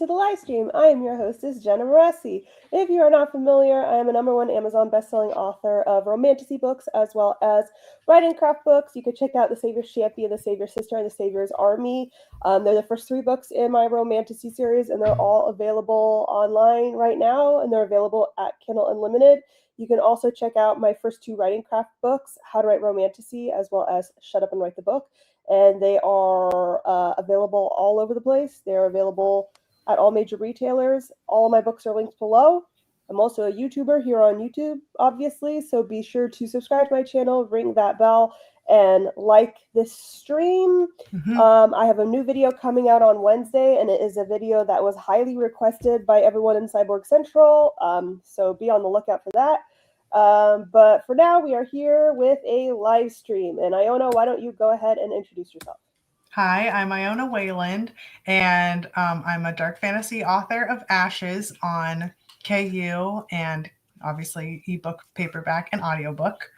to the live stream. I am your hostess, Jenna Moreci. If you are not familiar, I am a #1 Amazon bestselling author of romantasy books as well as writing craft books. You can check out The Savior's Champion, The Savior's Sister, and The Savior's Army. They're the first 3 books in my romantasy series, and they're all available online right now, and they're available at Kindle Unlimited. You can also check out my first 2 writing craft books, How to Write Romantasy, as well as Shut Up and Write the Book. And they are available all over the place. They're available at all major retailers. All of my books are linked below. I'm also a YouTuber here on YouTube, obviously, so be sure to subscribe to my channel, ring that bell, and like this stream. I have a new video coming out on Wednesday, and it is a video that was highly requested by everyone in Cyborg Central, so be on the lookout for that. But for now, we are here with a live stream. And Iona, why don't you go ahead and introduce yourself? Hi, I'm IONA WAYLAND, and I'm a dark fantasy author of Ashes on KU and obviously ebook, paperback, and audiobook.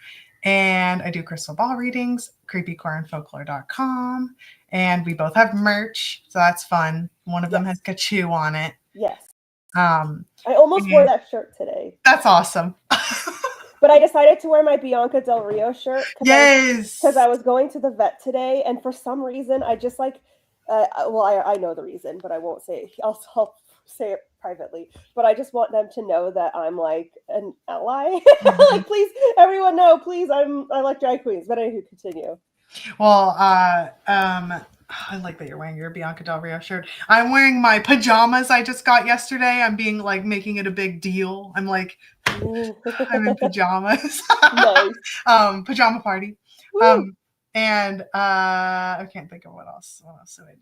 And I do crystal ball readings, creepycoreandfolklore.com. And we both have merch, so that's fun. One of them has Kachu on it. Yes. I almost wore that shirt today. That's awesome. But I decided to wear my Bianca Del Rio shirt. Yes. Because I was going to the vet today, and for some reason, I just like, I know the reason, but I won't say it. I'll say it privately. But I just want them to know that I'm like an ally. Like, please, everyone know, please, I like drag queens. But anyway, continue. Well, I like that you're wearing your Bianca Del Rio shirt. I'm wearing my pajamas I just got yesterday. I'm being like making it a big deal. I'm like, I'm in pajamas. Nice. Pajama party. And I can't think of what else. What else did I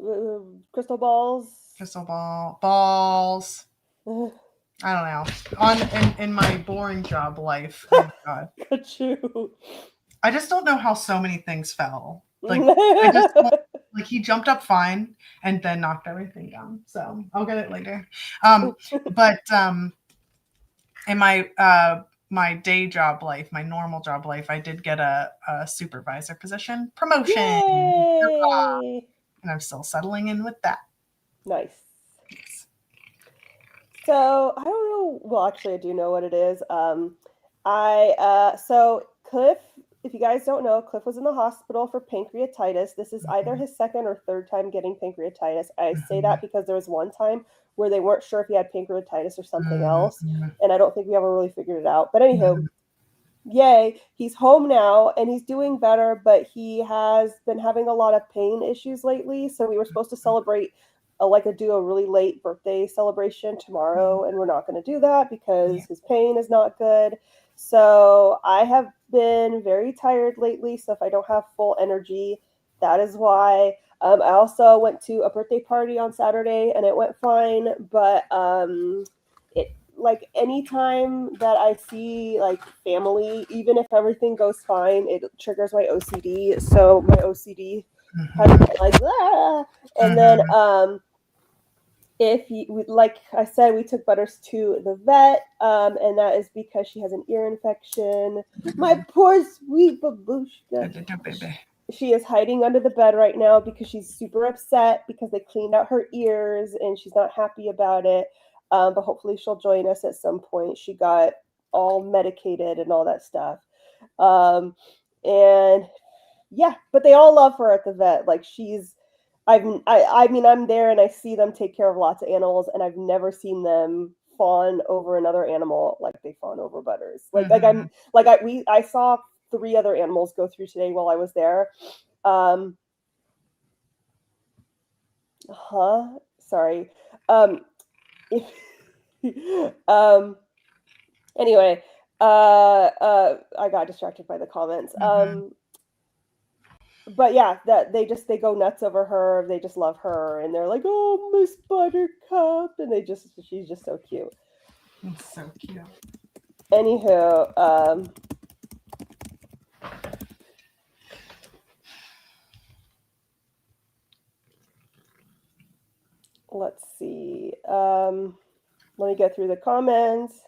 do? Crystal balls. Crystal balls. I don't know. In my boring job life. Oh my God. I just don't know how so many things fell. Like he jumped up fine and then knocked everything down. So I'll get it later. But in my day job life, my normal job life, I did get a supervisor position promotion. Yay! And I'm still settling in with that. Nice. So I don't know. Well, actually, I do know what it is. So Cliff, if you guys don't know, Cliff was in the hospital for pancreatitis. This is either his 2nd or 3rd time getting pancreatitis. I say that because there was one time where they weren't sure if he had pancreatitis or something else. And I don't think we ever really figured it out. But anywho, yay, he's home now and he's doing better, but he has been having a lot of pain issues lately. So we were supposed to celebrate, do a really late birthday celebration tomorrow. And we're not going to do that because his pain is not good. So I have been very tired lately. So if I don't have full energy, that is why. I also went to a birthday party on Saturday and it went fine. But anytime that I see like family, even if everything goes fine, it triggers my OCD. So my OCD kind of like, ah! And then like I said, we took Butters to the vet, and that is because she has an ear infection. My poor sweet babushka. She is hiding under the bed right now because she's super upset because they cleaned out her ears and she's not happy about it. But hopefully she'll join us at some point. She got all medicated and all that stuff. And yeah, but they all love her at the vet. Like I mean, I'm there and I see them take care of lots of animals, and I've never seen them fawn over another animal like they fawn over Butters. I saw 3 other animals go through today while I was there. Sorry. Anyway, I got distracted by the comments. But yeah, that they go nuts over her. They just love her, and they're like, "Oh, Miss Buttercup," and she's just so cute. It's so cute. Anywho, let's see. Let me go through the comments.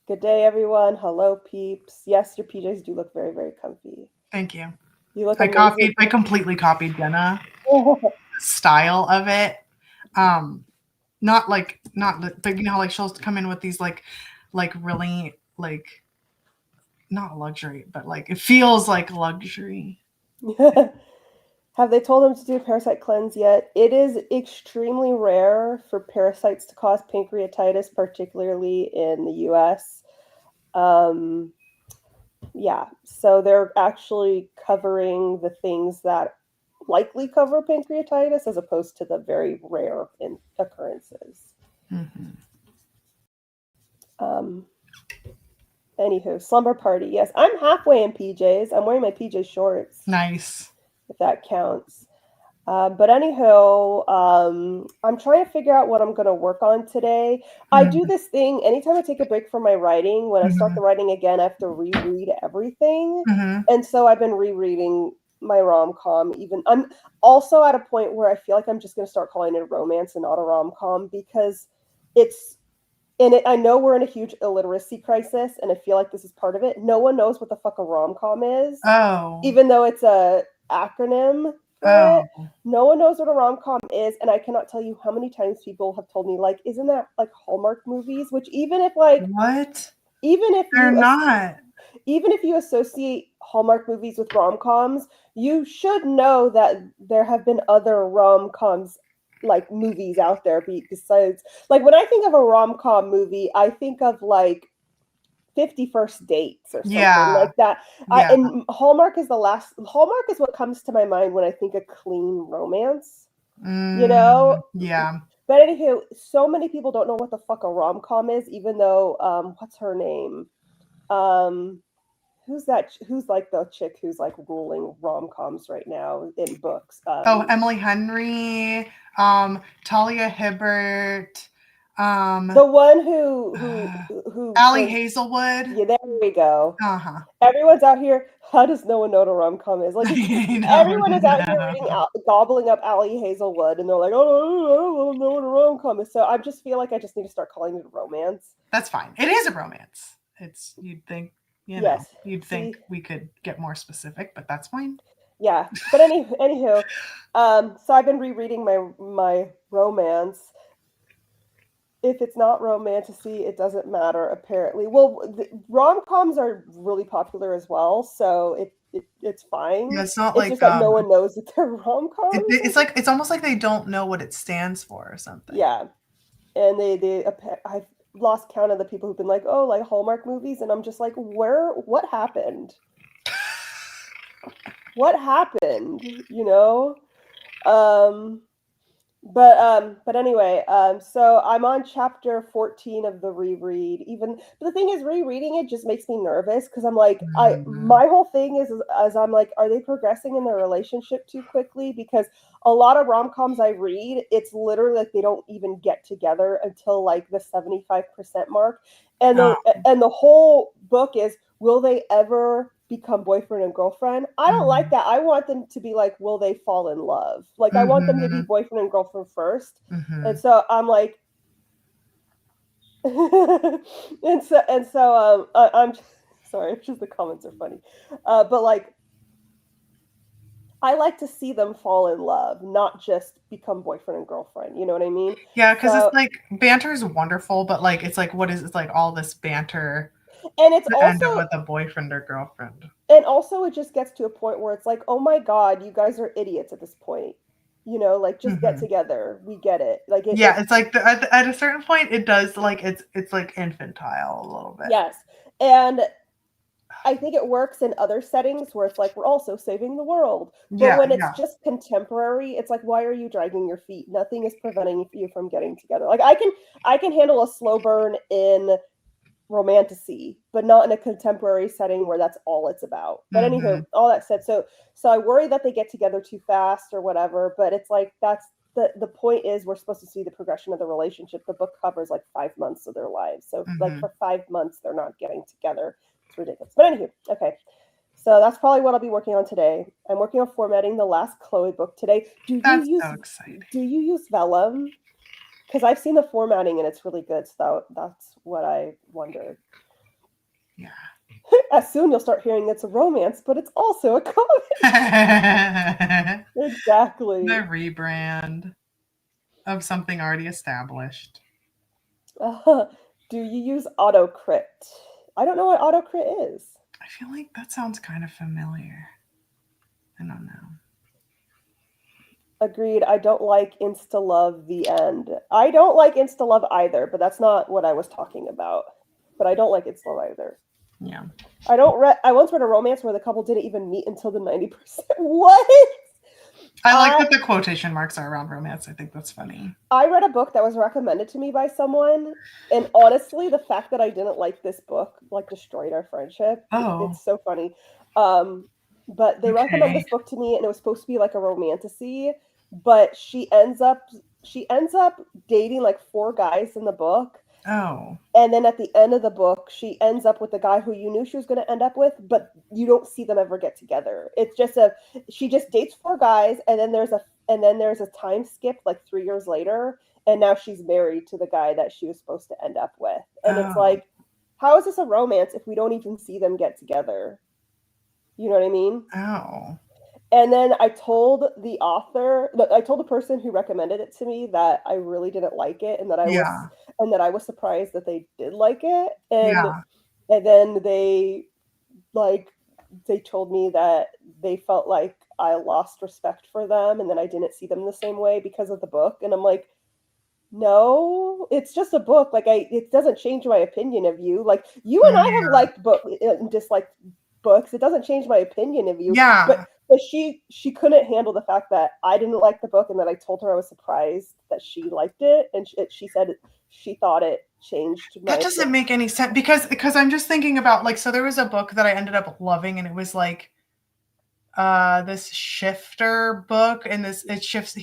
Good day, everyone. Hello, peeps. Yes, your PJs do look very, very comfy. Thank you. You look I completely copied Jenna. style of it. Not but you know, like she'll come in with these like really like not luxury, but like it feels like luxury. Have they told him to do a parasite cleanse yet? It is extremely rare for parasites to cause pancreatitis, particularly in the US. Yeah, so they're actually covering the things that likely cover pancreatitis as opposed to the very rare occurrences. Mm-hmm. Anywho, slumber party. Yes, I'm halfway in PJs. I'm wearing my PJ shorts. Nice. If that counts. But anyhow, I'm trying to figure out what I'm going to work on today. I do this thing anytime I take a break from my writing. When I start the writing again, I have to reread everything. And so I've been rereading my rom-com. Even I'm also at a point where I feel like I'm just going to start calling it a romance and not a rom-com because it's in it. I know we're in a huge illiteracy crisis, and I feel like this is part of it. No one knows what the fuck a rom-com is. Oh. Even though it's a acronym for it. No one knows what a rom-com is, and I cannot tell you how many times people have told me, like, isn't that like Hallmark movies? Which even if like what? Even if they're not. Even if you associate Hallmark movies with rom-coms, you should know that there have been other rom-coms like movies out there besides like when I think of a rom-com movie, I think of like 50 First Dates or something like that. Yeah. And Hallmark is Hallmark is what comes to my mind when I think of clean romance. You know? Yeah. But anywho, so many people don't know what the fuck a rom-com is, even though what's her name? Who's like the chick who's like ruling rom-coms right now in books? Emily Henry, Talia Hibbert. The one who Allie Hazelwood. Yeah, there we go. Uh-huh. Everyone's out here. How does no one know what a rom-com is? Like everyone is out here gobbling up Allie Hazelwood, and they're like, "Oh, I don't know what a rom-com is." So I just feel like I just need to start calling it a romance. That's fine. It is a romance. You'd think, you'd think we could get more specific, but that's fine. Yeah, but anywho, so I've been rereading my romance. If it's not romantasy, it doesn't matter, apparently. Well, rom-coms are really popular as well, so it's fine. Yeah, it's not it's like just that no one knows that they're rom-coms. It's almost like they don't know what it stands for or something. Yeah, and I've lost count of the people who've been like, oh, like Hallmark movies, and I'm just like, what happened? What happened? You know? But anyway, so I'm on chapter 14 of the reread. But the thing is, rereading it just makes me nervous because I'm like, my whole thing is as I'm like, are they progressing in their relationship too quickly? Because a lot of rom-coms I read, it's literally like they don't even get together until like the 75% mark, and the whole book is, will they ever become boyfriend and girlfriend? I don't like that. I want them to be like, will they fall in love? Like I want them to be boyfriend and girlfriend first. And so I'm like, and so I'm sorry, it's just the comments are funny. But like, I like to see them fall in love, not just become boyfriend and girlfriend. You know what I mean? Yeah, because it's like banter is wonderful, but like it's like what is it's like all this banter, and it's also end up with a boyfriend or girlfriend. And also, it just gets to a point where it's like, oh my god, you guys are idiots at this point. You know, like just get together. We get it. Like it's like at a certain point, it does like it's like infantile a little bit. Yes, and I think it works in other settings where it's like we're also saving the world. But when it's just contemporary, it's like, why are you dragging your feet? Nothing is preventing you from getting together. Like I can handle a slow burn in romantasy, but not in a contemporary setting where that's all it's about. But anywho, all that said, so I worry that they get together too fast or whatever, but it's like that's the point is we're supposed to see the progression of the relationship. The book covers like 5 months of their lives. So like for 5 months they're not getting together. It's ridiculous. But anywho, okay. So that's probably what I'll be working on today. I'm working on formatting the last Chloe book today. So exciting. Do you use Vellum? Because I've seen the formatting and it's really good. So that's what I wondered. Yeah. As soon you'll start hearing it's a romance, but it's also a comedy. Exactly. The rebrand of something already established. Do you use autocrit? I don't know what autocrit is. I feel like that sounds kind of familiar. I don't know. Agreed. I don't like Insta-Love the end. I don't like Insta-Love either, but that's not what I was talking about. But I don't like Insta-Love either. Yeah. I once read a romance where the couple didn't even meet until the 90%. What? I like that the quotation marks are around romance. I think that's funny. I read a book that was recommended to me by someone, and honestly, the fact that I didn't like this book like destroyed our friendship. Oh. It's so funny. But they recommended this book to me, and it was supposed to be like a romantasy, but she ends up dating like 4 guys in the book. Oh. And then at the end of the book, she ends up with the guy who you knew she was going to end up with, but you don't see them ever get together. It's just she just dates 4 guys, and then there's a time skip like 3 years later, and now she's married to the guy that she was supposed to end up with. And It's like, how is this a romance if we don't even see them get together? You know what I mean? Oh. And then I told the person who recommended it to me that I really didn't like it, and that I was surprised that they did like it. And then they told me that they felt like I lost respect for them, and then I didn't see them the same way because of the book. And I'm like, no, it's just a book. Like, it doesn't change my opinion of you. Like, you and I have liked and disliked books. It doesn't change my opinion of you. Yeah. But she couldn't handle the fact that I didn't like the book, and that I told her I was surprised that she liked it, and she said she thought it changed my That doesn't make any sense, because I'm just thinking about, like, so there was a book that I ended up loving, and it was like this shifter book, and he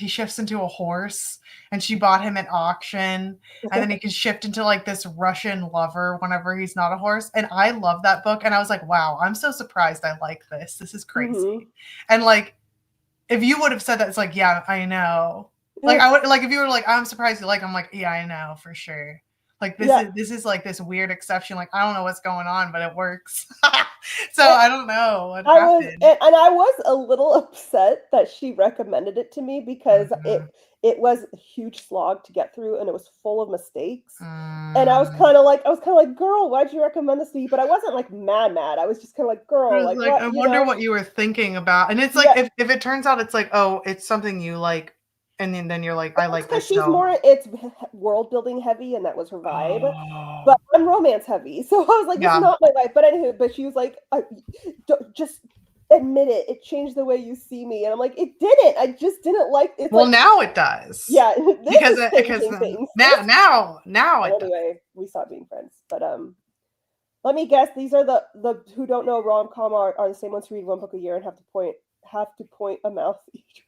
shifts into a horse, and she bought him at auction, and then he can shift into like this Russian lover whenever he's not a horse. And I love that book, and I was like, wow, I'm so surprised I like this. This is crazy. Mm-hmm. And like, if you would have said that, it's like, yeah, I know. Like, I would, like, if you were like, I'm surprised you like, I'm like, yeah, I know for sure. Like, this is like this weird exception. Like, I don't know what's going on, but it works. So I don't know what happened. I was a little upset that she recommended it to me, because it was a huge slog to get through, and it was full of mistakes. And I was kind of like, girl, why'd you recommend this to me? But I wasn't like mad. I was just kind of like, girl, like what, I wonder what you were thinking about. And it's like, if it turns out it's like, oh, it's something you like, and then you're like, I like this. She's more, it's world building heavy, and that was her vibe. But I'm romance heavy, so I was like, it's not my vibe. But anywho, but she was like, just admit it. It changed the way you see me, and I'm like, it didn't. I just didn't like it. Well, like, now it does. Yeah, because now anyway, we stopped being friends. But let me guess. These are the who don't know rom-com are the same ones who read one book a year and have to point a mouth each.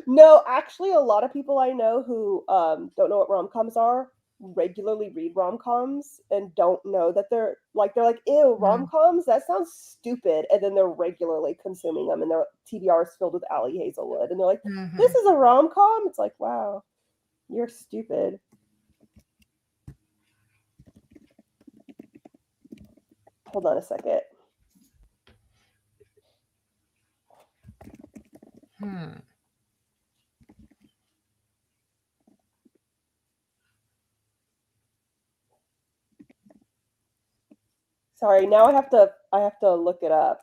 No, actually, a lot of people I know who don't know what rom-coms are regularly read rom-coms and don't know that they're like, ew, rom-coms? That sounds stupid. And then they're regularly consuming them, and their TBR is filled with Allie Hazelwood, and they're like, this is a rom-com? It's like, wow, you're stupid. Hold on a second. Sorry, now I have to look it up.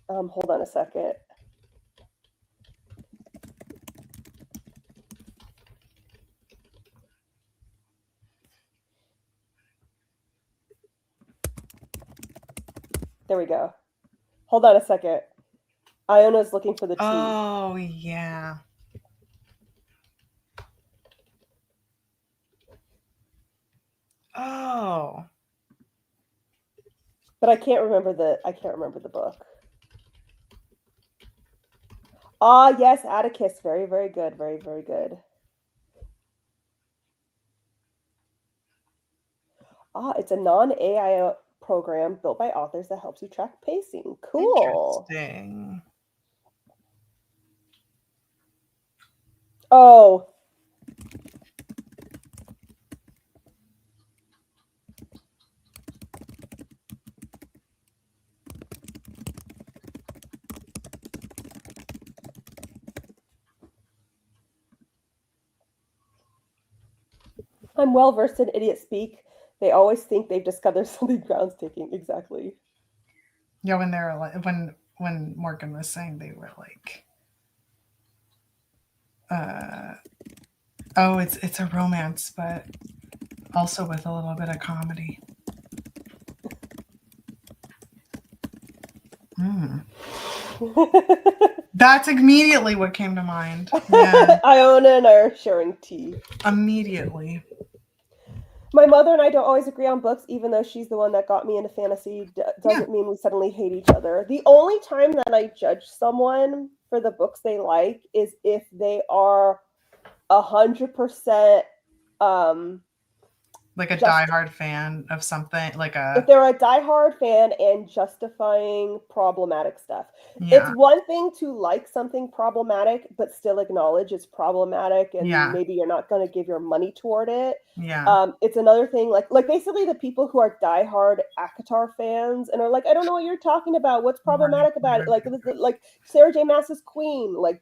Hold on a second. There we go. Hold on a second. Iona's looking for the tea. Oh, yeah. Oh. But I can't remember the book. Ah, yes, Atticus. Very, very good. Very, very good. It's a non-AI program built by authors that helps you track pacing. Cool. Interesting. Oh. I'm well versed in idiot speak. They always think they've discovered something groundbreaking. Exactly. Yeah, when they're like, when Morgan was saying they were like, oh, it's a romance, but also with a little bit of comedy. That's immediately what came to mind. Yeah. Iona and I are sharing tea. Immediately. My mother and I don't always agree on books, even though she's the one that got me into fantasy. Doesn't mean we suddenly hate each other. The only time that I judge someone for the books they like is if they are 100% like a diehard fan of something, like if they're a diehard fan and justifying problematic stuff. Yeah. It's one thing to like something problematic, but still acknowledge it's problematic, and maybe you're not going to give your money toward it. Yeah. It's another thing, like basically the people who are diehard ACOTAR fans and are like, I don't know what you're talking about. What's problematic about it? Like Sarah J. Maas's Queen, like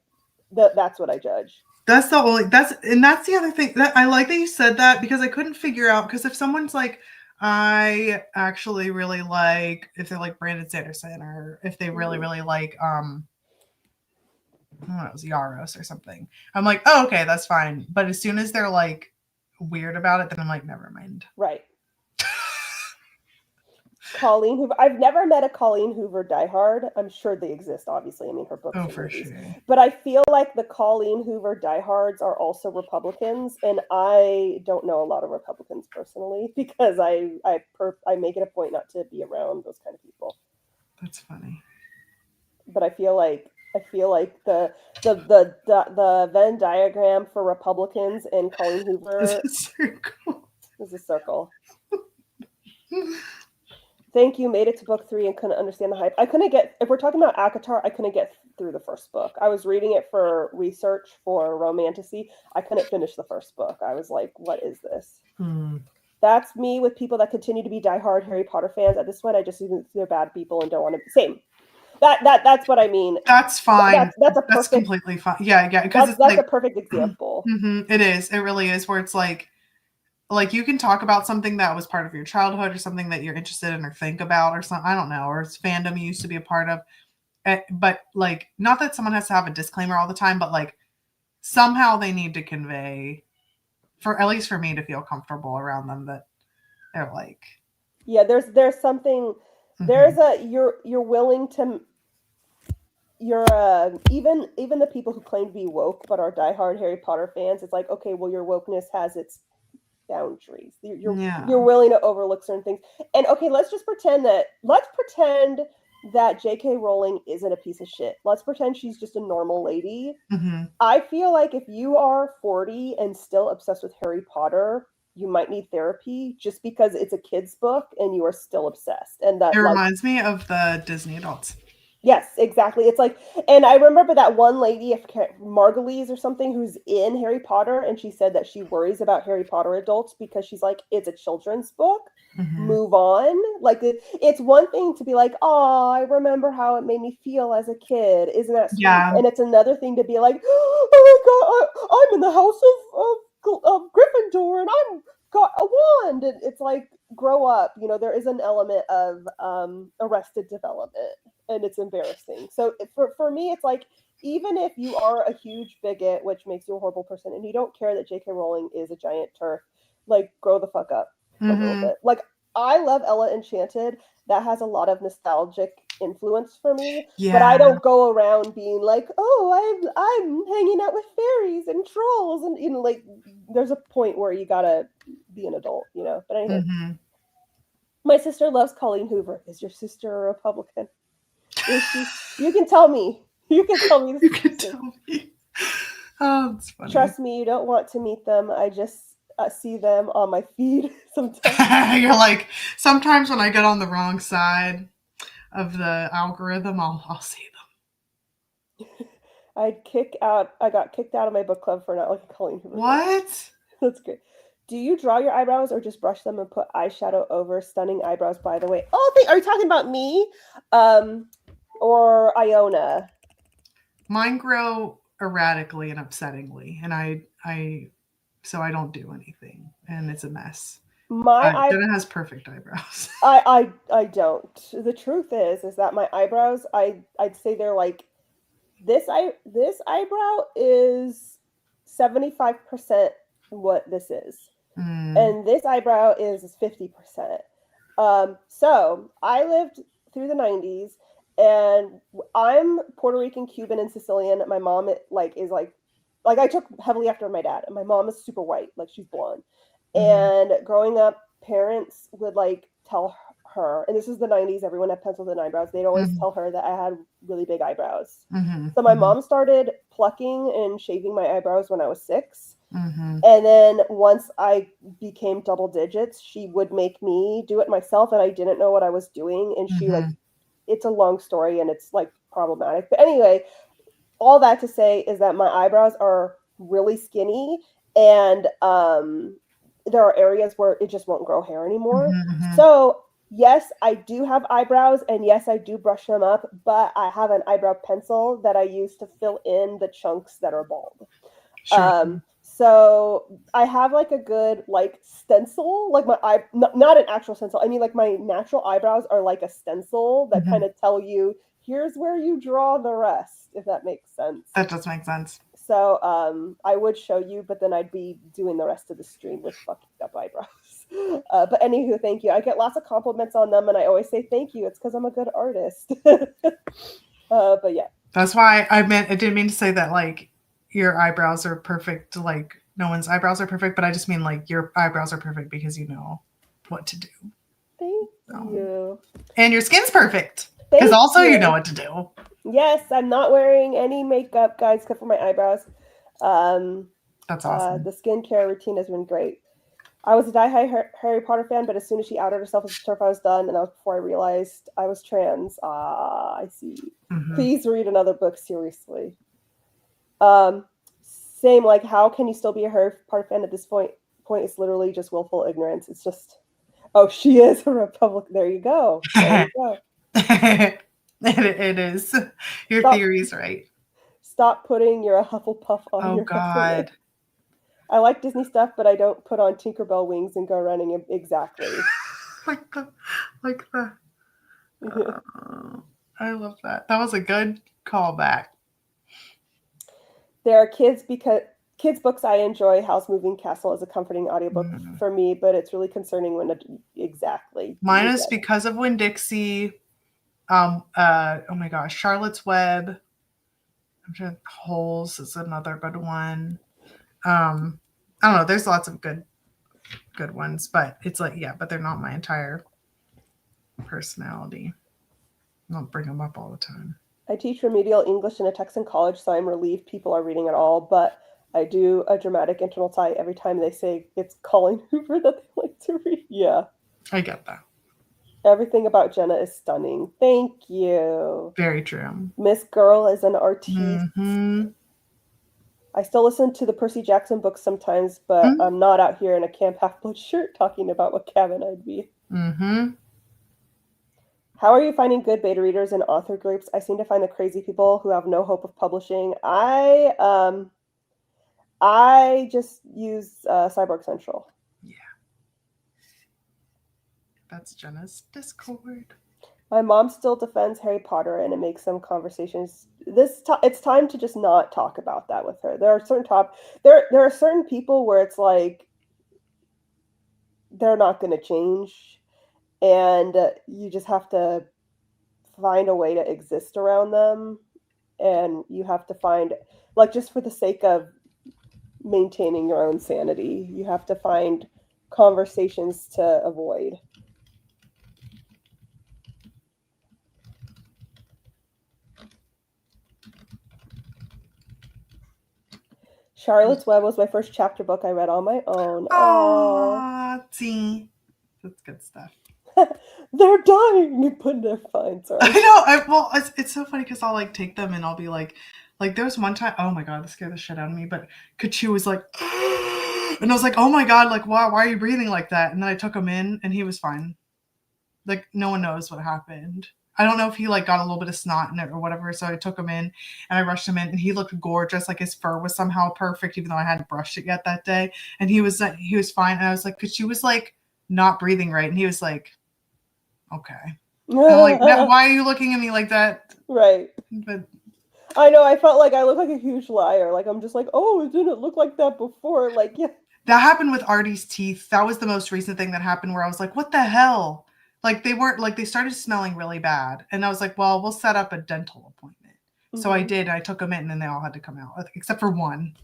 that's what I judge. That's the other thing that I like that you said that, because I couldn't figure out, because if someone's like, I actually really like, if they're like Brandon Sanderson, or if they really, really like, I don't know, it was Yaros or something. I'm like, oh, okay, that's fine. But as soon as they're like weird about it, then I'm like, never mind. Right. Colleen Hoover. I've never met a Colleen Hoover diehard. I'm sure they exist, obviously. I mean, her books are movies. Sure. But I feel like the Colleen Hoover diehards are also Republicans, and I don't know a lot of Republicans personally, because I make it a point not to be around those kind of people. That's funny. But I feel like the Venn diagram for Republicans and Colleen Hoover is a circle. Is a circle. Thank you. Made it to book 3 and couldn't understand the hype. I couldn't get, if we're talking about ACOTAR, I couldn't get through the first book. I was reading it for research for Romantasy. I couldn't finish the first book. I was like, what is this? That's me with people that continue to be diehard Harry Potter fans. At this point, I just think they're bad people and don't want to. Same. That's what I mean. That's fine. That's completely fine. Yeah, because that's like, a perfect example. It is. It really is. Where it's like you can talk about something that was part of your childhood, or something that you're interested in or think about, or something, I don't know, or it's fandom you used to be a part of. But like, not that someone has to have a disclaimer all the time, but like somehow they need to convey, for at least for me to feel comfortable around them, that they're like, yeah, there's something, there's a, you're willing to, you're even the people who claim to be woke but are diehard Harry Potter fans, it's like, okay, well, your wokeness has its boundaries. You're willing to overlook certain things. And okay, let's pretend that J.K. Rowling isn't a piece of shit. Let's pretend she's just a normal lady. I feel like if you are 40 and still obsessed with Harry Potter, you might need therapy, just because it's a kid's book and you are still obsessed. And that, it reminds me of the Disney adults. Yes, exactly. It's like, and I remember that one lady, Margulies or something, who's in Harry Potter, and she said that she worries about Harry Potter adults because she's like, it's a children's book. Move on. Like, it's one thing to be like, oh, I remember how it made me feel as a kid. Isn't that sweet? Yeah. And it's another thing to be like, oh my God, I'm in the house of Gryffindor, and I'm got a wand. And it's like, grow up. You know, there is an element of arrested development. And it's embarrassing. So for me, it's like, even if you are a huge bigot, which makes you a horrible person, and you don't care that J.K. Rowling is a giant turf, like, grow the fuck up a little bit. Like, I love Ella Enchanted. That has a lot of nostalgic influence for me. Yeah. But I don't go around being like, oh, I'm hanging out with fairies and trolls. And, you know, like, there's a point where you gotta be an adult, you know? But anyway. My sister loves Colleen Hoover. Is your sister a Republican? You can tell me. You can tell me. You can tell me. Oh, that's funny. Trust me, you don't want to meet them. I just see them on my feed sometimes. You're like, sometimes when I get on the wrong side of the algorithm, I'll see them. I got kicked out of my book club for not liking Colleen Hoover. What? That's good. Do you draw your eyebrows or just brush them and put eyeshadow over? Stunning eyebrows, by the way. Oh, are you talking about me? Or Iona? Mine grow erratically and upsettingly, and I so I don't do anything, and it's a mess. Jenna has perfect eyebrows. I don't. The truth is that my eyebrows, I'd say they're like this eyebrow is 75% what this is. And this eyebrow is 50%. So I lived through the 90s, and I'm Puerto Rican, Cuban, and Sicilian. My mom is like I took heavily after my dad, and my mom is super white, like she's blonde. And growing up, parents would like tell her, and this is the 90s, everyone had pencils and eyebrows. They'd always tell her that I had really big eyebrows. So my mom started plucking and shaving my eyebrows when I was 6. And then once I became double digits, she would make me do it myself, and I didn't know what I was doing. And she it's a long story and it's like problematic. But anyway, all that to say is that my eyebrows are really skinny, and there are areas where it just won't grow hair anymore. So yes, I do have eyebrows, and yes, I do brush them up, but I have an eyebrow pencil that I use to fill in the chunks that are bald. Sure. So I have like a good like stencil, like my not an actual stencil. I mean, like my natural eyebrows are like a stencil that kind of tell you, here's where you draw the rest, if that makes sense. That does make sense. So I would show you, but then I'd be doing the rest of the stream with fucking up eyebrows. But anywho, thank you. I get lots of compliments on them, and I always say thank you. It's because I'm a good artist. But yeah. That's why I didn't mean to say that like your eyebrows are perfect, like no one's eyebrows are perfect, but I just mean like your eyebrows are perfect because you know what to do. Thank you. And your skin's perfect because also you know what to do. Yes, I'm not wearing any makeup, guys, except for my eyebrows. That's awesome. The skincare routine has been great. I was a die-hard Harry Potter fan, but as soon as she outed herself as a TERF, I was done, and that was before I realized I was trans. I see. Please read another book, seriously. Same, like, how can you still be a Harry Potter fan at this point? It's literally just willful ignorance. It's just, oh, she is a Republican. There you go. There you go. It is. Your theory's right. Stop putting you're a Hufflepuff on your God. I like Disney stuff, but I don't put on Tinkerbell wings and go running exactly. like the. I love that. That was a good callback. There are kids books I enjoy. House Moving Castle is a comforting audiobook for me, but it's really concerning when exactly. Mine is Because of Winn-Dixie. Oh my gosh, Charlotte's Web. I'm sure Holes is another good one. I don't know. There's lots of good ones, but it's like, yeah, but they're not my entire personality. I don't bring them up all the time. I teach remedial English in a Texan college, so I'm relieved people are reading it all, but I do a dramatic internal sigh every time they say it's Colin Hoover that they like to read. Yeah. I get that. Everything about Jenna is stunning. Thank you. Very true. Miss Girl is an artiste. I still listen to the Percy Jackson books sometimes, but I'm not out here in a Camp Half-Blood shirt talking about what cabin I'd be. How are you finding good beta readers and author groups? I seem to find the crazy people who have no hope of publishing. I just use Cyborg Central. Yeah. That's Jenna's Discord. My mom still defends Harry Potter, and it makes some conversations. It's time to just not talk about that with her. There are certain there are certain people where it's like they're not going to change. And you just have to find a way to exist around them. And you have to find, like, just for the sake of maintaining your own sanity, you have to find conversations to avoid. Charlotte's Web was my first chapter book I read on my own. Aww, see. That's good stuff. They're dying, but they're fine. Sorry. I know. It's so funny because I'll like take them and I'll be like there was one time. Oh my god, that scared the shit out of me. But Kachu was like, and I was like, oh my god, like why are you breathing like that? And then I took him in and he was fine. Like no one knows what happened. I don't know if he like got a little bit of snot in it or whatever. So I took him in and I rushed him in, and he looked gorgeous. Like his fur was somehow perfect, even though I hadn't brushed it yet that day. And he was fine. And I was like, because she was like not breathing right, and he was like, okay. And I'm like, no, why are you looking at me like that? Right. But I know, I felt like I look like a huge liar. Like, I'm just like, oh, it didn't look like that before. Like, yeah. That happened with Artie's teeth. That was the most recent thing that happened where I was like, what the hell? Like, they weren't, like, they started smelling really bad. And I was like, well, we'll set up a dental appointment. Mm-hmm. So I did. I took them in, and then they all had to come out, except for one.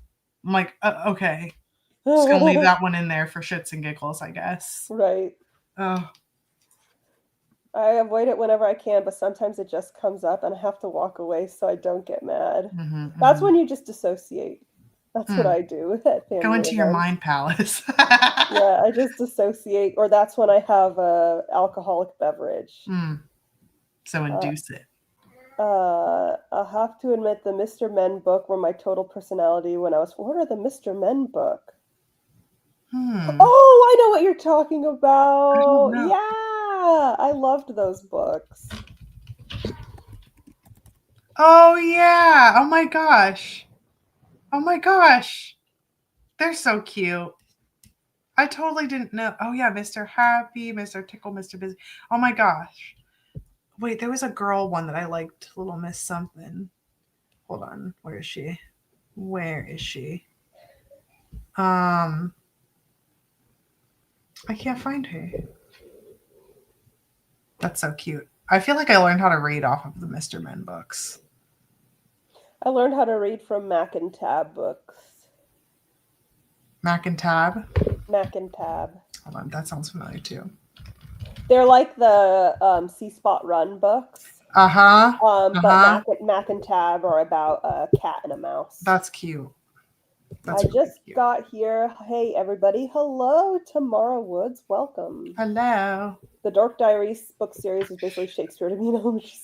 I'm like, okay. Just going to leave that one in there for shits and giggles, I guess. Right. Oh. I avoid it whenever I can, but sometimes it just comes up and I have to walk away so I don't get mad. Mm-hmm, That's when you just dissociate. That's what I do at family Go into events. your mind palace. Yeah, I just dissociate, or that's when I have a alcoholic beverage. So induce it. I have to admit, the Mr. Men book were my total personality when I was... What are the Mr. Men book? Oh, I know what you're talking about. Yeah, I loved those books. Oh, yeah. Oh, my gosh. Oh, my gosh. They're so cute. I totally didn't know. Oh, yeah. Mr. Happy, Mr. Tickle, Mr. Busy. Oh, my gosh. Wait, there was a girl one that I liked. Little Miss Something. Hold on. Where is she? Where is she? I can't find her. That's so cute. I feel like I learned how to read off of the Mr. Men books. I learned how to read from Mac and Tab books. Mac and Tab? Mac and Tab. Hold on, that sounds familiar too. They're like the See Spot Run books. But Mac and Tab are about a cat and a mouse. That's cute. That's I just got here. Hey, everybody. Hello, Tamara Woods. Welcome. Hello. The Dork Diaries book series is basically Shakespeare to me.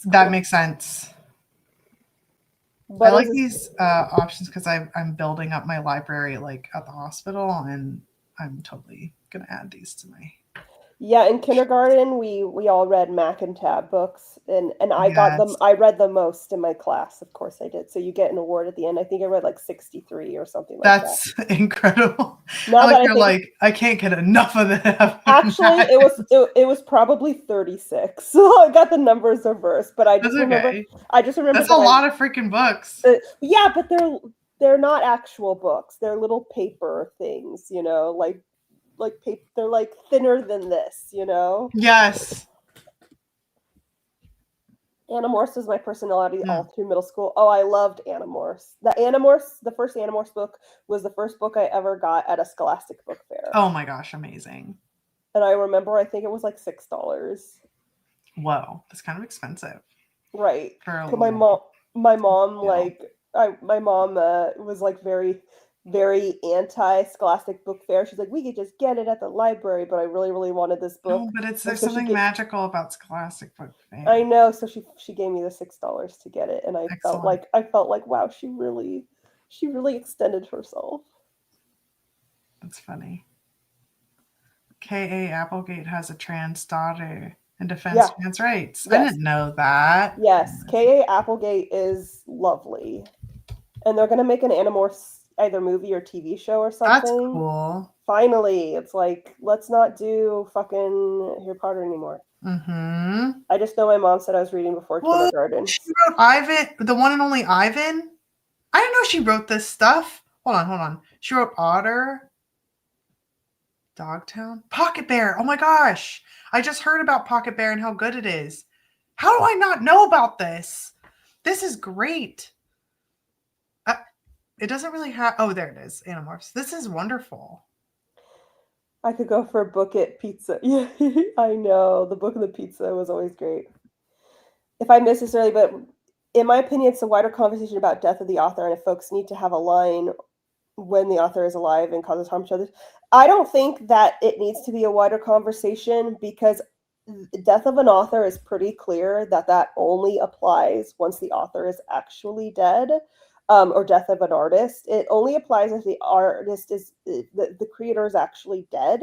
That makes sense. But I like these options because I'm building up my library like at the hospital, and I'm totally going to add these to my... Yeah, in kindergarten, we all read Mac and Tab books, and I got them. I read the most in my class. Of course I did. So you get an award at the end. I think I read like 63 or something like that. That's incredible. Now I can't get enough of that. Actually, it was probably 36. So I got the numbers reversed, but I just remember. That's a lot of freaking books. Yeah, but they're not actual books. They're little paper things, you know, like paper. They're like thinner than this, you know. Yes. Animorphs is my personality all through middle school. Oh, I loved Animorphs. The first Animorphs book was the first book I ever got at a Scholastic book fair. Oh my gosh, amazing. And I remember, I think it was like $6. Whoa, that's kind of expensive. Right. My mom was like very, very anti-Scholastic book fair. She's like, we could just get it at the library, but I really, really wanted this book. Oh, but there's something magical about Scholastic book fair. I know. So she gave me the $6 to get it, and I felt like wow, she really extended herself. That's funny. K.A. Applegate has a trans daughter and defends trans rights. Yes. I didn't know that. Yes, K.A. Applegate is lovely, and they're gonna make an Animorphs either movie or TV show or something. That's cool. Finally, it's like, let's not do fucking Harry Potter anymore. Mm-hmm. I just know my mom said I was reading before kindergarten. She wrote Ivan, the one and only Ivan. I didn't know she wrote this stuff. Hold on. She wrote Otter, Dogtown, Pocket Bear. Oh my gosh. I just heard about Pocket Bear and how good it is. How do I not know about this? This is great. It doesn't really have... Oh, there it is. Animorphs. This is wonderful. I could go for Book It Pizza. Yeah, I know. The Book of the Pizza was always great. If I missed this early, but in my opinion, it's a wider conversation about death of the author, and if folks need to have a line when the author is alive and causes harm to others. I don't think that it needs to be a wider conversation, because death of an author is pretty clear that only applies once the author is actually dead. Or death of an artist. It only applies if the artist is the creator is actually dead.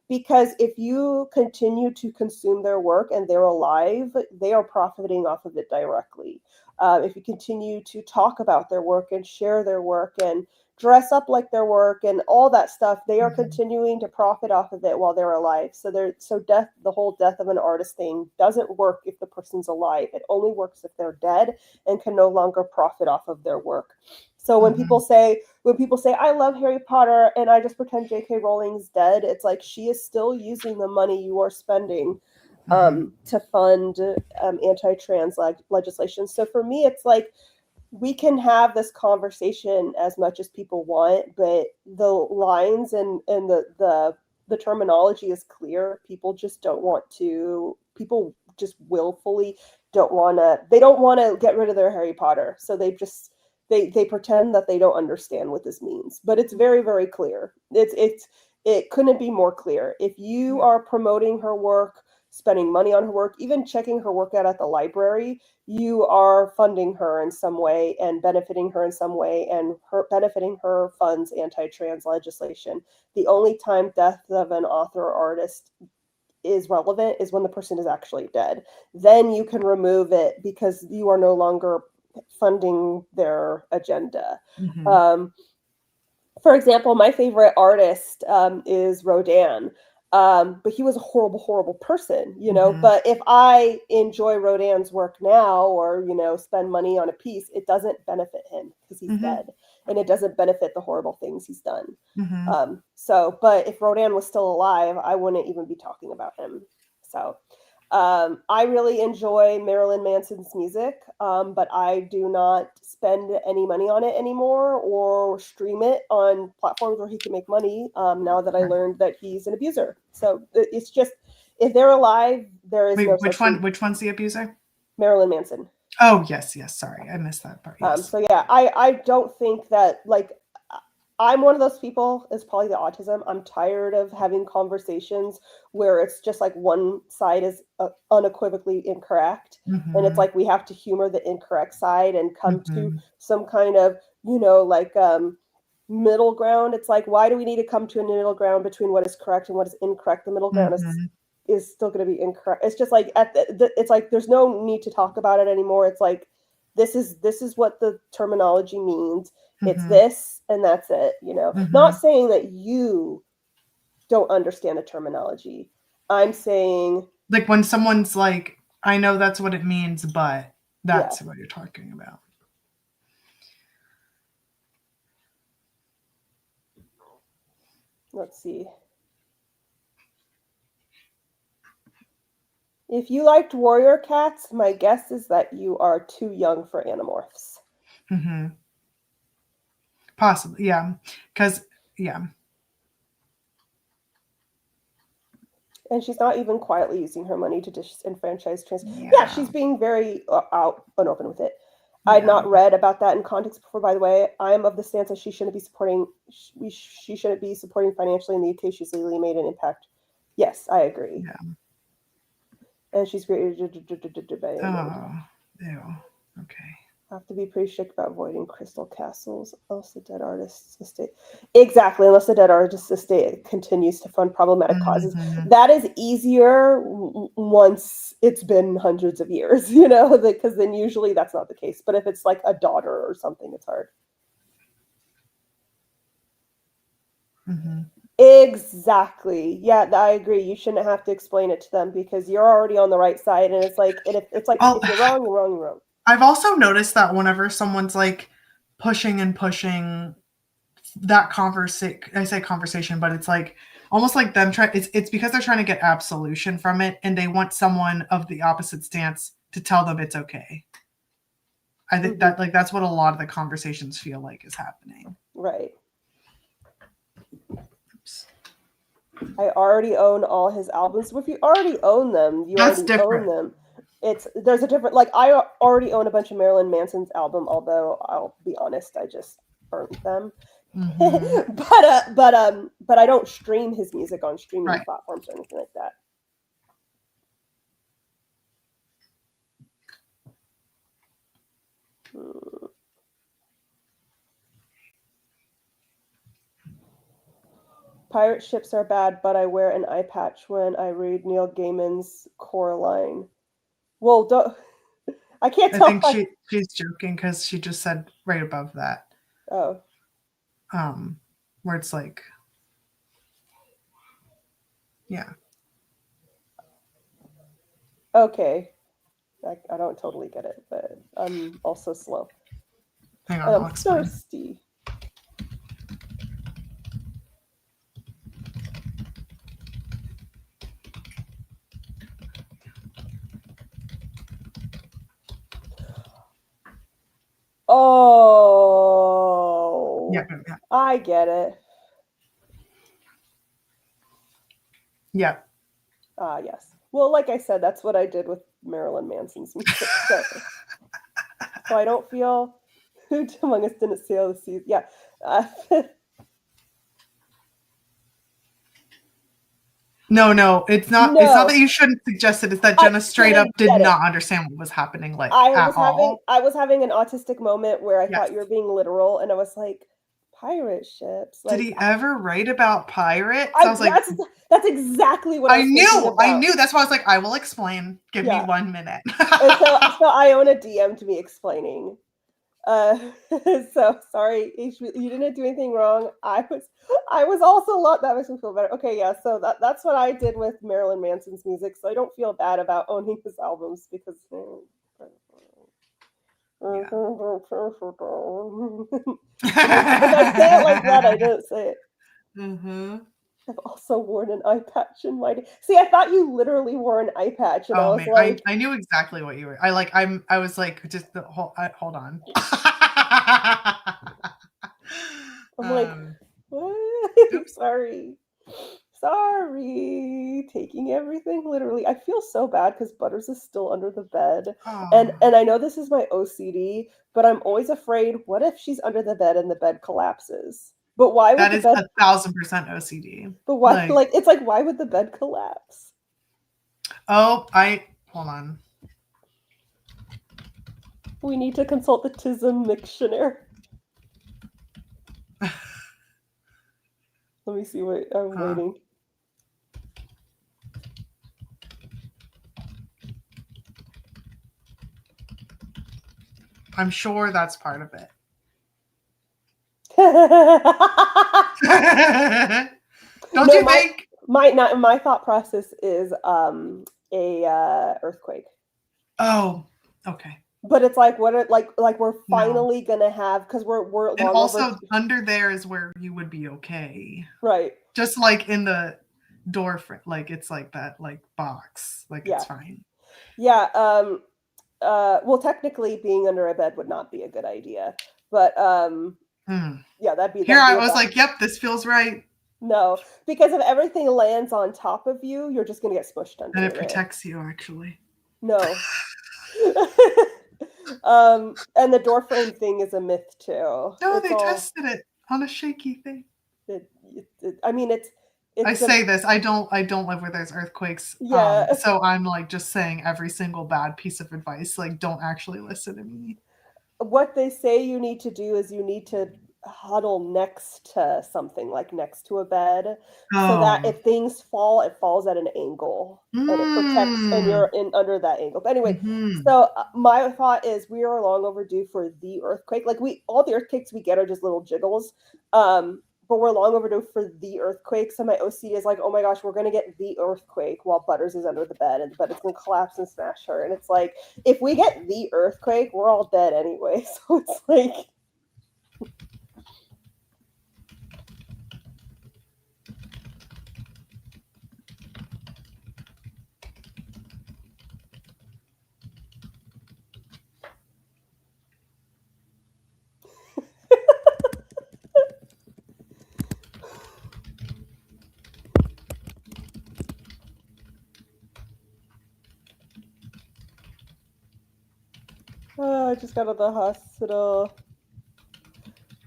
Because if you continue to consume their work and they're alive, they are profiting off of it directly. If you continue to talk about their work and share their work and dress up like their work and all that stuff, they are continuing to profit off of it while they're alive. So death, the whole death of an artist thing doesn't work if the person's alive. It only works if they're dead and can no longer profit off of their work. So when people say, I love Harry Potter and I just pretend J.K. Rowling's dead, it's like she is still using the money you are spending to fund anti-trans legislation. So for me, it's like, we can have this conversation as much as people want, but the lines and the terminology is clear. People just don't want to. People just willfully don't want to. They don't want to get rid of their Harry Potter, so they pretend that they don't understand what this means. But it's very, very clear. It couldn't be more clear. If you are promoting her work, spending money on her work, even checking her work out at the library, you are funding her in some way and benefiting her in some way, and benefiting her funds anti-trans legislation. The only time death of an author or artist is relevant is when the person is actually dead. Then you can remove it because you are no longer funding their agenda. For example, my favorite artist is Rodin. But he was a horrible, horrible person, But if I enjoy Rodin's work now, or, spend money on a piece, it doesn't benefit him because he's dead, and it doesn't benefit the horrible things he's done. But if Rodin was still alive, I wouldn't even be talking about him. So I really enjoy Marilyn Manson's music, but I do not spend any money on it anymore or stream it on platforms where he can make money now that I learned that he's an abuser. So it's just, if they're alive, there is no which one? Which one's the abuser? Marilyn Manson. Oh, yes. Sorry, I missed that part. Yes. So yeah, I don't think that, like, I'm one of those people, it's probably the autism. I'm tired of having conversations where it's just like one side is unequivocally incorrect. And it's like, we have to humor the incorrect side and come to some kind of, middle ground. It's like, why do we need to come to a middle ground between what is correct and what is incorrect? The middle ground is still going to be incorrect. It's just like, it's like, there's no need to talk about it anymore. It's like, this is what the terminology means. It's this, and that's it, Not saying that you don't understand the terminology. I'm saying, like, when someone's like, I know that's what it means, but that's what you're talking about. Let's see. If you liked Warrior Cats, my guess is that you are too young for Animorphs. Possibly, yeah. Because, yeah. And she's not even quietly using her money to disenfranchise trans. Yeah, she's being very out and open with it. I'd not read about that in context before, by the way. I'm of the stance that she shouldn't be supporting financially in the UK. She's legally made an impact. Yes, I agree. Yeah. And she's great. Oh, ew. Okay. Have to be pretty strict about avoiding crystal castles, unless the dead artist's estate. Exactly, unless the dead artist's estate continues to fund problematic causes. That is easier once it's been hundreds of years, because then usually that's not the case. But if it's like a daughter or something, it's hard. Exactly. Yeah, I agree. You shouldn't have to explain it to them because you're already on the right side, and it's like, if you're wrong, you're wrong, you're wrong. I've also noticed that whenever someone's like pushing that conversation, but it's like almost like them it's because they're trying to get absolution from it, and they want someone of the opposite stance to tell them it's okay. I think that that's what a lot of the conversations feel like is happening. Right. Oops. I already own all his albums. Well, if you already own them, own them. There's a different, like, I already own a bunch of Marilyn Manson's album, although I'll be honest, I just burned them. But I don't stream his music on streaming platforms or anything like that. Pirate ships are bad, but I wear an eye patch when I read Neil Gaiman's Coraline. Well, I can't tell. I think she's joking because she just said right above that. Oh. Where it's like, yeah. Okay. I don't totally get it, but I'm also slow. Hang on, I'm thirsty. Oh. Yeah. I get it. Yeah. Yes. Well, like I said, that's what I did with Marilyn Manson's music. So I don't feel who among us didn't sail the seas. Yeah. No, it's not. No. It's not that you shouldn't suggest it. It's that Jenna straight up did not understand what was happening. Like I was having an autistic moment where I thought you were being literal, and I was like, pirate ships. Like, did he ever write about pirates? I was like, that's exactly what I knew. I knew. That's why I was like, I will explain. Give me 1 minute. And so Iona DM'd me explaining. So sorry, you didn't do anything wrong. I was also that makes me feel better. Okay, yeah. So that's what I did with Marilyn Manson's music. So I don't feel bad about owning his albums because. If I say it like that, I didn't say it. Mm-hmm. I've also worn an eye patch in my day. See, I thought you literally wore an eye patch, and I was like, I knew exactly what you were. I was like, just hold on. I'm like, what? Oops. Sorry, taking everything literally. I feel so bad because Butters is still under the bed, and I know this is my OCD, but I'm always afraid. What if she's under the bed and the bed collapses? But why would that is 1,000% OCD? But why? It's like, why would the bed collapse? Oh, hold on. We need to consult the TISM dictionary. Let me see what I'm waiting. I'm sure that's part of it. Don't you think? My thought process is a earthquake. Oh, okay. But it's like we're finally gonna have, because we're and also under there is where you would be okay, right? Just like in the door frame, like it's like that, like box, like it's fine. Yeah. Well, technically, being under a bed would not be a good idea, but yeah, that'd be. Here I was like, yep, this feels right. No, because if everything lands on top of you, you're just gonna get smushed under. And it protects you, actually. No. And the door frame thing is a myth too. No, they tested it on a shaky thing. I mean, it's I say this. I don't live where there's earthquakes. Yeah. So I'm like just saying every single bad piece of advice. Like, don't actually listen to me. What they say you need to do is you need to huddle next to something, like next to a bed, so that if things fall, it falls at an angle and it protects, and you're under that angle. But anyway, so my thought is we are long overdue for the earthquake. Like all the earthquakes we get are just little jiggles. But we're long overdue for the earthquake. So my OCD is like, oh my gosh, we're going to get the earthquake while Butters is under the bed, and but it's going to collapse and smash her. And it's like, if we get the earthquake, we're all dead anyway. So it's like... I just got out of the hospital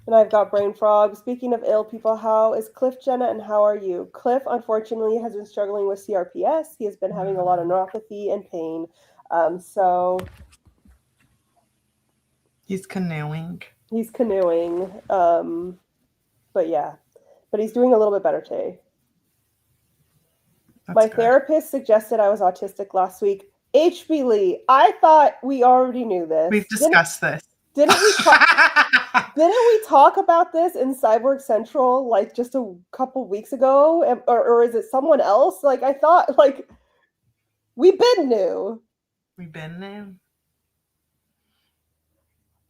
and I've got brain fog. Speaking of ill people, how is Cliff, Jenna, and how are you? Cliff, unfortunately, has been struggling with CRPS. He has been having a lot of neuropathy and pain. So he's canoeing. But yeah, But he's doing a little bit better today. That's My good. therapist suggested I was autistic last week. HB Lee, I thought we already knew this. We've discussed this. Didn't we talk about this in Cyborg Central like just a couple weeks ago? Or is it someone else? Like I thought like we've been new. We've been new.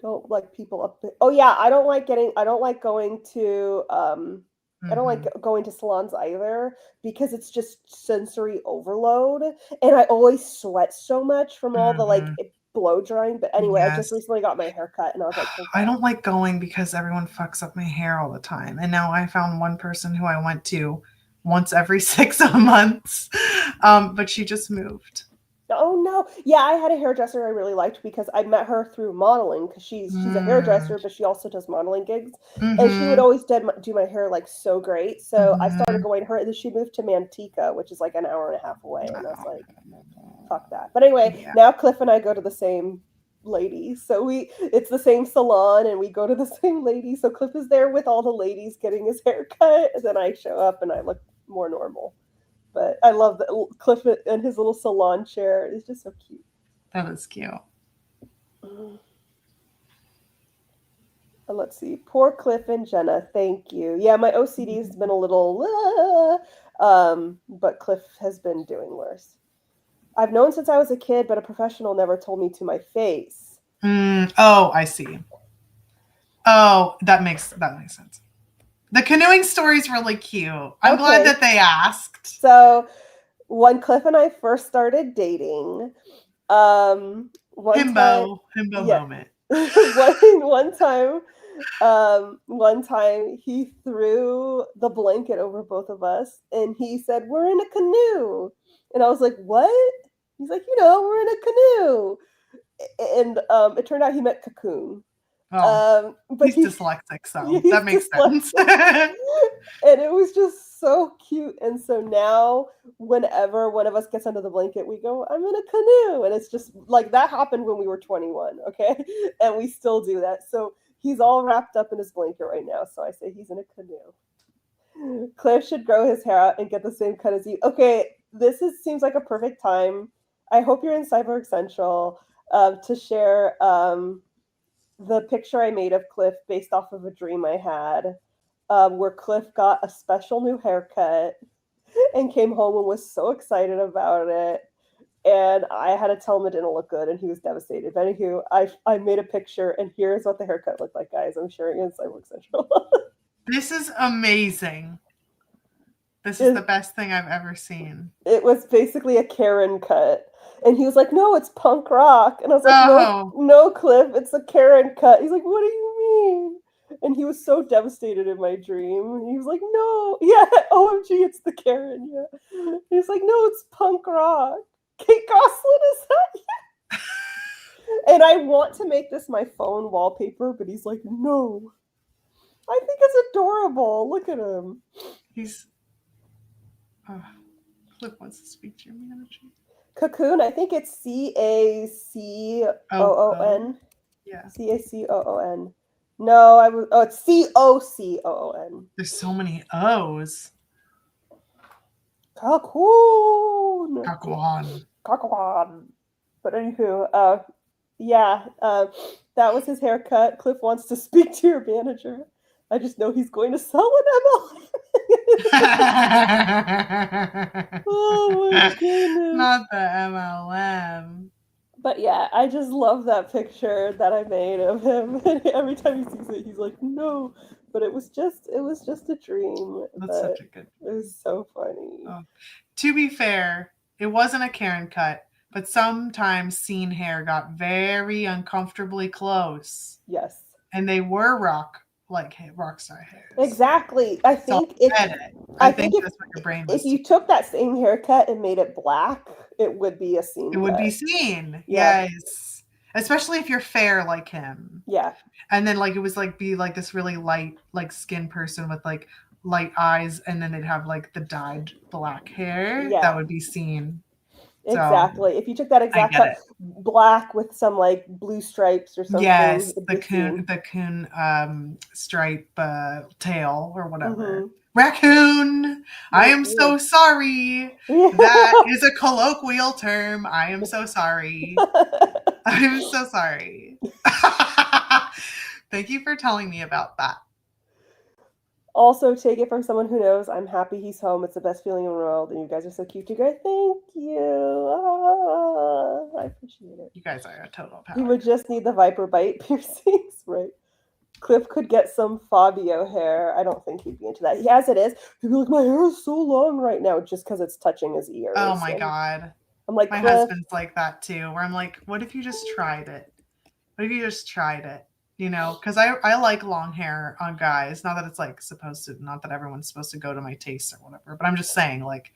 Don't like people up. Oh yeah, I don't like going to I don't like going to salons either because it's just sensory overload and I always sweat so much from all the like blow drying. But anyway, I just recently got my hair cut and I was like, I don't like going because everyone fucks up my hair all the time. And now I found one person who I went to once every 6 months. But she just moved. Oh no. Yeah, I had a hairdresser I really liked because I met her through modeling because she's a hairdresser, but she also does modeling gigs. And she would always do my hair like so great. So I started going to her and then she moved to Manteca, which is like an hour and a half away. And I was like, fuck that. But anyway, now Cliff and I go to the same lady. So it's the same salon and we go to the same lady. So Cliff is there with all the ladies getting his hair cut. And then I show up and I look more normal. But I love that Cliff and his little salon chair. It's just so cute. That is cute. Let's see. Poor Cliff and Jenna. Thank you. Yeah, my OCD has been a little, but Cliff has been doing worse. I've known since I was a kid, but a professional never told me to my face. Oh, I see. Oh, that makes sense. The canoeing story is really cute. I'm glad that they asked. So when Cliff and I first started dating, one himbo moment. one time he threw the blanket over both of us and he said, "We're in a canoe." And I was like, "What?" He's like, "We're in a canoe." And it turned out he meant cocoon. Oh, but he's dyslexic, so that makes sense. And it was just so cute. And so now whenever one of us gets under the blanket, we go, "I'm in a canoe." And it's just like that happened when we were 21, okay? And we still do that. So he's all wrapped up in his blanket right now. So I say he's in a canoe. Cliff should grow his hair out and get the same cut as you. Okay, seems like a perfect time. I hope you're in Cyborg Central to share the picture I made of Cliff based off of a dream I had, where Cliff got a special new haircut and came home and was so excited about it. And I had to tell him it didn't look good, and he was devastated. But anywho, I made a picture, and here's what the haircut looked like, guys. I'm sharing it in Cyborg Central. This is amazing. This is the best thing I've ever seen. It was basically a Karen cut. And he was like, "No, it's punk rock." And I was like, no, Cliff, it's a Karen cut. He's like, "What do you mean?" And he was so devastated in my dream. And he was like, "No, yeah, OMG, it's the Karen, yeah." He's like, "No, it's punk rock." Kate Gosselin is that? Yeah. And I want to make this my phone wallpaper, but he's like, "No." I think it's adorable. Look at him. Cliff wants to speak to your manager. Cocoon, I think it's CACOON. Yeah. CACOON. No, it's COCOON. There's so many O's. Cocoon. But anywho, that was his haircut. Cliff wants to speak to your manager. I just know he's going to sell an MLM. Oh my goodness. Not the MLM. But yeah, I just love that picture that I made of him. Every time he sees it, he's like, "No." But it was just a dream. That's such a good. It was so funny. Oh. To be fair, it wasn't a Karen cut, but sometimes scene hair got very uncomfortably close. Yes. And they were rock star hairs. Exactly. I think I think that's what your brain was. If you took that same haircut and made it black, it would be a scene. It would be seen. Yeah. Yes. Especially if you're fair like him. Yeah. And then it was be this really light skin person with light eyes, and then they'd have the dyed black hair. Yeah. That would be seen. Exactly. So, if you took that exact cut, black with some blue stripes or something. Yes, the coon stripe tail or whatever. Raccoon. I am so sorry. That is a colloquial term. I am so sorry. I'm so sorry. Thank you for telling me about that. Also, take it from someone who knows. I'm happy he's home. It's the best feeling in the world. And you guys are so cute together. Thank you. I appreciate it. You guys are a total power. He would just need the viper bite piercings, right? Cliff could get some Fabio hair. I don't think he'd be into that. As it is, he'd be like, my hair is so long right now just because it's touching his ears. Oh my God. I'm like, my Cliff, husband's like that too, where I'm like, what if you just tried it? What if you just tried it? You know, because I like long hair on guys. Not that it's like supposed to, not that everyone's supposed to go to my taste or whatever, but I'm just saying, like,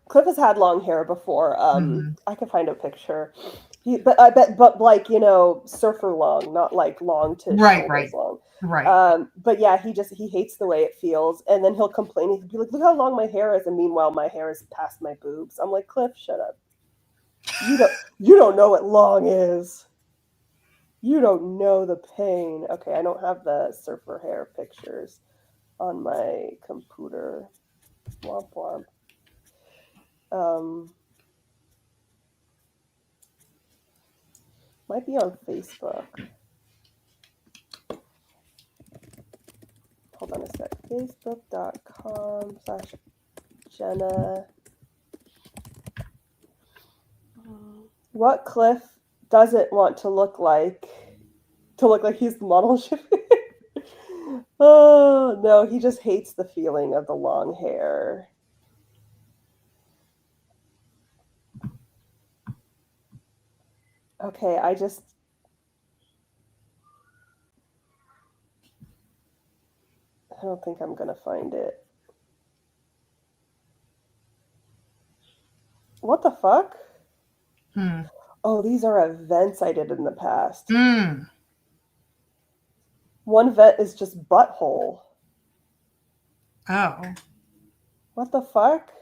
Cliff has had long hair before. I can find a picture. But like, you know, surfer long, not like long to shoulders long. Right. But yeah, he hates the way it feels, and then he'll complain. He'll be like, "Look how long my hair is," and meanwhile, my hair is past my boobs. I'm like, Cliff, shut up. You don't know what long is. You don't know the pain. Okay, I don't have the surfer hair pictures on my computer. Womp womp. Might be on Facebook. Hold on a sec. Facebook.com/Jenna. What Cliff doesn't want to look like he's the model. Oh, no, he just hates the feeling of the long hair. Okay, I don't think I'm going to find it. What the fuck? Oh, these are events I did in the past. One vet is just butthole. Oh. What the fuck?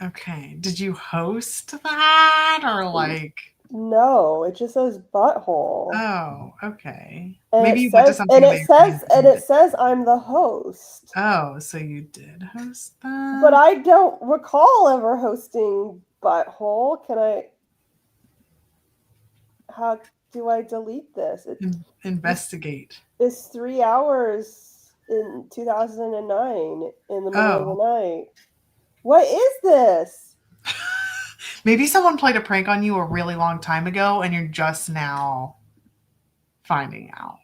Okay. Did you host that or like? No, it just says butthole. Oh, okay. And maybe it says, it says I'm the host. Oh, so you did host that? But I don't recall ever hosting butthole. How do I delete this? Investigate. It's 3 hours in 2009 in the middle of the night. What is this? Maybe someone played a prank on you a really long time ago and you're just now finding out.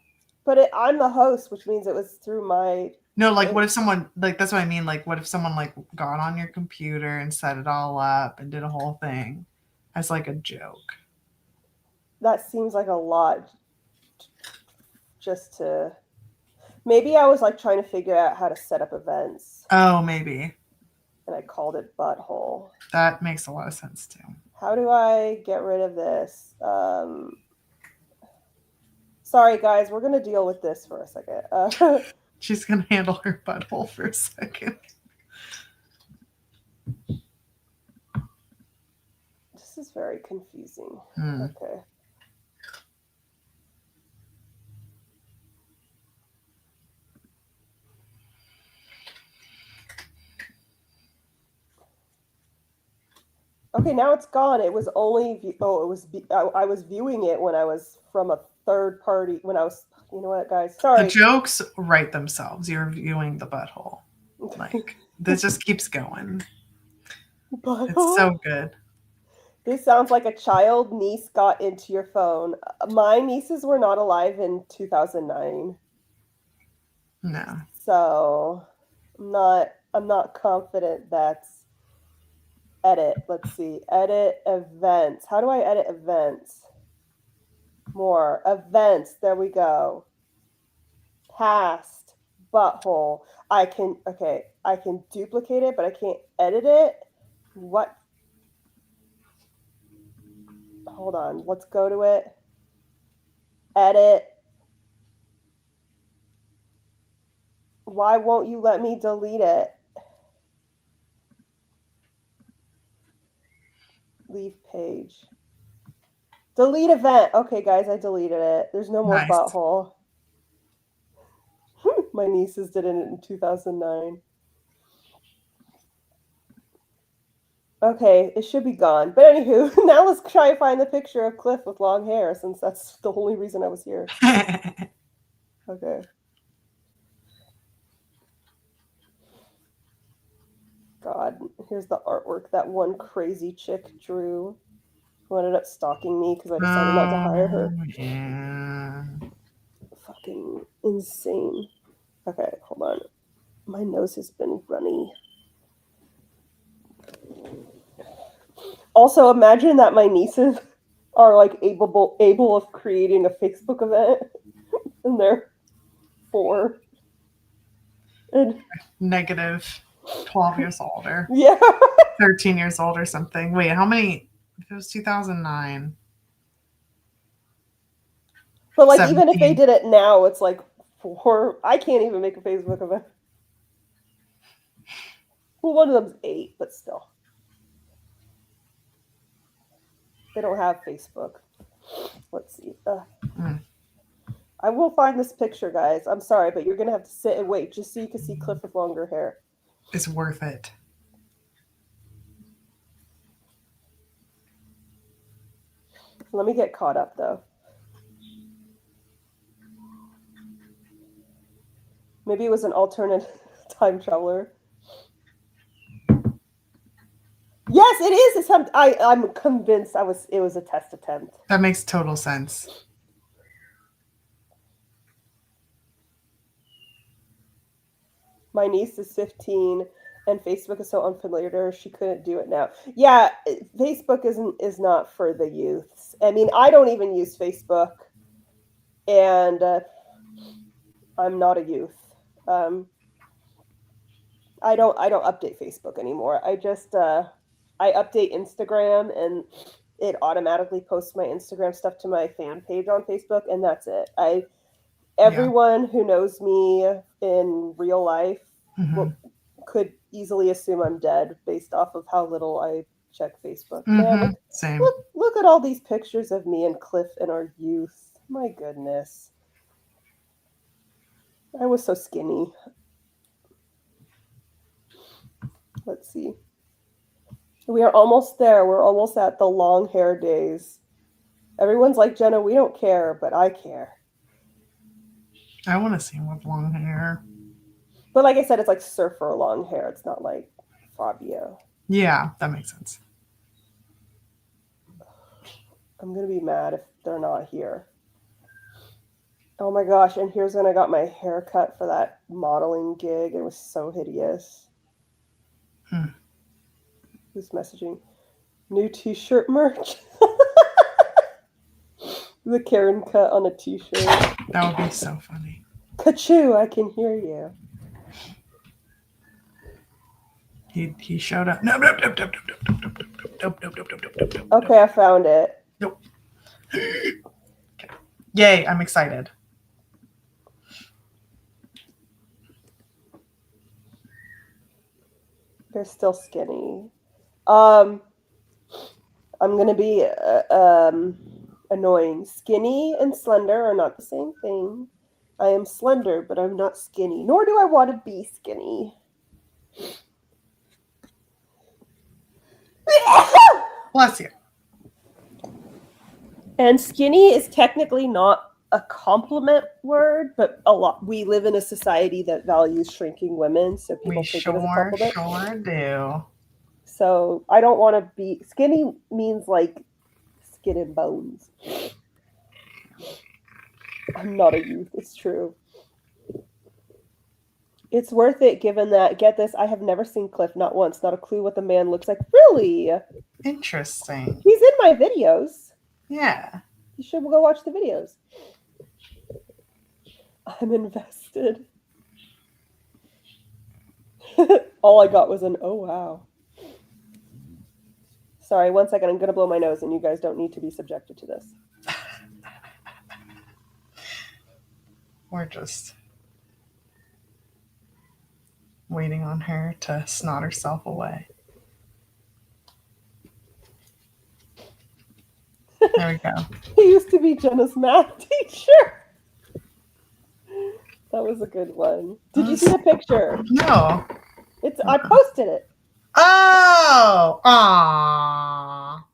But I'm the host, which means it was through my... No, like what if someone, like that's what I mean, like what if someone like got on your computer and set it all up and did a whole thing as like a joke? That seems like a lot just to... Maybe I was like trying to figure out how to set up events. Oh, maybe. And I called it butthole. That makes a lot of sense too. How do I get rid of this? Sorry, guys, we're going to deal with this for a second. She's going to handle her butthole for a second. This is very confusing. Okay. Okay, now it's gone. It was only... I was viewing it when I was from a third party. When I was... You know what, guys? Sorry. The jokes write themselves. You're viewing the butthole. Like, this just keeps going. Butthole? It's so good. This sounds like a child niece got into your phone. My nieces were not alive in 2009. No. So, I'm not confident that's... Edit. Let's see. Edit events. How do I edit events? More. Events. There we go. Past. Butthole. I can duplicate it, but I can't edit it. What? Hold on. Let's go to it. Edit. Why won't you let me delete it? Leave page. Delete event. Okay, guys, I deleted it. There's no more butthole. My nieces did it in 2009. Okay, it should be gone. But anywho, now let's try and find the picture of Cliff with long hair, since that's the only reason I was here. Okay. God, here's the artwork that one crazy chick drew, who ended up stalking me because I decided not to hire her. Yeah. Fucking insane. Okay, hold on. My nose has been runny. Also, imagine that my nieces are like able of creating a Facebook event, and they're 4. And Negative 12 years older. Yeah. 13 years old or something. Wait, how many? It was 2009. But like 17. Even if they did it now, it's like 4. I can't even make a Facebook event. Well, one of them's 8, but still. They don't have Facebook. Let's see. I will find this picture, guys. I'm sorry, but you're going to have to sit and wait just so you can see Cliff with longer hair. It's worth it. Let me get caught up, though. Maybe it was an alternate time traveler. Yes, it is. I'm convinced it was a test attempt. That makes total sense. My niece is 15, and Facebook is so unfamiliar to her, she couldn't do it now. Yeah, Facebook is not for the youths. I mean, I don't even use Facebook, and I'm not a youth. I don't update Facebook anymore. I just I update Instagram, and it automatically posts my Instagram stuff to my fan page on Facebook, and that's it. Everyone who knows me in real life could easily assume I'm dead based off of how little I check Facebook. Man, Same. Look at all these pictures of me and Cliff in our youth. My goodness. I was so skinny. Let's see. We are almost there. We're almost at the long hair days. Everyone's like, Jenna, we don't care, but I care. I want to see him with long hair. But like I said, it's like surfer long hair. It's not like Fabio. Yeah, that makes sense. I'm going to be mad if they're not here. Oh my gosh, and here's when I got my hair cut for that modeling gig. It was so hideous. Who's messaging? New t-shirt merch? The Karen cut on a t-shirt. That would be so funny. Ka-choo, I can hear you. He showed up. Nope. Okay, I found it. Nope. Okay. Yay, I'm excited. They're still skinny. I'm going to be annoying. Skinny and slender are not the same thing. I am slender, but I'm not skinny. Nor do I want to be skinny. Bless you. And skinny is technically not a compliment word, but we live in a society that values shrinking women, so people take it as a compliment. Sure do. So I don't want to be skinny. Means like skin and bones. I'm not a youth. It's true. It's worth it, given that, get this, I have never seen Cliff, not once, not a clue what the man looks like. Really? Interesting. He's in my videos. Yeah. You should go watch the videos. I'm invested. All I got was an, oh, wow. Sorry, one second. I'm going to blow my nose, and you guys don't need to be subjected to this. We're just waiting on her to snot herself away. There we go. He used to be Jenna's math teacher. That was a good one. Did you see the picture? No. I posted it. Oh, aww.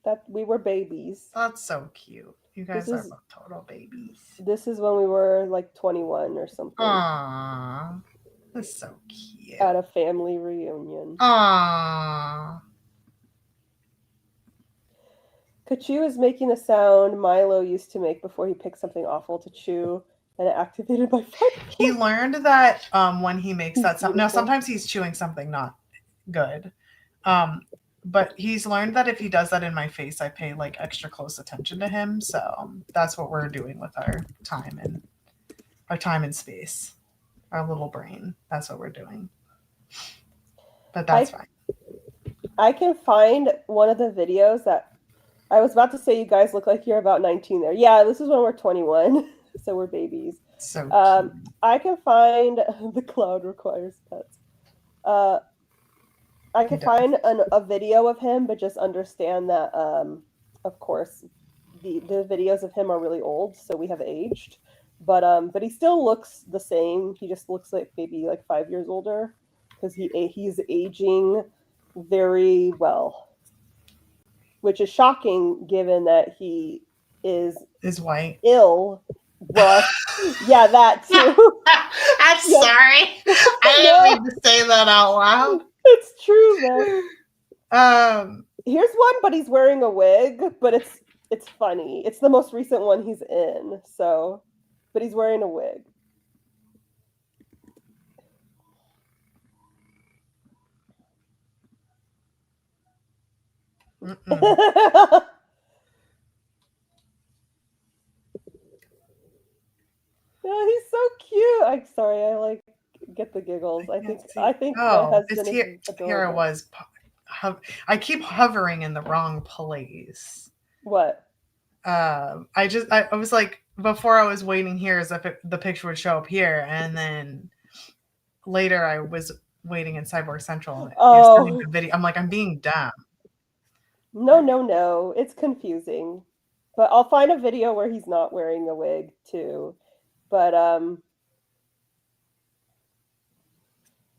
That we were babies. That's so cute. You guys are total babies. This is when we were like 21 or something. Aww. That's so cute. At a family reunion. Aww. Kachu is making the sound Milo used to make before he picked something awful to chew, and it activated my phone. He learned that when he makes that sound. Now, sometimes he's chewing something not good. But he's learned that if he does that in my face, I pay like extra close attention to him. So that's what we're doing with our time and space, our little brain. That's what we're doing. But that's fine. I can find one of the videos that I was about to say. You guys look like you're about 19 there. Yeah, this is when we're 21, so we're babies. So I can find the cloud requires pets. I can find a video of him, but just understand that, of course, the videos of him are really old, so we have aged. But he still looks the same. He just looks like maybe like 5 years older because he's aging very well, which is shocking given that he is white, ill. Well, yeah, that too. I'm sorry. I didn't mean to say that out loud. It's true though. Here's one, but he's wearing a wig, but it's funny. It's the most recent one he's in, so but he's wearing a wig. Yeah, he's so cute. I'm sorry, I like get the giggles. I think my husband is adorable. Here it was. I keep hovering in the wrong place. What? I was like, before I was waiting here as if the picture would show up here, and then later I was waiting in Cyborg Central. And the video. I'm like, I'm being dumb. No, it's confusing. But I'll find a video where he's not wearing a wig too. But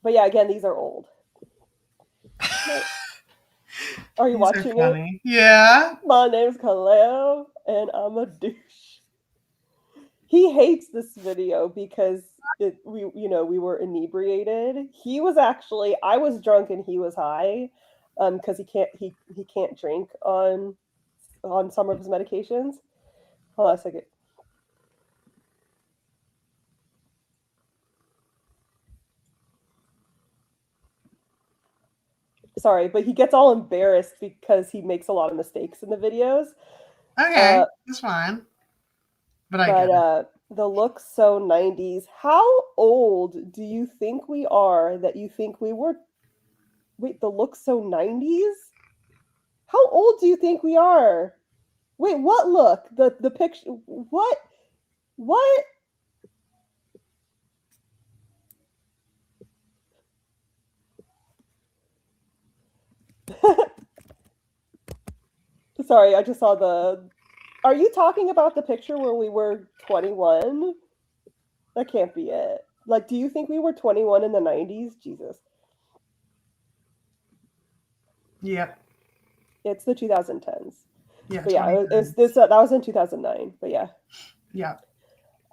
yeah, again, these are old. Are you watching it? Yeah. My name's Kaleo, and I'm a douche. He hates this video because we were inebriated. I was drunk and he was high, because he can't drink on some of his medications. Hold on a second. Sorry, but he gets all embarrassed because he makes a lot of mistakes in the videos. Okay, that's fine. But the look so 90s. How old do you think we are that you think we were? Wait, the look so 90s? How old do you think we are? Wait, what look? The picture? What? Sorry, I just saw Are you talking about the picture when we were 21? That can't be it. Like, do you think we were 21 in the 90s? Jesus. Yep. It's the 2010s. Yeah. But yeah, that was in 2009. But yeah. Yeah.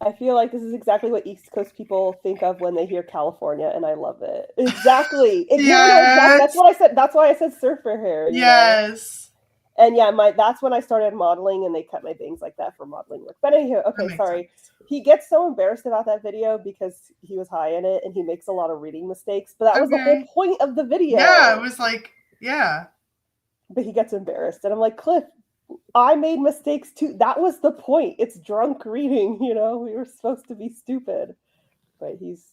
I feel like this is exactly what East Coast people think of when they hear California, and I love it. Exactly. Yes. That's what I said. That's why I said surfer hair. Yes. Know? And yeah, that's when I started modeling, and they cut my bangs like that for modeling work. But anywho, okay, sorry. Sense. He gets so embarrassed about that video because he was high in it, and he makes a lot of reading mistakes. But that was the whole point of the video. Yeah, it was like, yeah. But he gets embarrassed, and I'm like, Cliff, I made mistakes too. That was the point. It's drunk reading, we were supposed to be stupid. But he's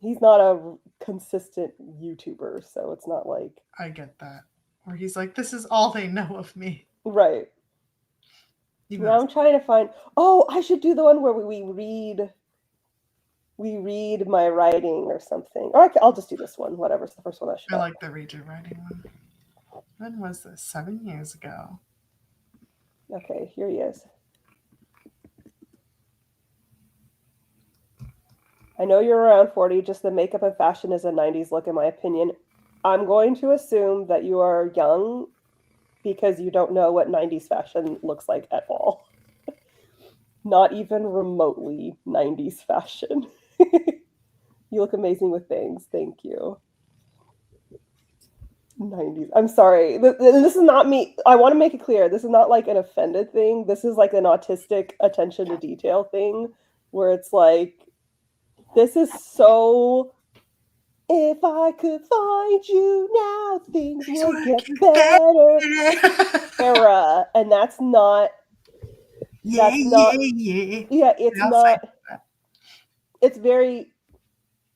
not a consistent YouTuber, so it's not like... I get that. Or he's like, this is all they know of me. Right. Now I'm trying to find... Oh, I should do the one where we read my writing or something. Or I'll just do this one. Whatever's the first one I should. I like the read your writing one. When was this? 7 years ago. Okay, here he is. I know you're around 40, just the makeup and fashion is a 90s look in my opinion. I'm going to assume that you are young because you don't know what 90s fashion looks like at all. Not even remotely 90s fashion. You look amazing with bangs. Thank you. 90s. I'm sorry. This is not me. I want to make it clear. This is not like an offended thing. This is like an autistic attention to detail thing where it's like, this is so. If I could find you now, things would get better. Era. And that's not. Yeah. Yeah, it's not. It's very.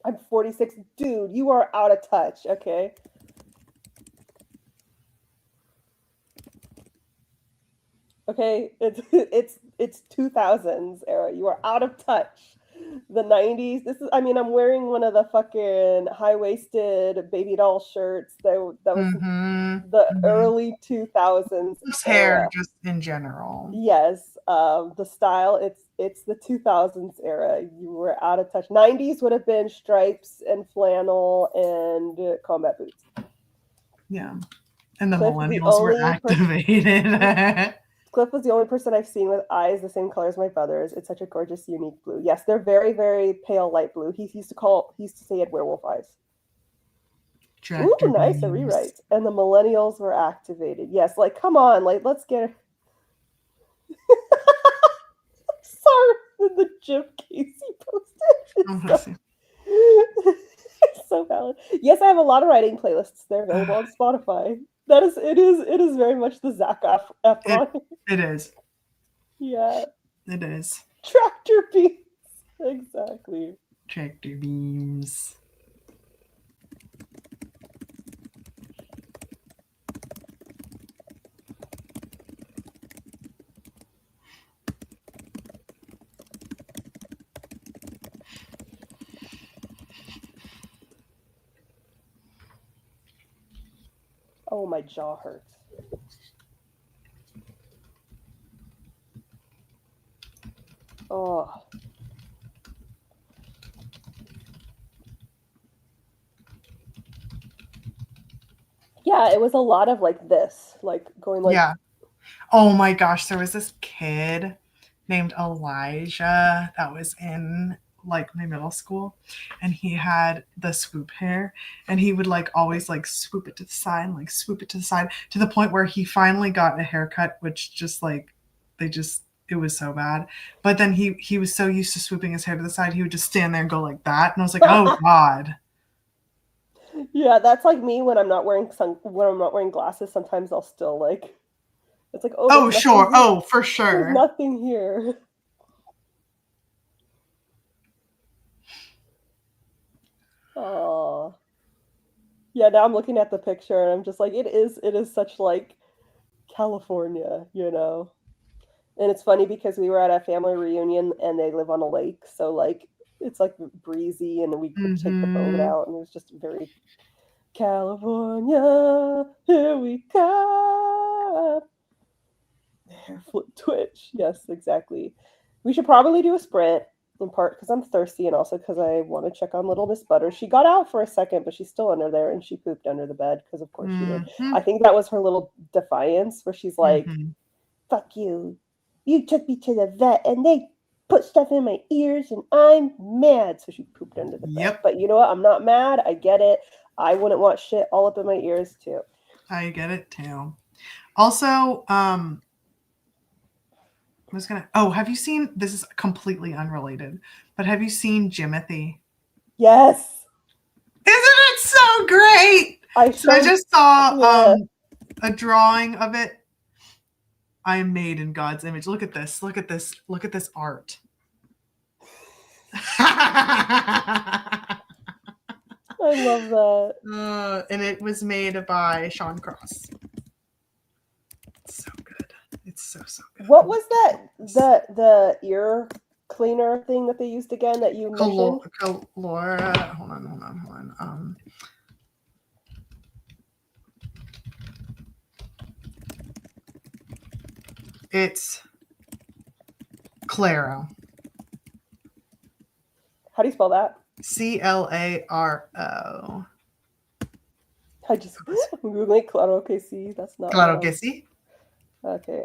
I'm 46. Dude, you are out of touch, okay? Okay, it's 2000s era. You are out of touch. The 90s. This is. I mean, I'm wearing one of the fucking high-waisted baby doll shirts. That was the early 2000s. This hair, just in general. Yes, the style. It's the 2000s era. You were out of touch. 90s would have been stripes and flannel and combat boots. Yeah, and the millennials were activated. Cliff was the only person I've seen with eyes the same color as my brother's. It's such a gorgeous, unique blue. Yes, they're very, very pale light blue. He used to say he had werewolf eyes. Ooh, nice, a rewrite. And the millennials were activated. Yes, like come on, like let's get. Sorry, the Jim Casey posted. It's so valid. Yes, I have a lot of writing playlists. They're available on Spotify. It is very much the Zac Efron. It is. Yeah. It is. Tractor beams. Exactly. Tractor beams. Oh, my jaw hurts. Oh. Yeah, it was a lot of like this, like going like. Yeah. Oh my gosh, there was this kid named Elijah that was in like my middle school, and he had the swoop hair, and he would like always like swoop it to the side and like swoop it to the side to the point where he finally got a haircut, which just like it was so bad. But then he was so used to swooping his hair to the side, he would just stand there and go like that, and I was like, oh god. Yeah, that's like me when I'm not wearing glasses. Sometimes I'll still like. It's like, oh sure, oh for sure. There's nothing here. Oh. Yeah, now I'm looking at the picture and I'm just like, it is such like California, you know. And it's funny because we were at a family reunion and they live on a lake, so like it's like breezy and we could take the boat out and it was just very California, here we come. Hair flip twitch. Yes, exactly. We should probably do a sprint, in part because I'm thirsty and also because I want to check on little Miss Butter. She got out for a second, but she's still under there and she pooped under the bed because of course she did. I think that was her little defiance where she's like, fuck you. You took me to the vet and they put stuff in my ears and I'm mad. So she pooped under the bed. But you know what? I'm not mad. I get it. I wouldn't want shit all up in my ears too. I get it too. Also, have you seen, this is completely unrelated, but have you seen Jimothy? Yes. Isn't it so great? I just saw a drawing of it. I am made in God's image. Look at this. Look at this. Look at this art. I love that. And it was made by Sean Cross. It's so good. It's so good. What was that? The ear cleaner thing that they used again that you mentioned? Laura, hold on. It's Claro. How do you spell that? Claro. I'm googling Claro que sí. That's not Claro what que sí. Okay.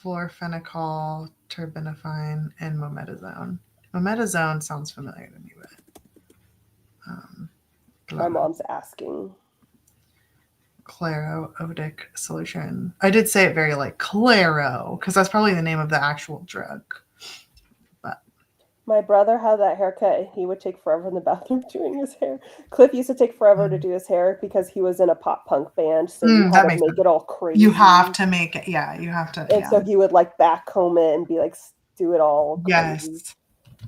Fluorphenicol, terbinafine, and mometazone. Mometazone sounds familiar to me, but my mom's asking. Claro odic solution. I did say it very like Claro because that's probably the name of the actual drug. But my brother had that haircut. He would take forever in the bathroom doing his hair. Cliff used to take forever to do his hair because he was in a pop punk band, so you had to make sense. it all crazy. You have to make it, yeah. You have to, and so he would like backcomb it and be like, do it all crazy. Yes.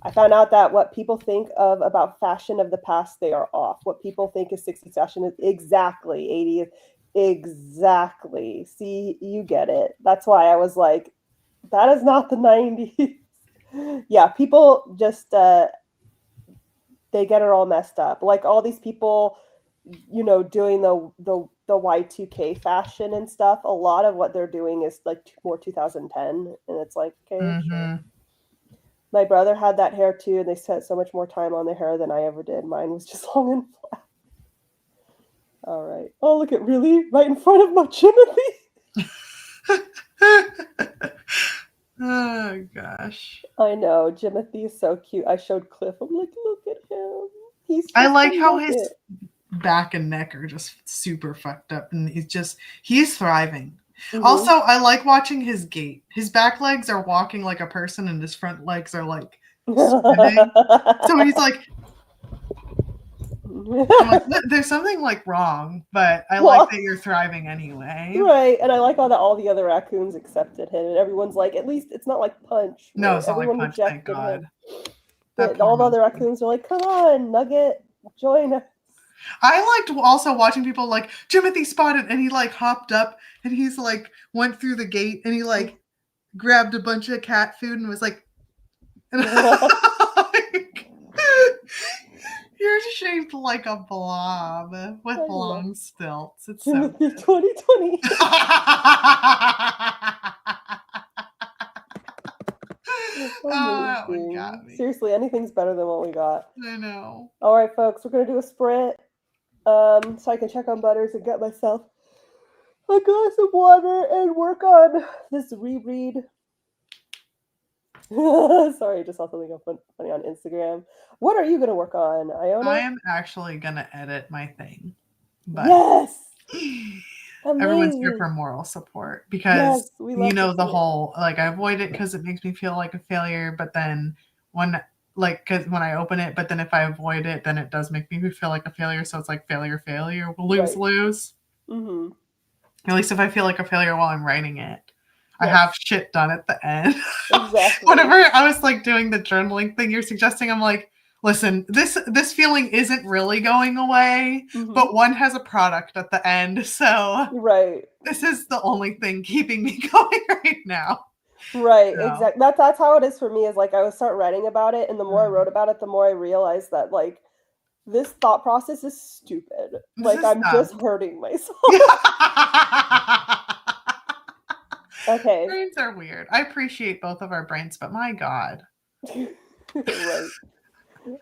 I found out that what people think of about fashion of the past, they are off. What people think is 60s fashion is exactly 80s. Exactly. See, you get it. That's why I was like, that is not the 90s. Yeah, people just they get it all messed up. Like all these people, you know, doing the Y2K fashion and stuff. A lot of what they're doing is like more 2010, and it's like, okay, sure. My brother had that hair too, and they spent so much more time on their hair than I ever did. Mine was just long and flat. All right. Oh, look at really right in front of my Timothy. Oh gosh. I know. Jimothy is so cute. I showed Cliff. I'm like, look at him. I like how his back and neck are just super fucked up, and he's thriving. Mm-hmm. Also, I like watching his gait. His back legs are walking like a person, and his front legs are like spinning. So he's like, I'm like, there's something like wrong, but I like that you're thriving anyway. Right, and I like all the other raccoons accepted him, and everyone's like, at least it's not like Punch. No, it's not like Punch, thank God. All the other raccoons are like, come on, Nugget, join us. I liked also watching people like, Timothy spotted, and he like hopped up, and he's like, went through the gate, and he like grabbed a bunch of cat food and was like, you're shaped like a blob with long stilts. It's Timothy so 2020. Oh, that got me. Seriously, anything's better than what we got. I know. All right, folks, we're gonna do a sprint, so I can check on Butters and get myself a glass of water and work on this reread. Sorry, I just saw something funny on Instagram. What are you gonna work on, Iona? I am actually gonna edit my thing. But yes. Everyone's here for moral support because you know the whole like I avoid it because it makes me feel like a failure, but then because when I open it, but then if I avoid it, then it does make me feel like a failure. So it's like failure, lose. Mm-hmm. At least if I feel like a failure while I'm writing it, I have shit done at the end. Exactly. Whenever I was like doing the journaling thing you're suggesting, I'm like, listen, this feeling isn't really going away, but one has a product at the end, so this is the only thing keeping me going right now. Right, so. Exactly. That's how it is for me. Is like I would start writing about it, and the more I wrote about it, the more I realized that like this thought process is stupid. Like I'm just hurting myself. Okay. Brains are weird. I appreciate both of our brains, but my God. Right.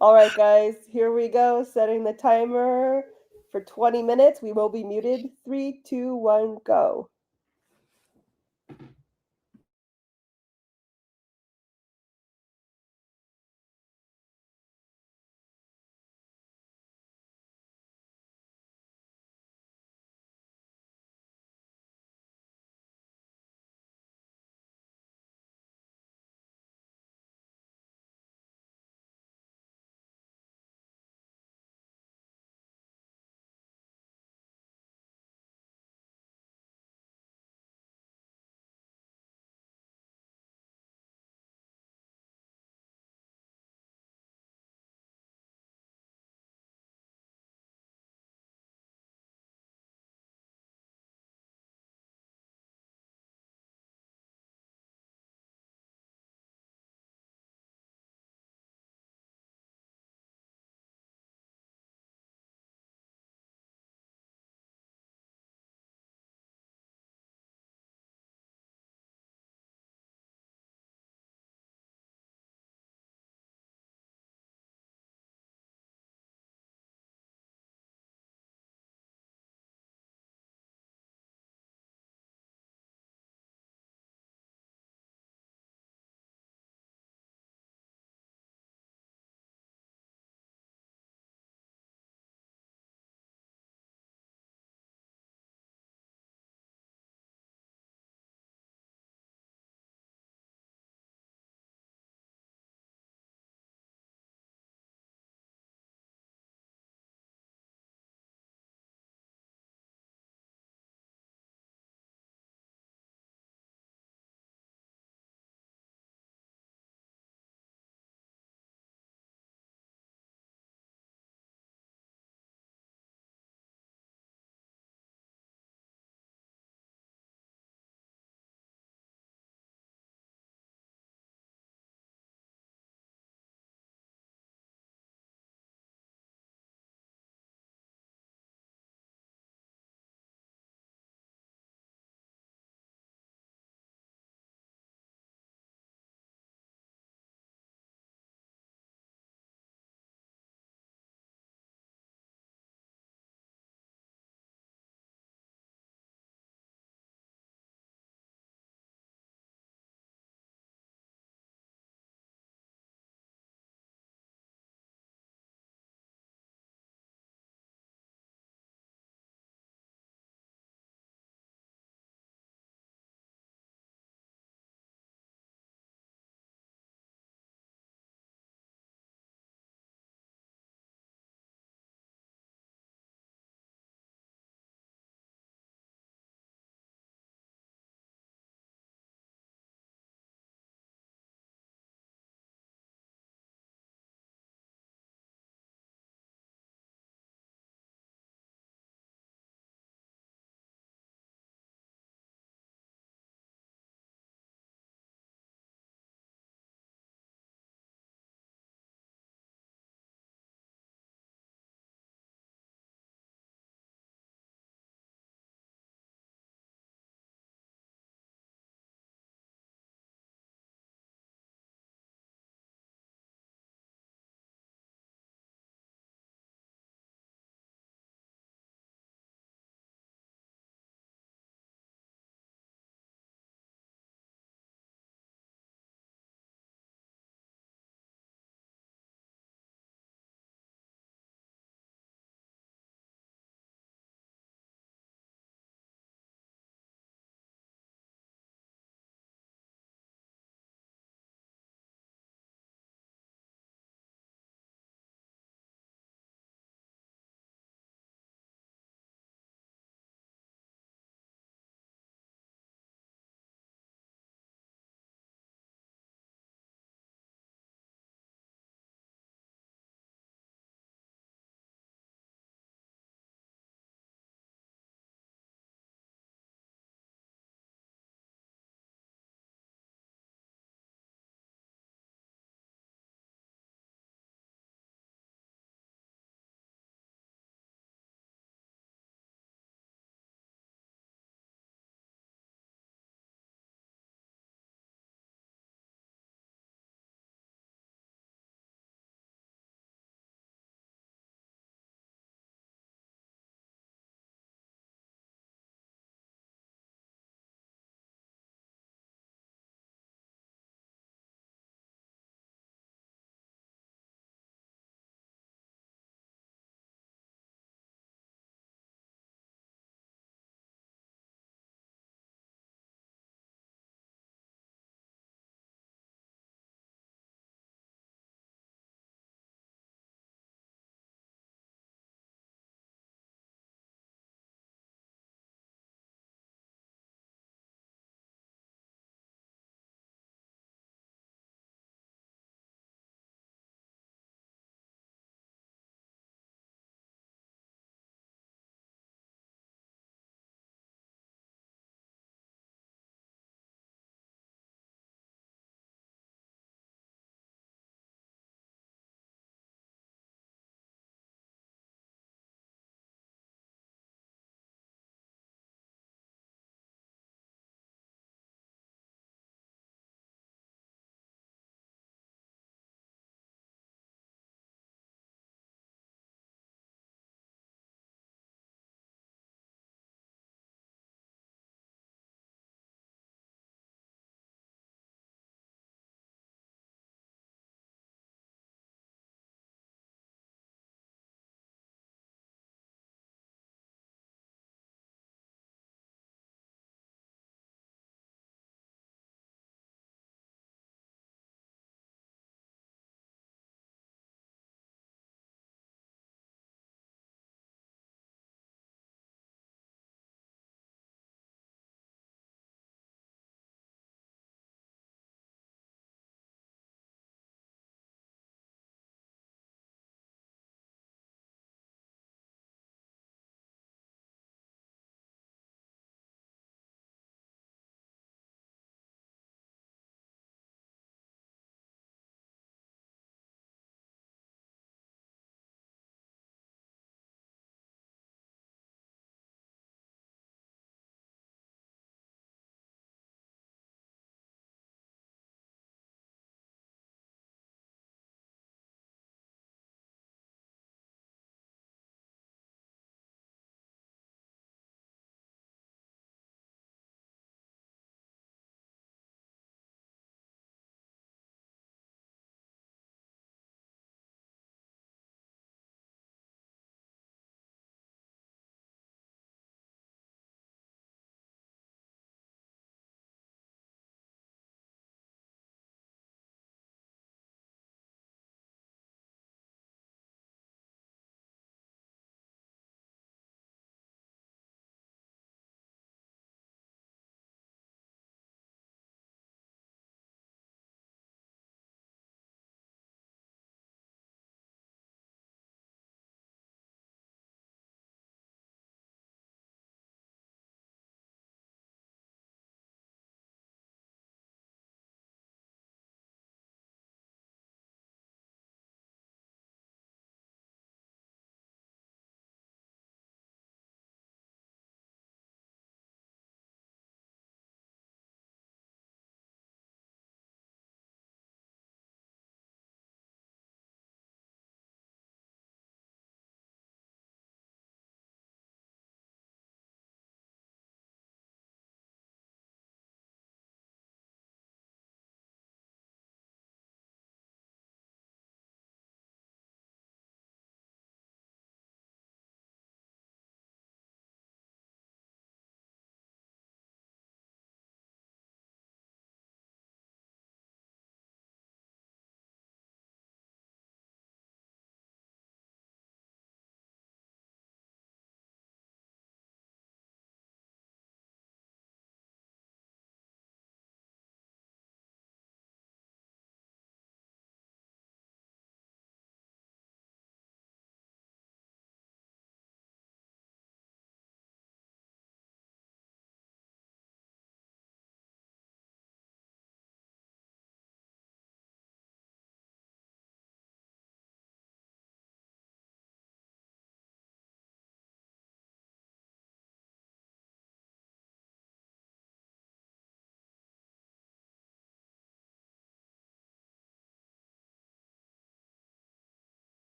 All right, guys, here we go. Setting the timer for 20 minutes. We will be muted. 3, 2, 1, go.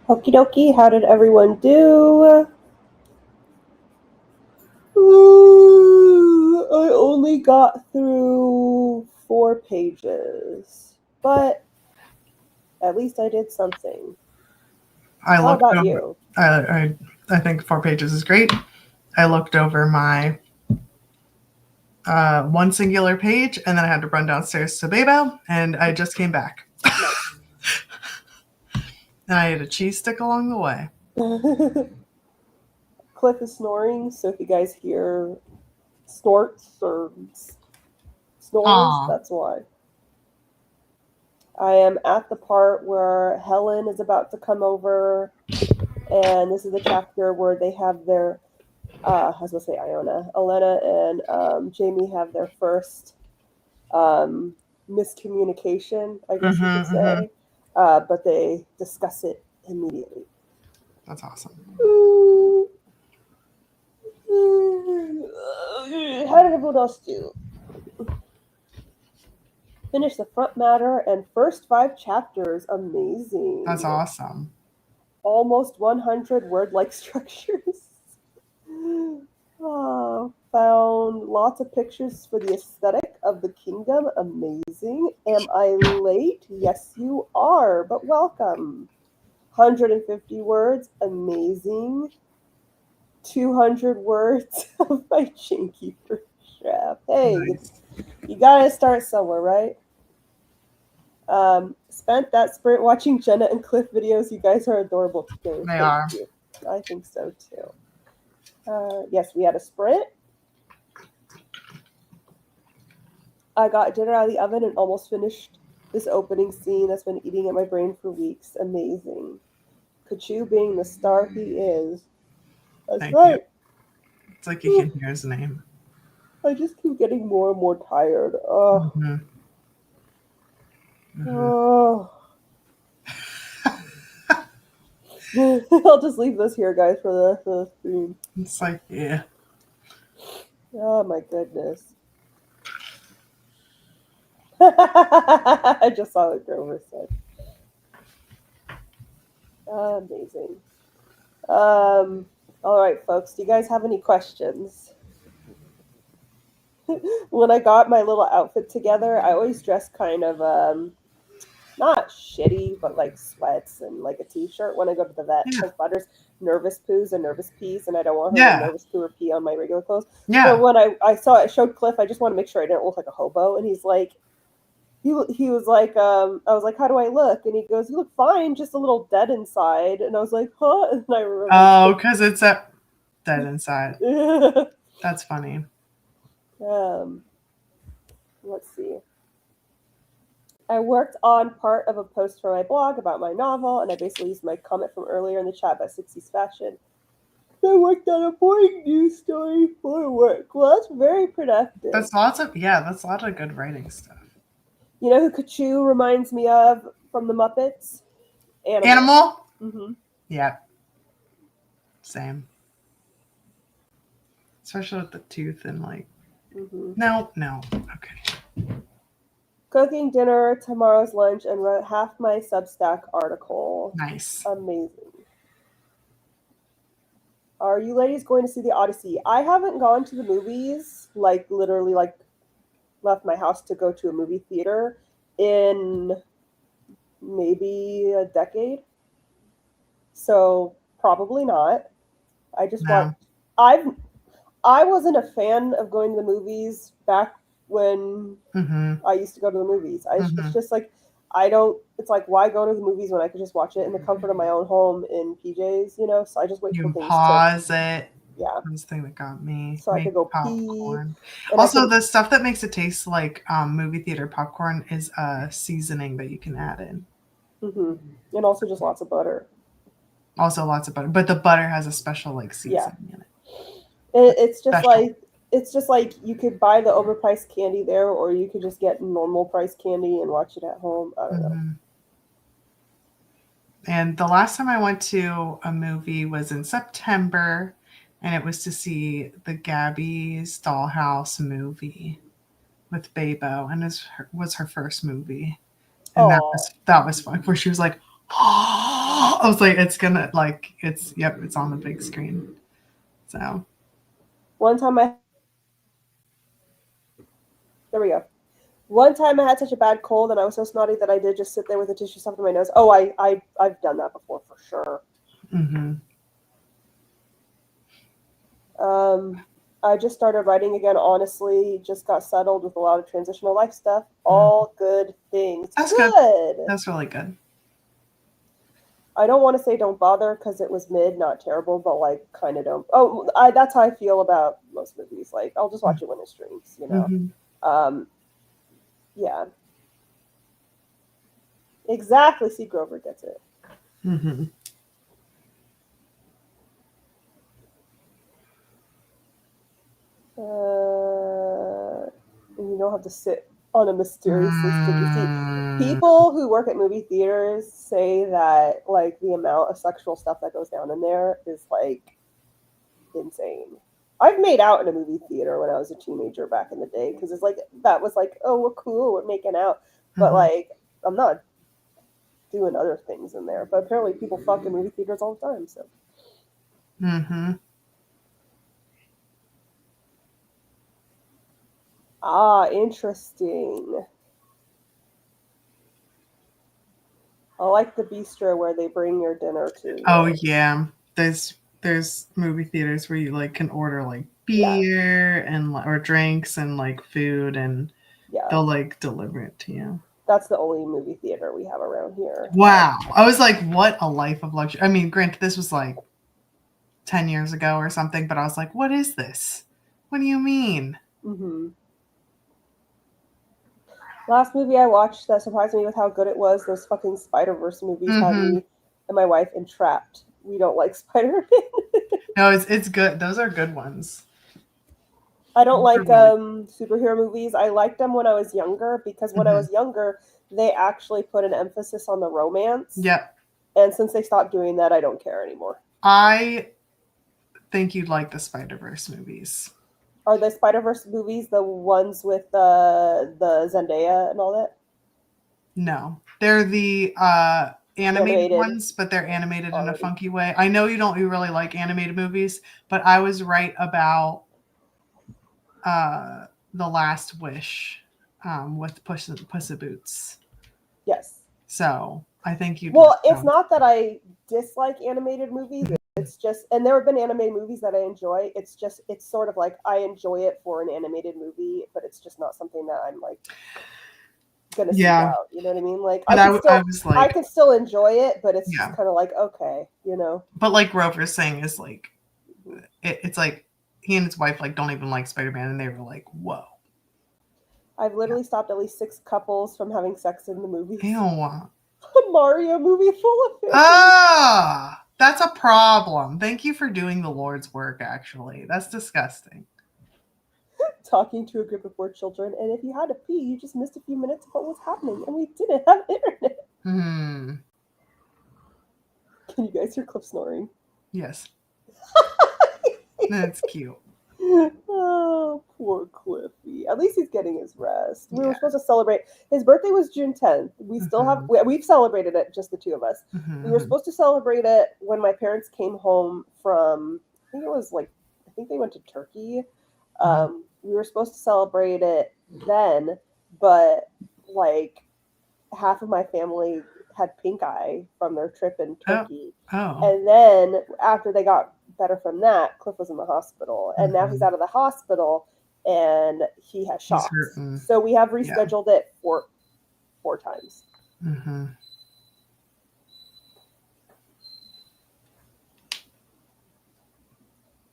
Okie dokie, how did everyone do? I only got through 4 pages, but at least I did something. How about you? I think 4 pages is great. I looked over my one singular page, and then I had to run downstairs to Bebo, and I just came back. Nice. And I ate a cheese stick along the way. Cliff is snoring, so if you guys hear snorts or snores, that's why. I am at the part where Helen is about to come over, and this is the chapter where they have their, I was going to say Iona, Elena and Jamie have their first miscommunication, I guess you could say, but they discuss it immediately. That's awesome. How did everyone else do? Finish the front matter and first 5 chapters. Amazing. That's awesome. Almost 100 word-like structures. Found lots of pictures for the aesthetic of the kingdom. Amazing. Am I late? Yes, you are, but welcome. 150 words. Amazing. 200 words of my Chainkeeper strap. Hey, nice. You gotta start somewhere, right? Spent that sprint watching Jenna and Cliff videos. You guys are adorable together. They are. You. I think so too. Yes, we had a sprint. I got dinner out of the oven and almost finished this opening scene that's been eating at my brain for weeks. Amazing. Kachu being the star he is. That's Thank right. You. It's like you can hear his name. I just keep getting more and more tired. Oh. Oh. I'll just leave this here, guys, for the rest of the stream. It's like, yeah. Oh, my goodness. I just saw what Grover said. Amazing. All right, folks. Do you guys have any questions? When I got my little outfit together, I always dress kind of not shitty, but like sweats and like a t-shirt when I go to the vet because Butter's nervous poos and nervous pees, and I don't want her to nervous poo or pee on my regular clothes. Yeah. So when I saw it, showed Cliff, I just want to make sure I didn't look like a hobo, and he's like, he was like, I was like, how do I look? And he goes, you look fine, just a little dead inside. And I was like, huh? And I remember. Oh, because it's dead inside. That's funny. Let's see. I worked on part of a post for my blog about my novel, and I basically used my comment from earlier in the chat about 60s fashion. I worked on a boring news story for work. Well, that's very productive. That's lots of good writing stuff. You know who Kachu reminds me of from the Muppets? Animal? Mm-hmm. Yeah. Same. Especially with the tooth and like. Mm-hmm. No. Okay. Cooking dinner, tomorrow's lunch, and wrote half my Substack article. Nice. Amazing. Are you ladies going to see the Odyssey? I haven't gone to the movies, like literally like left my house to go to a movie theater in maybe a decade. So probably not. I just want I wasn't a fan of going to the movies back when I used to go to the movies. It's just like it's like, why go to the movies when I could just watch it in the comfort of my own home in PJs, you know? So I just wait for things pause it. Yeah. That's the thing that got me. So I could go popcorn. Also, the stuff that makes it taste like movie theater popcorn is seasoning that you can add in. And also just lots of butter. Also lots of butter. But the butter has a special like seasoning in it. It's just like you could buy the overpriced candy there, or you could just get normal price candy and watch it at home. I don't know. And the last time I went to a movie was in September, and it was to see the Gabby's Dollhouse movie with Bebo, and it was her first movie. And that was fun, where she was like, oh. oh, I was like, it's gonna like it's on the big screen. So one time there we go. One time I had such a bad cold and I was so snotty that I did just sit there with a tissue stuffed in my nose. Oh, I've done that before for sure. I just started writing again, honestly. Just got settled with a lot of transitional life stuff. All good things. That's good. That's really good. I don't want to say don't bother because it was mid, not terrible, but like kind of don't. Oh, that's how I feel about most movies. Like I'll just watch it when it streams, you know. Yeah. Exactly. See, Grover gets it. You don't have to sit on a mysteriously sticky seat. People who work at movie theaters say that like the amount of sexual stuff that goes down in there is like insane. I've made out in a movie theater when I was a teenager back in the day because it's like that was like, oh, we're cool, we're making out, but like I'm not doing other things in there. But apparently people fuck in movie theaters all the time. So. Ah, interesting. I like the bistro where they bring your dinner to. Oh yeah, there's movie theaters where you like can order like beer and or drinks and like food and they'll like deliver it to you. That's the only movie theater we have around here. Wow. I was like, what a life of luxury. I mean, granted, this was like 10 years ago or something, but I was like, what is this? What do you mean? Last movie I watched that surprised me with how good it was, those fucking Spider-Verse movies had me and my wife entrapped. We don't like Spider-Man. No, it's good. Those are good ones. I don't like superhero movies. I liked them when I was younger because when I was younger, they actually put an emphasis on the romance. Yep. And since they stopped doing that, I don't care anymore. I think you'd like the Spider-Verse movies. Are the Spider-Verse movies the ones with the Zendaya and all that? No. They're the animated ones, but they're animated in a funky way. I know you really like animated movies, but I was right about The Last Wish with Puss in Boots. Yes. So I think you. Well, it's not that I dislike animated movies. It's just, and there have been animated movies that I enjoy. It's just, it's sort of like I enjoy it for an animated movie, but it's just not something that I'm like gonna seek out. You know what I mean? Like I can still enjoy it, but it's just kind of like okay, you know. But like Grover's saying is like, it's like he and his wife like don't even like Spider-Man, and they were like, whoa. I've literally stopped at least 6 couples from having sex in the movie. Ew. A Mario movie full of families. Ah, that's a problem. Thank you for doing the Lord's work, actually. That's disgusting. Talking to a group of 4 children, and if you had to pee, you just missed a few minutes of what was happening, and we didn't have internet. Can you guys hear Cliff snoring? Yes. That's cute. Oh, poor Cliffy. At least he's getting his rest. We were supposed to celebrate. His birthday was June 10th. We still have, we've celebrated it, just the 2 of us. We were supposed to celebrate it when my parents came home from, I think they went to Turkey. We were supposed to celebrate it then, but like half of my family had pink eye from their trip in Turkey. And then after they got better from that, Cliff was in the hospital, and now he's out of the hospital and he has shocks. So we have rescheduled it for 4 times.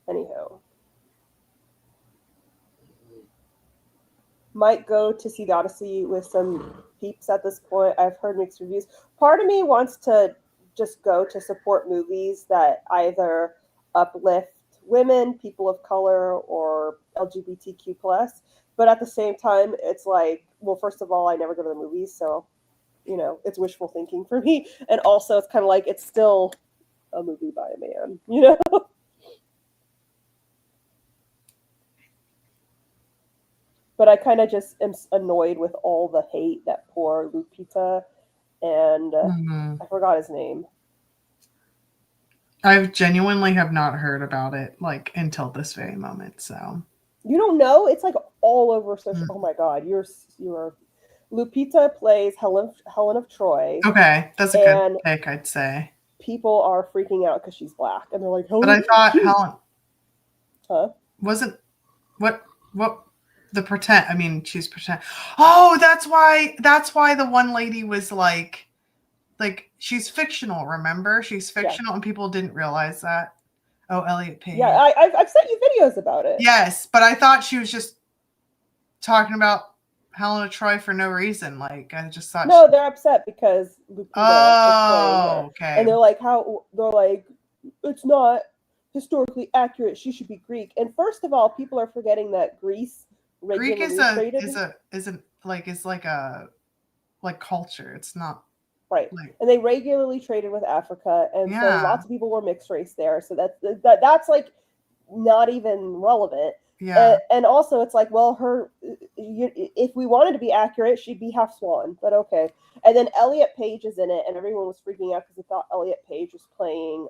Anyhow, might go to see the Odyssey with some peeps at this point. I've heard mixed reviews. Part of me wants to just go to support movies that either uplift women, people of color, or LGBTQ+. But at the same time, it's like, well, first of all, I never go to the movies, so, you know, it's wishful thinking for me. And also, it's kind of like, it's still a movie by a man, you know? But I kind of just am annoyed with all the hate that poor Lupita and I forgot his name. I genuinely have not heard about it like until this very moment. So you don't know? It's like all over social. Oh my god, you're Lupita plays Helen of Troy. Okay, that's a good pick, I'd say. People are freaking out because she's black, and they're like, But I thought Helen wasn't what the pretend. I mean, she's pretend. Oh, that's why the one lady was like she's fictional. Remember, she's fictional, and people didn't realize that. Oh, Elliot Page. Yeah, I've sent you videos about it. Yes, but I thought she was just talking about Helen of Troy for no reason. Like, I just thought. No, they're upset because Lupita is playing her. Okay. And they're like, it's not historically accurate. She should be Greek. And first of all, people are forgetting that Greece regularly traded. is like a culture. It's not. Right. And they regularly traded with Africa, and so lots of people were mixed race there. So that's like not even relevant. Yeah. And also it's like, well, if we wanted to be accurate, she'd be half swan, but okay. And then Elliot Page is in it, and everyone was freaking out because they thought Elliot Page was playing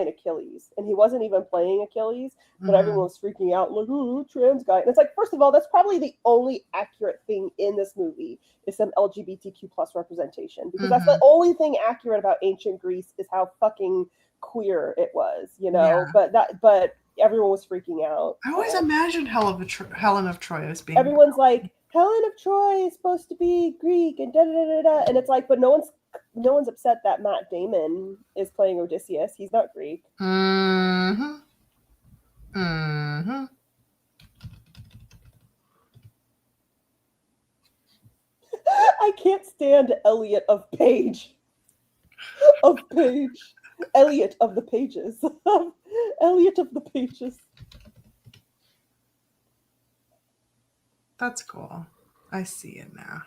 Achilles, and he wasn't even playing Achilles, but everyone was freaking out like, ooh, trans guy. And it's like, first of all, that's probably the only accurate thing in this movie is some LGBTQ plus representation, because that's the only thing accurate about ancient Greece is how fucking queer it was, you know. Yeah. But everyone was freaking out. I always imagined Helen of Troy as being. Everyone's like, Helen of Troy is supposed to be Greek and da da da da, and it's like, but no one's upset that Matt Damon is playing Odysseus. He's not Greek. Mm-hmm. Mm-hmm. I can't stand Elliot of Page. Elliot of the Pages. Elliot of the Pages. That's cool. I see it now.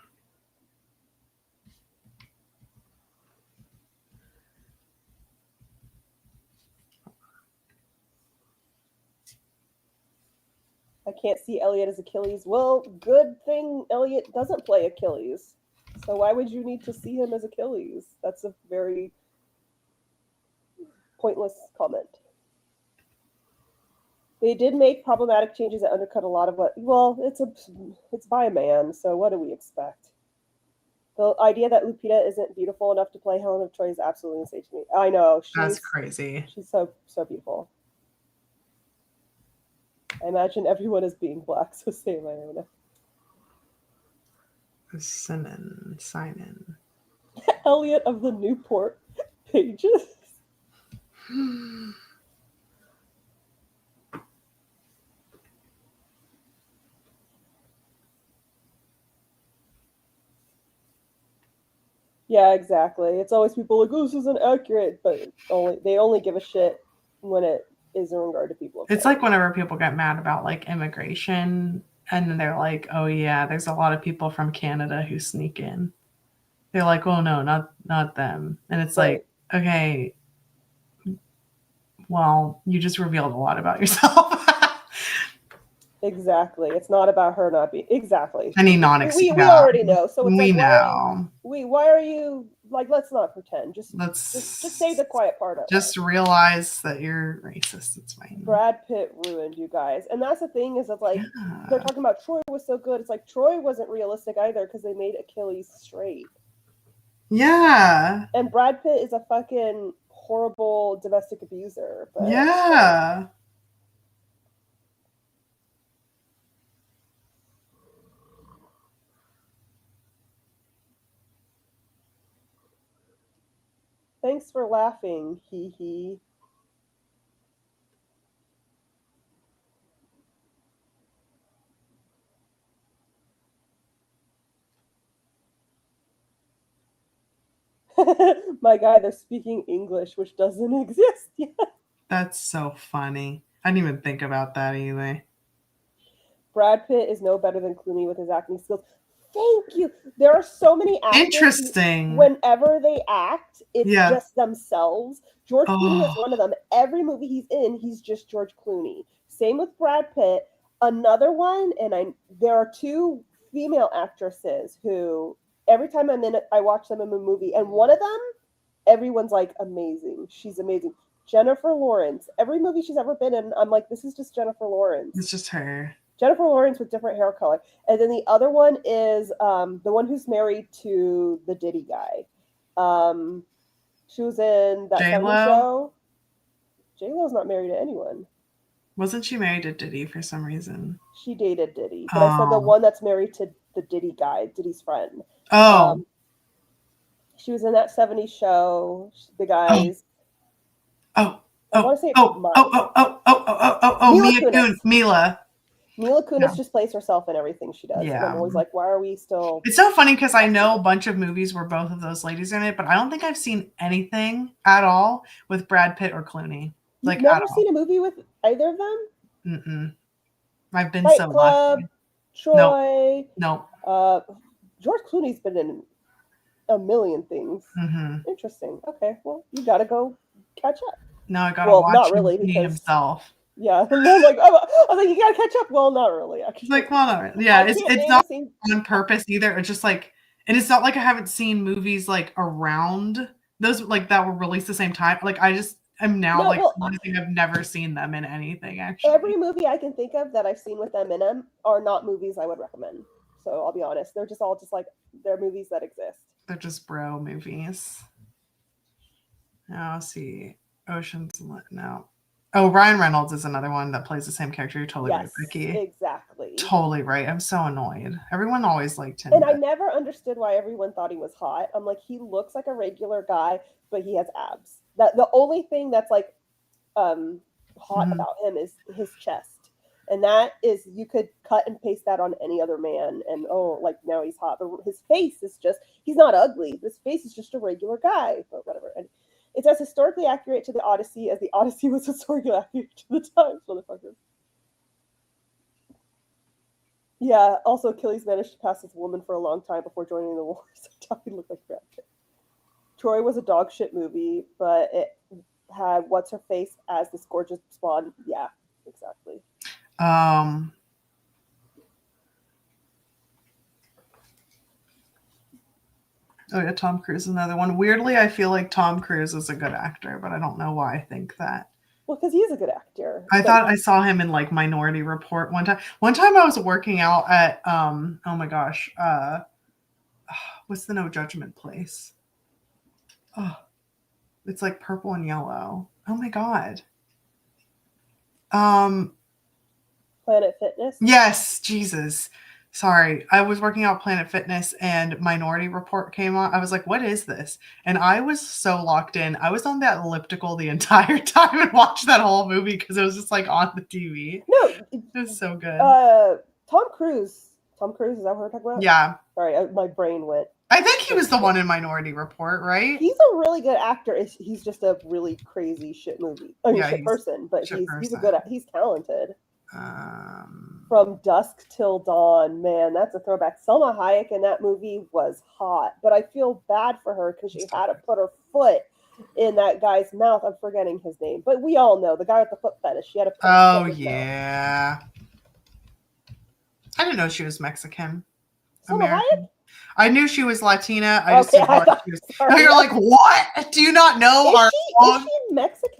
I can't see Elliot as Achilles. Well, good thing Elliot doesn't play Achilles. So why would you need to see him as Achilles? That's a very pointless comment. They did make problematic changes that undercut a lot of it's by a man, so what do we expect? The idea that Lupita isn't beautiful enough to play Helen of Troy is absolutely insane to me. I know. That's crazy. She's so beautiful. I imagine everyone is being black, so say my Iona. Sign in. Elliot of the Newport Pages. Yeah, exactly. It's always people like, oh, this isn't accurate, but they only give a shit when it is in regard to people. It's like whenever people get mad about like immigration, and then they're like, oh yeah, there's a lot of people from Canada who sneak in. They're like, oh no, not them. And it's like, okay, well, you just revealed a lot about yourself. Exactly. It's not about her not being exactly. Any we already know. So it's we know. Why are you like? Let's not pretend. Just say the quiet part of it. Just realize that you're racist. It's fine. Brad Pitt ruined you guys, and that's the thing is that like they're talking about Troy was so good. It's like Troy wasn't realistic either because they made Achilles straight. Yeah. And Brad Pitt is a fucking horrible domestic abuser. But, yeah. Thanks for laughing, hee hee. My guy, they're speaking English, which doesn't exist yet. That's so funny. I didn't even think about that either. Brad Pitt is no better than Clooney with his acting skills. Thank you. There are so many actors. Interesting. Whenever they act, it's just themselves. George Clooney is one of them. Every movie he's in, he's just George Clooney. Same with Brad Pitt. Another one, there are two female actresses who every time I'm in it, I watch them in a movie, and one of them everyone's like amazing. She's amazing. Jennifer Lawrence. Every movie she's ever been in, I'm like, this is just Jennifer Lawrence. It's just her. Jennifer Lawrence with different hair color. And then the other one is the one who's married to the Diddy guy. She was in that 70s show. J-Lo's not married to anyone. Wasn't she married to Diddy for some reason? She dated Diddy. But I said the one that's married to the Diddy guy, Diddy's friend. Oh. She was in that 70s show. The guys. I want to say Mila. Mila Kunis just plays herself in everything she does. Yeah. And I'm always like, why are we still... It's so funny because I know a bunch of movies where both of those ladies are in it, but I don't think I've seen anything at all with Brad Pitt or Clooney. You've never seen a movie with either of them? Mm-mm. I've been Fight so Club, lucky. Troy. Nope. George Clooney's been in a million things. Mm-hmm. Interesting. Okay, well, you got to go catch up. No, I got to watch not really, him himself. Yeah, and then I was like, you gotta catch up. Well, not really, actually. Like, well, not really. Yeah, it's not on purpose either. It's just like, and it's not like I haven't seen movies like around those like that were released the same time. Like, I'm now realizing I've never seen them in anything. Actually, every movie I can think of that I've seen with them in them are not movies I would recommend. So I'll be honest, they're just all like they're movies that exist. They're just bro movies. Now I'll see Ocean's no. Oh, Ryan Reynolds is another one that plays the same character. You're totally right, Becky. Exactly. Totally right. I'm so annoyed. Everyone always liked him. And I never understood why everyone thought he was hot. I'm like, he looks like a regular guy, but he has abs. The only thing that's like hot about him is his chest. And that is, you could cut and paste that on any other man. And like now he's hot. But his face is just, he's not ugly. His face is just a regular guy, but whatever. And it's as historically accurate to the Odyssey as the Odyssey was historically accurate to the times, motherfuckers. Yeah, also Achilles managed to pass this woman for a long time before joining the war, so he looked like Brad Pitt. Troy was a dog shit movie, but it had what's-her-face as this gorgeous blonde. Yeah, exactly. Oh yeah, Tom Cruise is another one. Weirdly, I feel like Tom Cruise is a good actor, but I don't know why I think that. Well, because he is a good actor. I thought I saw him in like Minority Report one time. One time I was working out at oh my gosh, what's the No Judgment place? Oh, it's like purple and yellow. Oh my god. Planet Fitness? Yes, Jesus. Sorry. I was working out Planet Fitness and Minority Report came on. I was like, what is this? And I was so locked in. I was on that elliptical the entire time and watched that whole movie because it was just like on the TV. No. It was so good. Tom Cruise. Tom Cruise, is that what we're talking about? Yeah. Sorry, my brain went. I think he was the one in Minority Report, right? He's a really good actor. He's just a really crazy shit movie. I mean, shit person, but he's a good. He's talented. From Dusk Till Dawn, man, that's a throwback. Selma Hayek in that movie was hot, but I feel bad for her because she had to put her foot in that guy's mouth. I'm forgetting his name, but we all know the guy with the foot fetish. She had to put her foot in his mouth. I didn't know she was Mexican. Selma Hayek? I knew she was Latina. I just didn't know she was. Now you're like, what? Do you not know is she Mexican?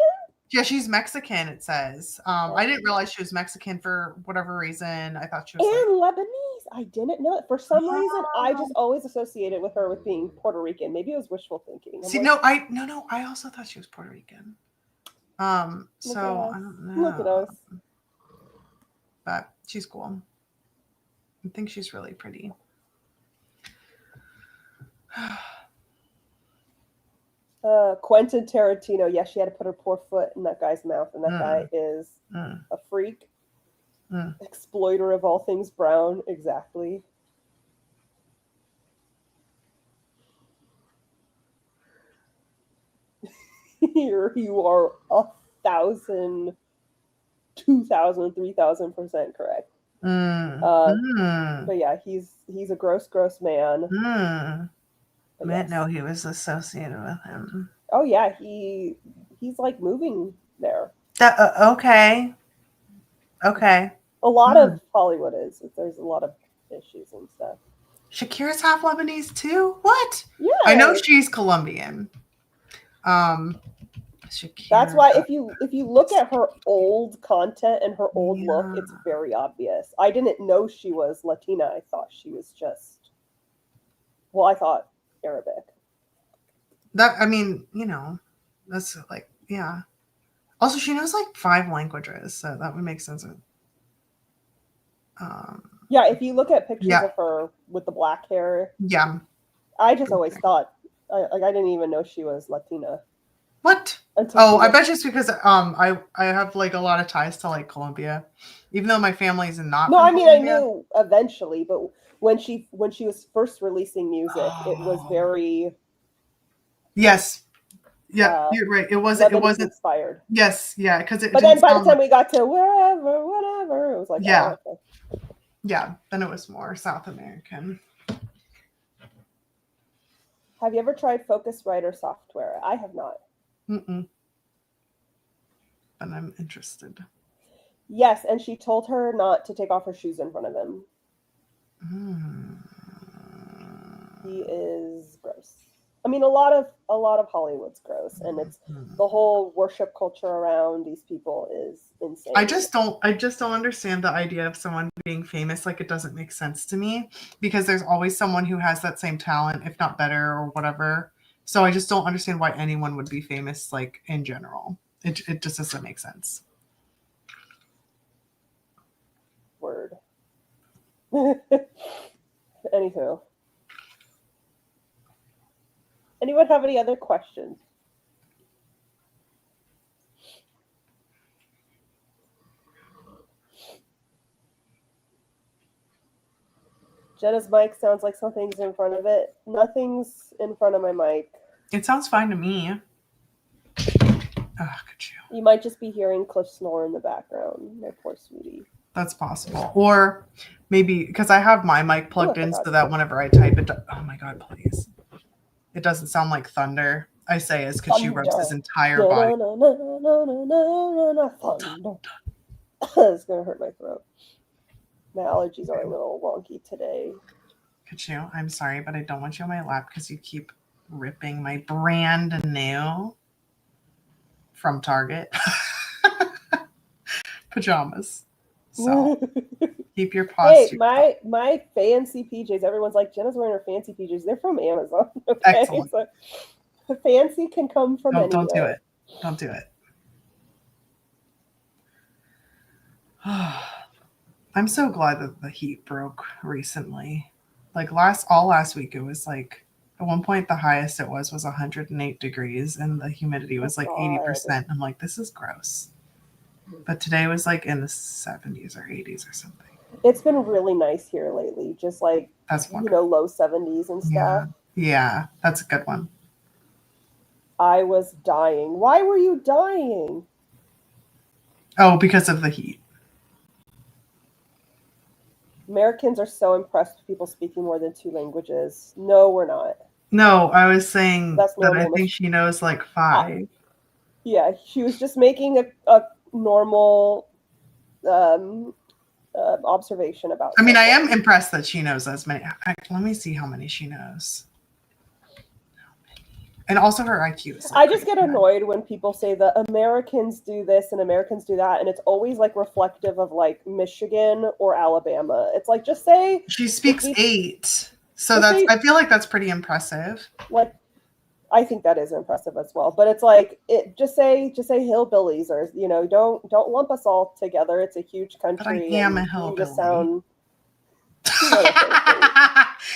Yeah, she's Mexican, it says. I didn't realize she was Mexican for whatever reason. I thought she was Lebanese. I didn't know it. For some reason, I just always associated with her with being Puerto Rican. Maybe it was wishful thinking. I also thought she was Puerto Rican. So I don't know. Look at us. But she's cool. I think she's really pretty. Quentin Tarantino, yes, she had to put her poor foot in that guy's mouth, and that guy is a freak, exploiter of all things brown, exactly. Here you are 1,000, 2,000, 3,000% correct. But yeah, he's a gross man. I didn't know he was associated with him. Oh yeah, he's like moving there. Okay. A lot of Hollywood is. There's a lot of issues and stuff. Shakira's half Lebanese too? What? Yeah. I know she's Colombian. Shakira. That's why if you look at her old content and her old look, it's very obvious. I didn't know she was Latina. I thought she was just, well, I thought Arabic. That, I mean, you know, that's like, yeah. Also, she knows like 5 languages, so that would make sense. Yeah, if you look at pictures of her with the black hair, yeah, I just always thought, I didn't even know she was Latina. What? Oh, I bet just because I have like a lot of ties to like Colombia, even though my family's not. No, I mean Colombia. I knew eventually, but when she was first releasing music, it was very. Yes. Yeah, you're right. It wasn't inspired. Yes, yeah, because it. But then by the time we got to wherever, whatever, it was like, yeah, oh, okay. Yeah. Then it was more South American. Have you ever tried Focusrite software? I have not. But I'm interested. Yes, and she told her not to take off her shoes in front of him. He is gross. I mean, a lot of Hollywood's gross, and it's the whole worship culture around these people is insane. I just don't understand the idea of someone being famous. Like, it doesn't make sense to me, because there's always someone who has that same talent, if not better or whatever. So I just don't understand why anyone would be famous, like, in general. It just doesn't make sense. Word. Anywho. Anyone have any other questions? Jenna's mic sounds like something's in front of it. Nothing's in front of my mic. It sounds fine to me. Oh, could you? You might just be hearing Cliff snore in the background. My poor sweetie. That's possible. Or maybe because I have my mic plugged in so that whenever I type it, oh my God, please. It doesn't sound like thunder. I say as because she rubs his entire body. It's going to hurt my throat. My allergies are a little wonky today. Could you? I'm sorry, but I don't want you on my lap because you keep ripping my brand new from Target pajamas. So keep your posture. Hey, my fancy PJs. Everyone's like, Jenna's wearing her fancy PJs. They're from Amazon. Okay? Excellent. So, fancy can come from anywhere. Don't do it. Don't do it. I'm so glad that the heat broke recently. Like all last week, it was like at one point the highest it was 108 degrees, and the humidity was like 80%. I'm like, this is gross. But today was like in the 70s or 80s or something. It's been really nice here lately. Just like, that's wonderful. Low 70s and stuff. Yeah, that's a good one. I was dying. Why were you dying? Oh, because of the heat. Americans are so impressed with people speaking more than 2 languages. No, we're not. No, I was saying that I think she knows like 5. Yeah, she was just making a normal observation about. I mean, I am impressed that she knows as many. Let me see how many she knows. And also her IQ is. I just get annoyed when people say that Americans do this and Americans do that, and it's always like reflective of like Michigan or Alabama. It's like, just say she speaks 8, so I feel like that's pretty impressive. Like, I think that is impressive as well. But it's like, just say hillbillies, or don't lump us all together. It's a huge country. But I am a hillbilly. You just sound.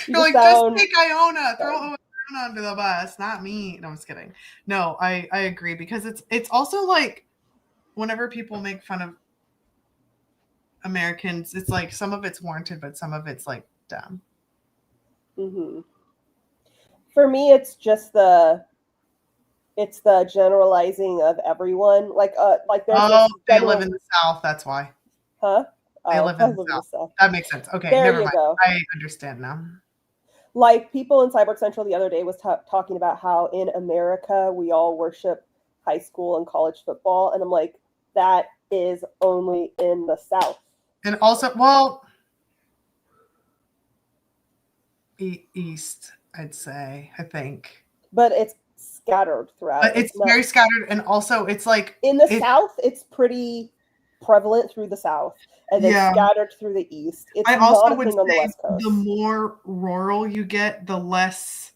You're like, just take IONA, throw IONA under the bus, not me. No, I'm just kidding. No, I agree, because it's also like whenever people make fun of Americans, it's like some of it's warranted, but some of it's like dumb. Mm-hmm. For me, it's just the generalizing of everyone. Like there's they live in the South. That's why. Huh? They live in the South. That makes sense. Okay, there never you mind. Go. I understand now. Like, people in Cyborg Central the other day was talking about how in America we all worship high school and college football, and I'm like, that is only in the South. And also, well, East, I'd say, I think. But it's scattered throughout. But it's very scattered, and also it's like in the South, it's pretty prevalent through the South, and then scattered through the East. It's I also not a would thing on the say West Coast. the more rural you get, the less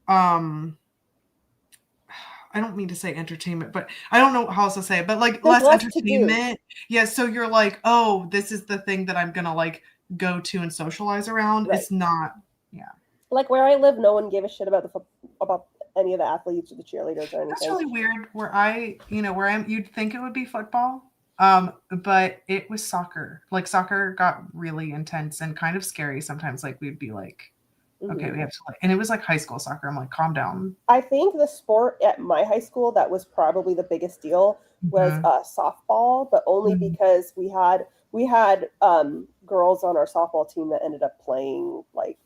I don't mean to say entertainment, but I don't know how else to say it, but like less entertainment. Yeah, so you're like, oh, this is the thing that I'm gonna like go to and socialize around. Right. It's not, Like where I live, no one gave a shit about about any of the athletes or the cheerleaders or anything. That's really weird. Where I'm, you'd think it would be football, but it was soccer. Like soccer got really intense and kind of scary sometimes. Like we'd be like, okay, we have to and it was like high school soccer. I'm like, calm down. I think the sport at my high school that was probably the biggest deal was softball, but only because we had girls on our softball team that ended up playing like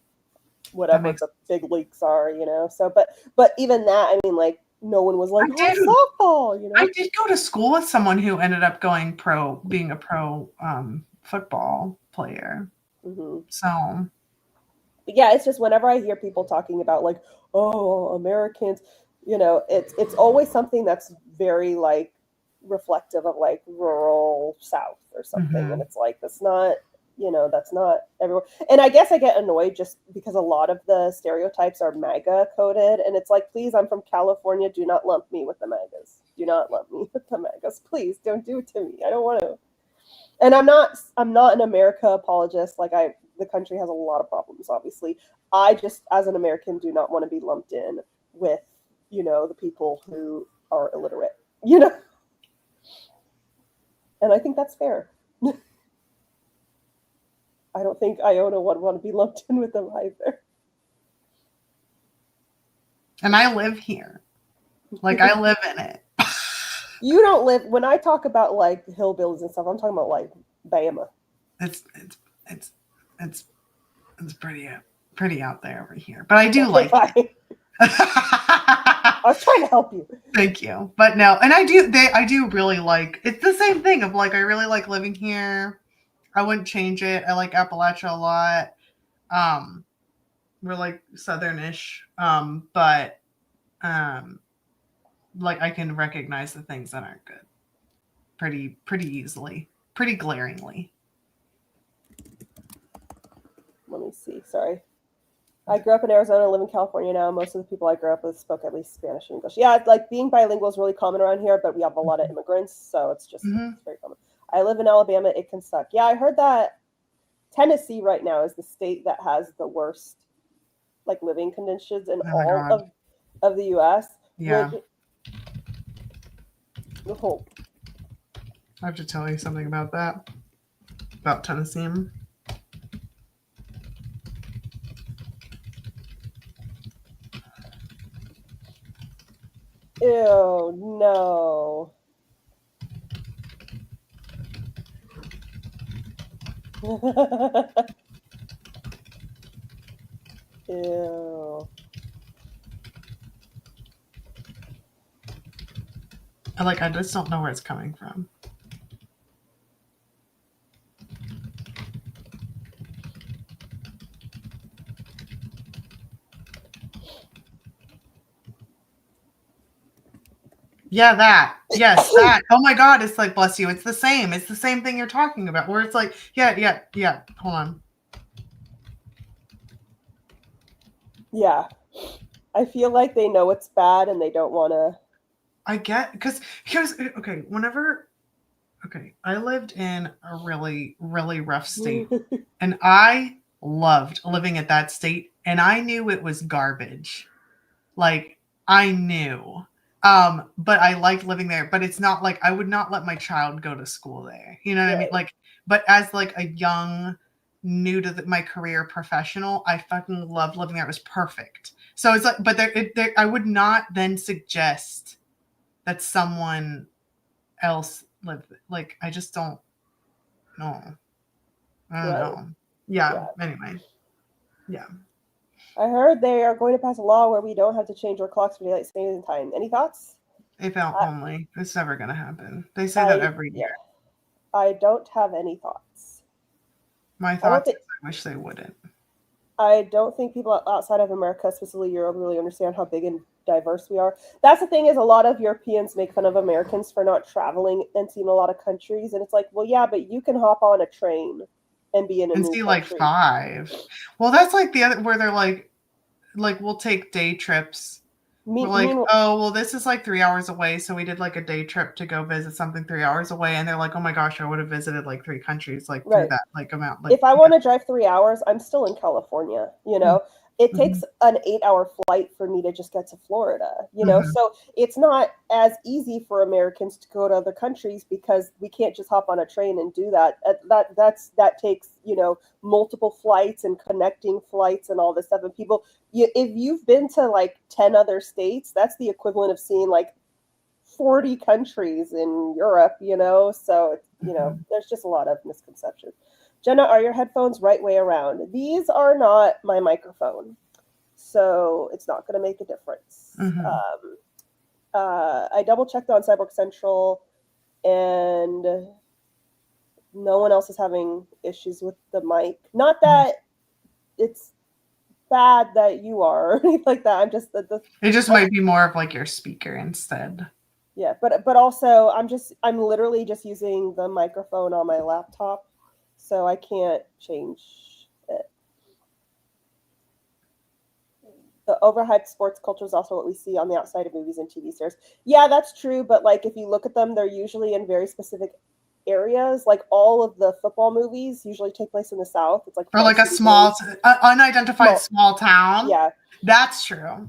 whatever the big leagues are, So, but even that, I mean, like no one was like, softball, I did go to school with someone who ended up being a pro football player. So. Yeah, it's just whenever I hear people talking about like, oh, Americans, it's always something that's very like reflective of like rural South or something. And it's like, that's not everywhere. And I guess I get annoyed just because a lot of the stereotypes are MAGA coded. And it's like, please, I'm from California. Do not lump me with the MAGAs. Do not lump me with the MAGAs. Please don't do it to me. I don't want to. And I'm not an America apologist. Like the country has a lot of problems, obviously. I just, as an American, do not want to be lumped in with, the people who are illiterate, And I think that's fair. I don't think IONA would want to be lumped in with them either. And I live here. Like, I live in it. You don't live, when I talk about, like, hillbillies and stuff, I'm talking about, like, Bama. It's pretty out there over here. But I do like it. I was trying to help you. Thank you. But no, and I do really like, it's the same thing of, like, I really like living here. I wouldn't change it. I like Appalachia a lot. We're like southernish. But like I can recognize the things that aren't good pretty easily, pretty glaringly. Let me see. Sorry. I grew up in Arizona, live in California now. Most of the people I grew up with spoke at least Spanish and English. Yeah, like being bilingual is really common around here, but we have a lot of immigrants, so it's just it's very common. I live in Alabama. It can suck. Yeah, I heard that Tennessee right now is the state that has the worst like living conditions in all of the U.S. Yeah. I have to tell you something about that. About Tennessee. Ew, no. Ew. I just don't know where it's coming from. Yeah, that. Yes, that. Oh my God, it's like, bless you. It's the same. It's the same thing you're talking about, where it's like, yeah. Hold on. Yeah. I feel like they know it's bad and they don't want to. I get, because here's, okay, I lived in a really, really rough state, and I loved living at that state, and I knew it was garbage. Like, I knew. But I liked living there, but it's not like I would not let my child go to school there. You know what I mean? Like, but as like a young, new to my career professional, I fucking loved living there. It was perfect. So it's like, but I would not then suggest that someone else live. Like, I just don't know. I don't know. Yeah. Anyway. Yeah. I heard they are going to pass a law where we don't have to change our clocks for daylight saving time. Any thoughts? AFL only. It's never going to happen. They say that every year. I don't have any thoughts. My thoughts is I wish they wouldn't. I don't think people outside of America, specifically Europe, really understand how big and diverse we are. That's the thing, is a lot of Europeans make fun of Americans for not traveling and seeing a lot of countries, and it's like, well, yeah, but you can hop on a train and be in a and new see like country. 5. Well, that's like the other where they're like we'll take day trips. We're like, oh, well, this is like 3 hours away, so we did like a day trip to go visit something 3 hours away, and they're like, oh my gosh, I would have visited like 3 countries like through that like amount. Like, if I want to drive 3 hours, I'm still in California, you know. It takes an 8-hour flight for me to just get to Florida, you know. So it's not as easy for Americans to go to other countries because we can't just hop on a train and do that. That takes, you know, multiple flights and connecting flights and all this stuff. And people, if you've been to like 10 other states, that's the equivalent of seeing like 40 countries in Europe, you know. So, you know, there's just a lot of misconceptions. Jenna, are your headphones right way around? These are not my microphone, so it's not going to make a difference. I double checked on Cyborg Central, and no one else is having issues with the mic. Not that it's bad that you are or anything like that. I'm just it just might be more of like your speaker instead. Yeah, but also I'm literally just using the microphone on my laptop, so I can't change it. The overhyped sports culture is also what we see on the outside of movies and TV series. Yeah, that's true, but like if you look at them, they're usually in very specific areas. Like all of the football movies usually take place in the South. It's like, or like a small unidentified small town. Yeah, that's true.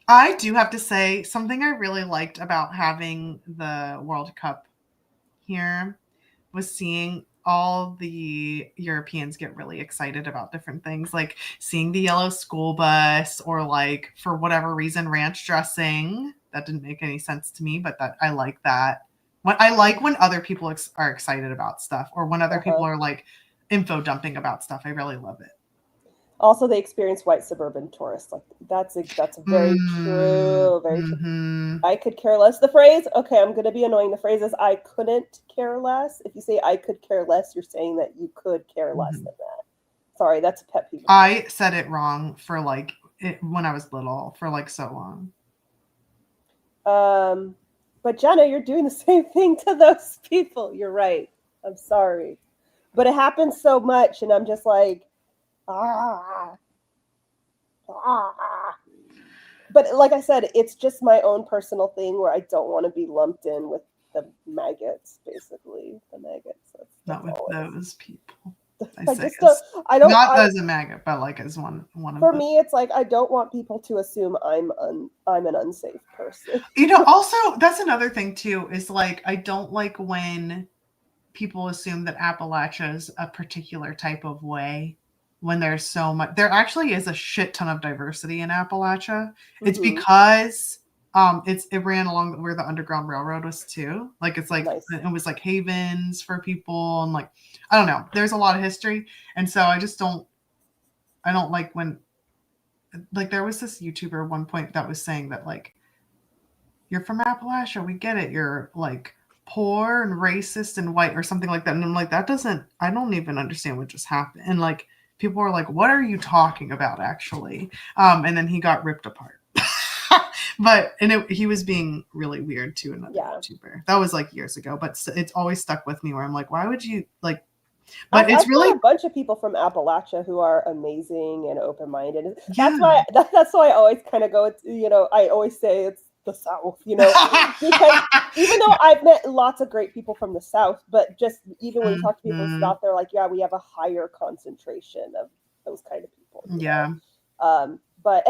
I do have to say something I really liked about having the World Cup here was seeing all the Europeans get really excited about different things, like seeing the yellow school bus, or like for whatever reason ranch dressing. That didn't make any sense to me, but that I like that. What I like when other people are excited about stuff, or when other people are like info dumping about stuff. I really love it. Also, they experience white suburban tourists. Like that's very true. Very true. I could care less. The phrase, okay, I'm going to be annoying. The phrase is I couldn't care less. If you say I could care less, you're saying that you could care less than that. Sorry, that's a pet peeve. I said it wrong for like when I was little for like so long. But Jenna, you're doing the same thing to those people. You're right. I'm sorry. But it happens so much, and I'm just like, But like I said, it's just my own personal thing where I don't want to be lumped in with the maggots, basically. The maggots. Not with those people. I don't. Not as a maggot, but like as one of for me, it's like I don't want people to assume I'm an unsafe person. You know, also that's another thing too, is like I don't like when people assume that Appalachia is a particular type of way when there's so much. There actually is a shit ton of diversity in Appalachia. It's because it ran along where the Underground Railroad was too. Like it's like it was like havens for people, and like I don't know. There's a lot of history, and so I don't like when like there was this YouTuber at one point that was saying that like you're from Appalachia, we get it. You're like poor and racist and white or something like that. And I'm like, I don't even understand what just happened. And like people were like, what are you talking about actually? And then he got ripped apart. He was being really weird to another YouTuber. That was like years ago, but it's always stuck with me where I'm like, why would you like? But it's really a bunch of people from Appalachia who are amazing and open-minded. That's why I always kind of go. You know, I always say it's the South. You know, because even though I've met lots of great people from the South, but just even when you talk to people in the South, they're like, yeah, we have a higher concentration of those kind of people. Yeah. And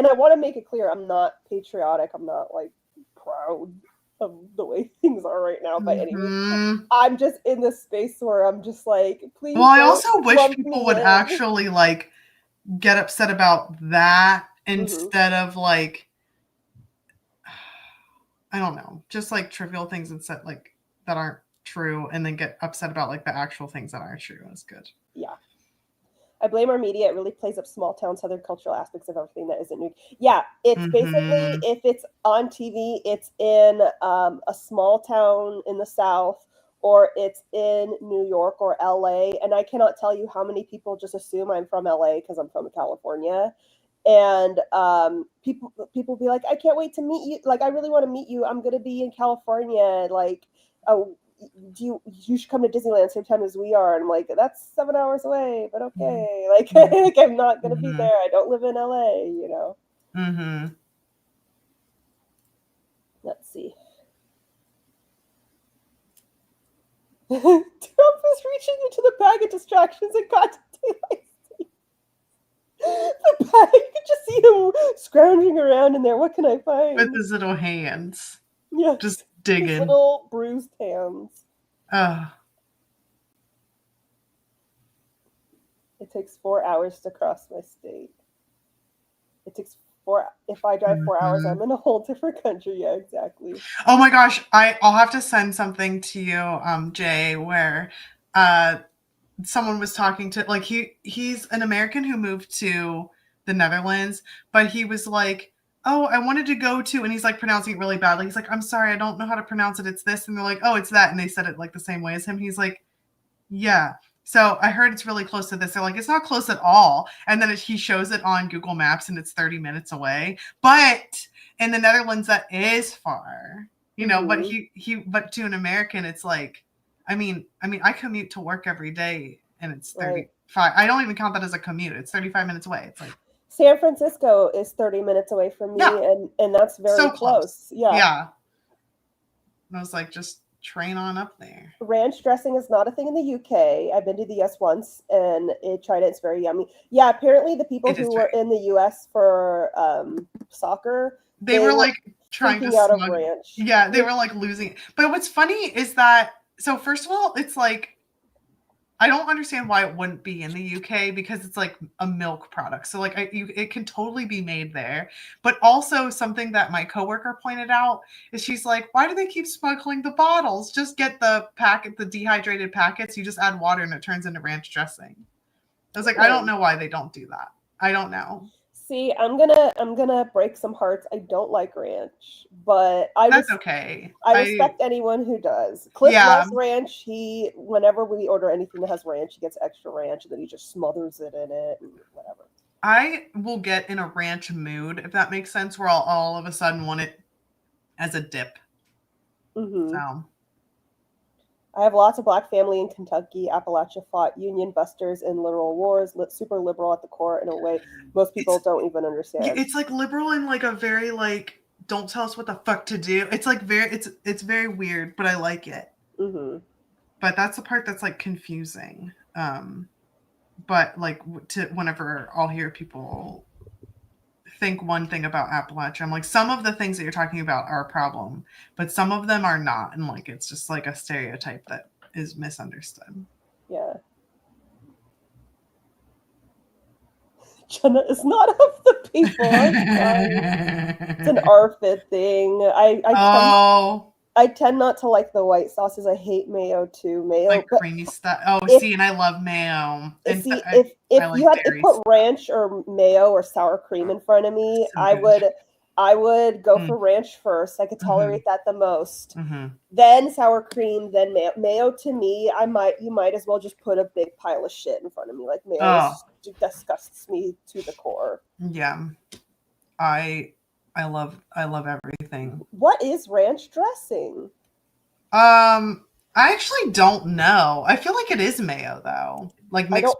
I want to make it clear, I'm not patriotic. I'm not like proud of the way things are right now. But anyway, I'm just in this space where I'm just like, please. Well, I also wish people would actually like get upset about that instead of like, I don't know, just like trivial things instead like that aren't true, and then get upset about like the actual things that are true. Is good. Yeah. I blame our media. It really plays up small town Southern cultural aspects of everything that isn't new. Yeah, it's basically, if it's on TV, it's in a small town in the South, or it's in New York or LA. And I cannot tell you how many people just assume I'm from LA because I'm from California. And people be like, I can't wait to meet you. Like, I really want to meet you. I'm gonna be in California. Like, oh, you should come to Disneyland same time as we are. And I'm like, that's 7 hours away, but okay. Like, like I'm not gonna be there. I don't live in LA, you know. Let's see. Trump is reaching into the bag of distractions and got to daylight. The bag, you could just see him scrounging around in there. What can I find? With his little hands. Yeah. Just digging. His little bruised hands. It takes 4 hours to cross my state. It takes 4. If I drive 4 hours, I'm in a whole different country. Yeah, exactly. Oh my gosh, I'll have to send something to you, Jay, where someone was talking to, like, he's an American who moved to the Netherlands, but he was like, oh, I wanted to go to, and he's like pronouncing it really badly. He's like, I'm sorry, I don't know how to pronounce it. It's this. And they're like, oh, it's that. And they said it like the same way as him. He's like, yeah. So I heard it's really close to this. They're like, it's not close at all. And then he shows it on Google Maps and it's 30 minutes away. But in the Netherlands, that is far, you know, but but to an American, it's like, I mean, I commute to work every day and it's 35. Right. I don't even count that as a commute. It's 35 minutes away. It's like San Francisco is 30 minutes away from me, and that's very so close. Yeah. And I was like, just train on up there. Ranch dressing is not a thing in the UK. I've been to the US once and tried it. It's very yummy. Yeah, apparently the people who were in the US for soccer, they were like trying to out of ranch. Yeah, they were like losing it. But what's funny is that, so first of all, it's like, I don't understand why it wouldn't be in the UK because it's like a milk product. So like it can totally be made there. But also something that my coworker pointed out is she's like, why do they keep smuggling the bottles? Just get the packet, the dehydrated packets. You just add water and it turns into ranch dressing. I was like, I don't know why they don't do that. I don't know. See, I'm gonna break some hearts. I don't like ranch, but that's okay. I respect anyone who does. Cliff loves ranch. Whenever we order anything that has ranch, he gets extra ranch, and then he just smothers it in it and whatever. I will get in a ranch mood, if that makes sense, where I'll all of a sudden want it as a dip. So. I have lots of Black family in Kentucky. Appalachia fought Union busters in literal wars, super liberal at the core in a way most people don't even understand. It's like liberal in like a very like, don't tell us what the fuck to do. It's like it's very weird, but I like it. But that's the part that's like confusing. But like whenever I'll hear people think one thing about Appalachia, I'm like, some of the things that you're talking about are a problem, but some of them are not, and like it's just like a stereotype that is misunderstood. Yeah. Jenna is not of the people. It's an ARFID thing. I tend not to like the white sauces. I hate mayo too. Mayo, like creamy stuff. And I love mayo. If you had to put ranch or mayo or sour cream in front of me, I would go for ranch first. I could tolerate that the most. Then sour cream, then mayo. Mayo to me, you might as well just put a big pile of shit in front of me. Like mayo disgusts me to the core. Yeah, I love everything. What is ranch dressing? I actually don't know. I feel like it is mayo though. Like mixed.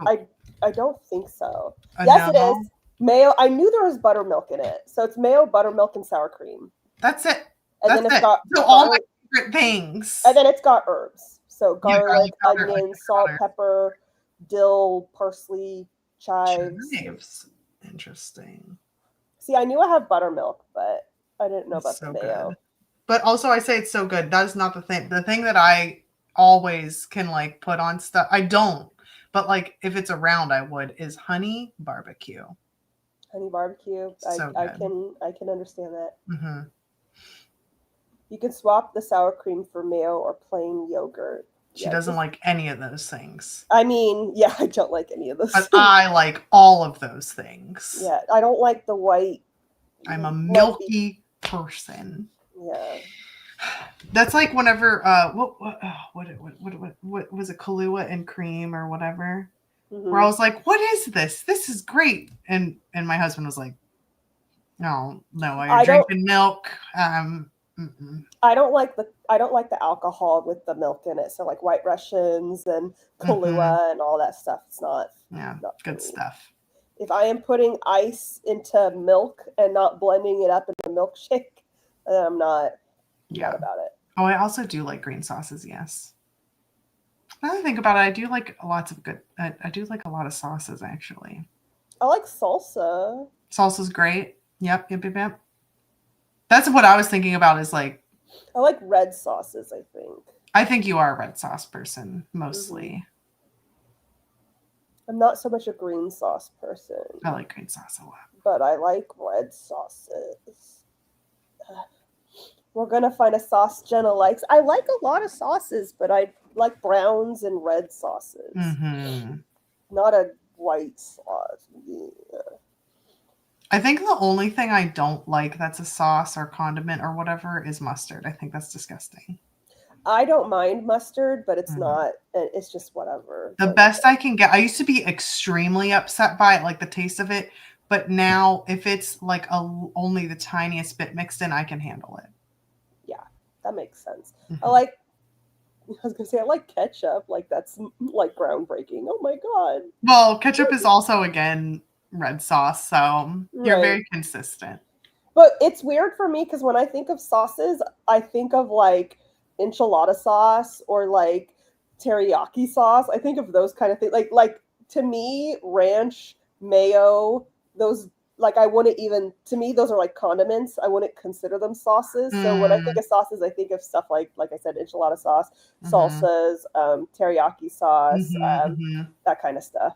I don't think so. Yes, it is mayo. I knew there was buttermilk in it, so it's mayo, buttermilk, and sour cream. That's it. And then it's got all my favorite things. And then it's got herbs. So garlic, onion, salt, pepper, dill, parsley, chives. Interesting. See, I knew I have buttermilk, but I didn't know about the mayo. Good. But also, I say it's so good. That is not the thing. The thing that I always can like put on stuff. I don't, but like if it's around, I would. Is honey barbecue. Honey barbecue. So I can understand that. You can swap the sour cream for mayo or plain yogurt. She doesn't like any of those things. I mean, yeah, I don't like any of those things. I like all of those things. Yeah, I don't like the white. I'm a milky person. Yeah. That's like whenever what was it, Kahlua and cream or whatever? where I was like, what is this? This is great. And my husband was like, no, you're drinking milk. I don't like the alcohol with the milk in it. So like White Russians and Kahlua and all that stuff. It's not good stuff. If I am putting ice into milk and not blending it up in a milkshake, then I'm not about it. Oh, I also do like green sauces. Yes. Now that I think about it, I do like lots of good. I do like a lot of sauces actually. I like salsa. Salsa's great. Yep. That's what I was thinking about. Is like. I like red sauces. I think you are a red sauce person mostly. I'm not so much a green sauce person. I like green sauce a lot. But I like red sauces. We're going to find a sauce Jenna likes. I like a lot of sauces, but I like browns and red sauces. Not a white sauce. Yeah. I think the only thing I don't like that's a sauce or condiment or whatever is mustard. I think that's disgusting. I don't mind mustard, but it's not, it's just whatever. The best I can get, I used to be extremely upset by it, like the taste of it. But now if it's like only the tiniest bit mixed in, I can handle it. Yeah, that makes sense. I like ketchup. Like that's like groundbreaking. Oh my God. Well, ketchup is also, again, red sauce. So you're very consistent. But it's weird for me because when I think of sauces, I think of like enchilada sauce or like teriyaki sauce. I think of those kind of things. Like to me, ranch, mayo, those like I wouldn't even, to me those are like condiments. I wouldn't consider them sauces. So when I think of sauces, I think of stuff like I said, enchilada sauce, salsas, teriyaki sauce, that kind of stuff.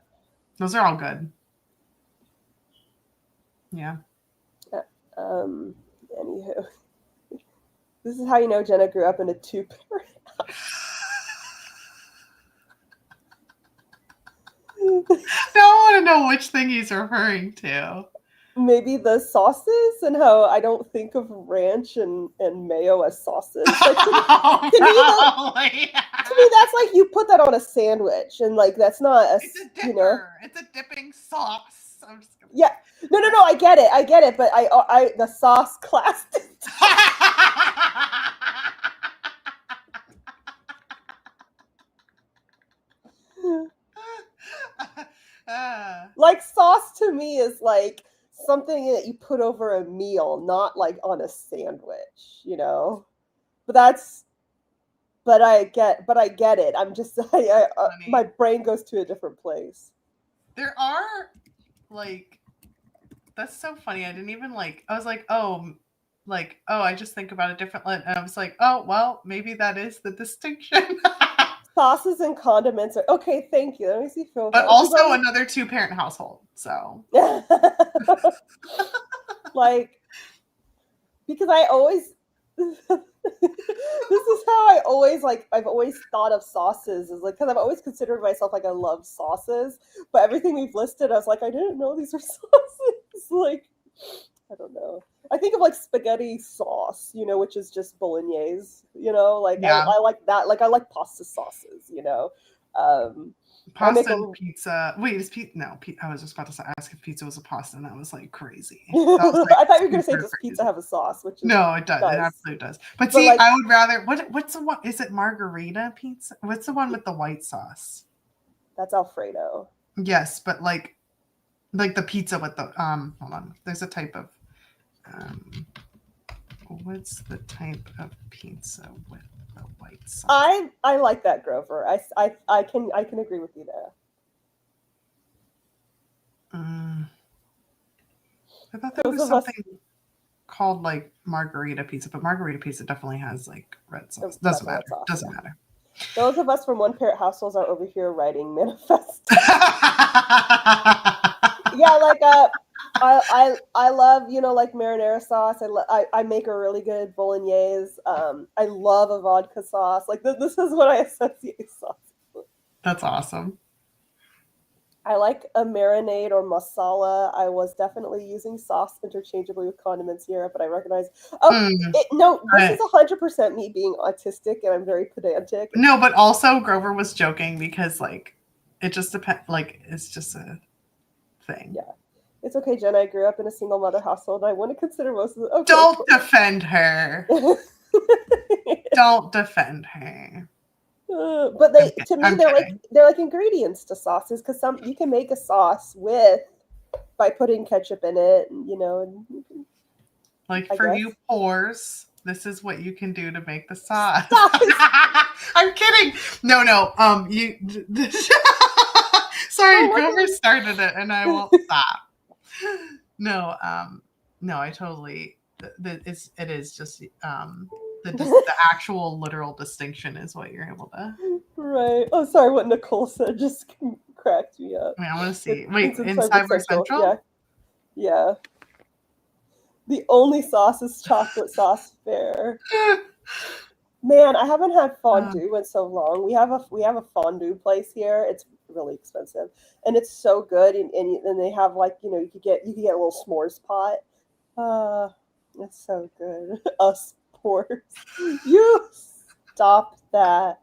Those are all good. Yeah. Anywho. This is how you know Jenna grew up in a 2-parent house. Now I want to know which thing he's referring to. Maybe the sauces and how I don't think of ranch and mayo as sauces. Like, to me, that's like you put that on a sandwich and like that's not a. It's a dipper. It's a dipping sauce. I'm just gonna... Yeah. No. I get it. But I the sauce class. Like sauce to me is like something that you put over a meal, not like on a sandwich, you know. But I get it. I'm just my brain goes to a different place. There are like, that's so funny. I didn't even like. I was like, oh, I just think about it differently, and I was like, oh, well, maybe that is the distinction. Sauces and condiments are okay. Thank you. Let me see. But also another 2-parent household. So, like, because I always, this is how I always like. I've always thought of sauces is like because I've always considered myself like I love sauces, but everything we've listed, I was like, I didn't know these were sauces. Like, I don't know. I think of like spaghetti sauce, you know, which is just bolognese, you know, like I like that. Like I like pasta sauces, you know. Pasta and pizza. Wait, is pizza? No, I was just about to ask if pizza was a pasta, and that was like crazy. That was, like, I thought you were going to say does pizza have a sauce? Which is, no, it does. It absolutely does. But see, like, I would rather. What's the one? Is it margarita pizza? What's the one with the white sauce? That's Alfredo. Yes, but like the pizza with the Hold on. There's a type of. What's the type of pizza with the white sauce? I like that, Grover. I can agree with you there. I thought there was something called like margarita pizza, but margarita pizza definitely has like red sauce. Doesn't matter. Those of us from 1-parent households are over here writing manifest. Yeah, like I love, you know, like marinara sauce. I make a really good bolognese. I love a vodka sauce. Like this is what I associate sauce with. That's awesome. I like a marinade or masala. I was definitely using sauce interchangeably with condiments here, but I recognize. This is 100% me being autistic, and I'm very pedantic. No, but also Grover was joking because like it just depends. Like, it's just a thing. Yeah. It's okay, Jen. I grew up in a single mother household. I wouldn't consider most of the. Okay. Don't defend her. Don't defend her. But to me, they're like ingredients to sauces, because you can make a sauce by putting ketchup in it, and like for you pores, this is what you can do to make the sauce. I'm kidding. No. You. Sorry, whoever started it, and I won't stop. No. I totally. It is just the actual literal distinction is what you're able to. Right. Oh, sorry. What Nicole said just cracked me up. I want to see. Wait, in Cyber Central? Yeah. The only sauce is chocolate sauce fair. Man, I haven't had fondue in so long. We have a fondue place here. It's really expensive, and it's so good. And they have, like, you could get a little s'mores pot. It's so good. Us poors. You stop that.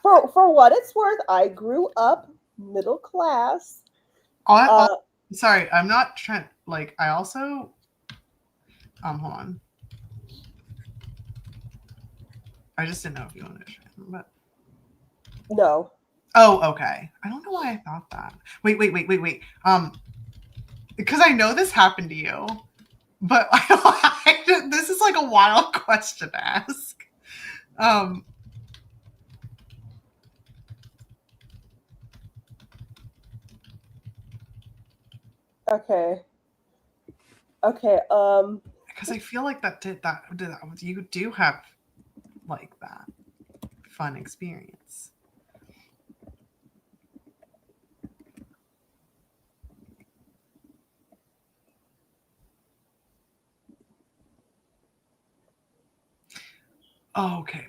For what it's worth, I grew up middle class. Sorry, I'm not trying. Like, I also. Hold on. I just didn't know if you wanted to share them, but. No. Oh, okay. I don't know why I thought that. Wait. Because I know this happened to you, but this is like a wild question to ask. Okay. Because I feel like that you do have like that fun experience. Oh, okay.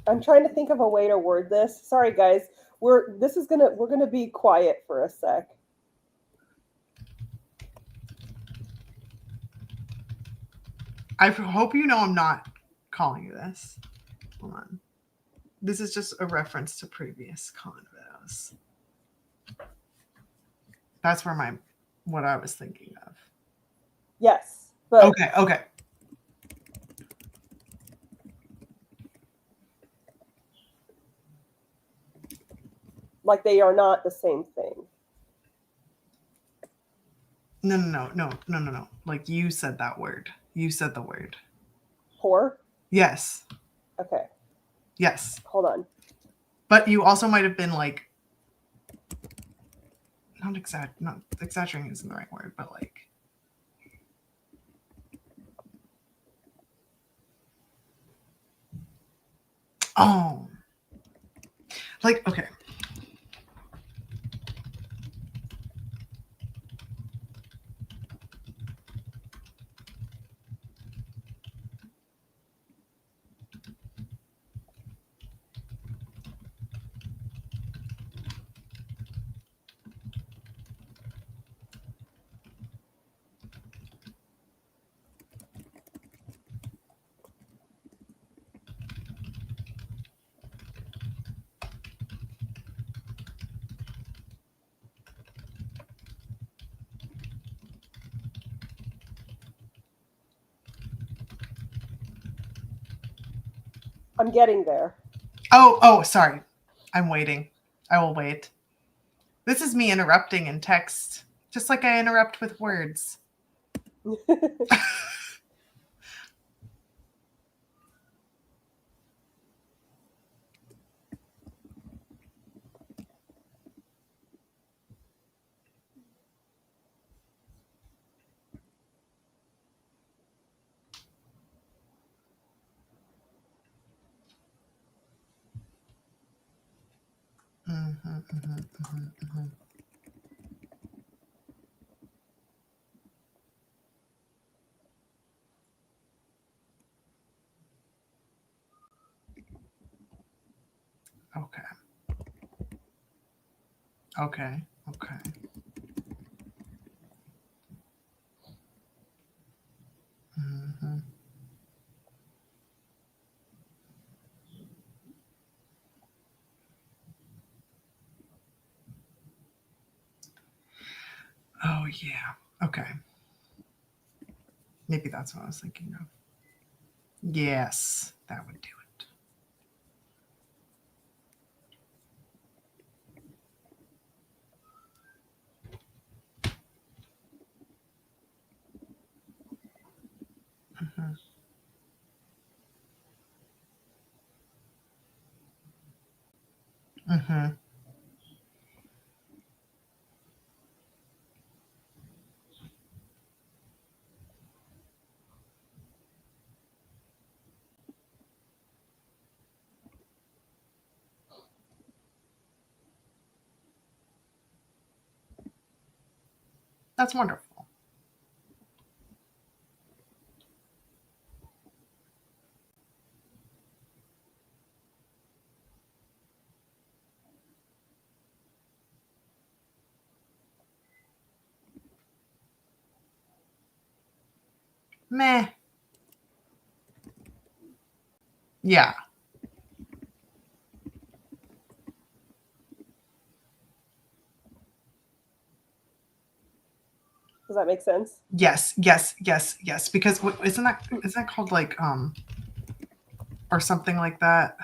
I'm trying to think of a way to word this. Sorry, guys. We're gonna be quiet for a sec. I hope you know I'm not calling you this. Hold on. This is just a reference to previous convos. That's what I was thinking of. Yes, but okay. Like, they are not the same thing. No. Like, you said that word. You said the word. Whore? Yes. Okay. Yes. Hold on. But you also might have been like, not exaggerating isn't the right word, but like. Oh. Like, okay. I'm getting there. Oh, sorry. I'm waiting. I will wait. This is me interrupting in text, just like I interrupt with words. Okay. Okay. Mm-hmm. Oh, yeah. Okay. Maybe that's what I was thinking of. Yes, that would do it. Mm-hmm. Mm-hmm. That's wonderful. Meh. Yeah. Does that make sense? Yes. Because isn't that called like or something like that?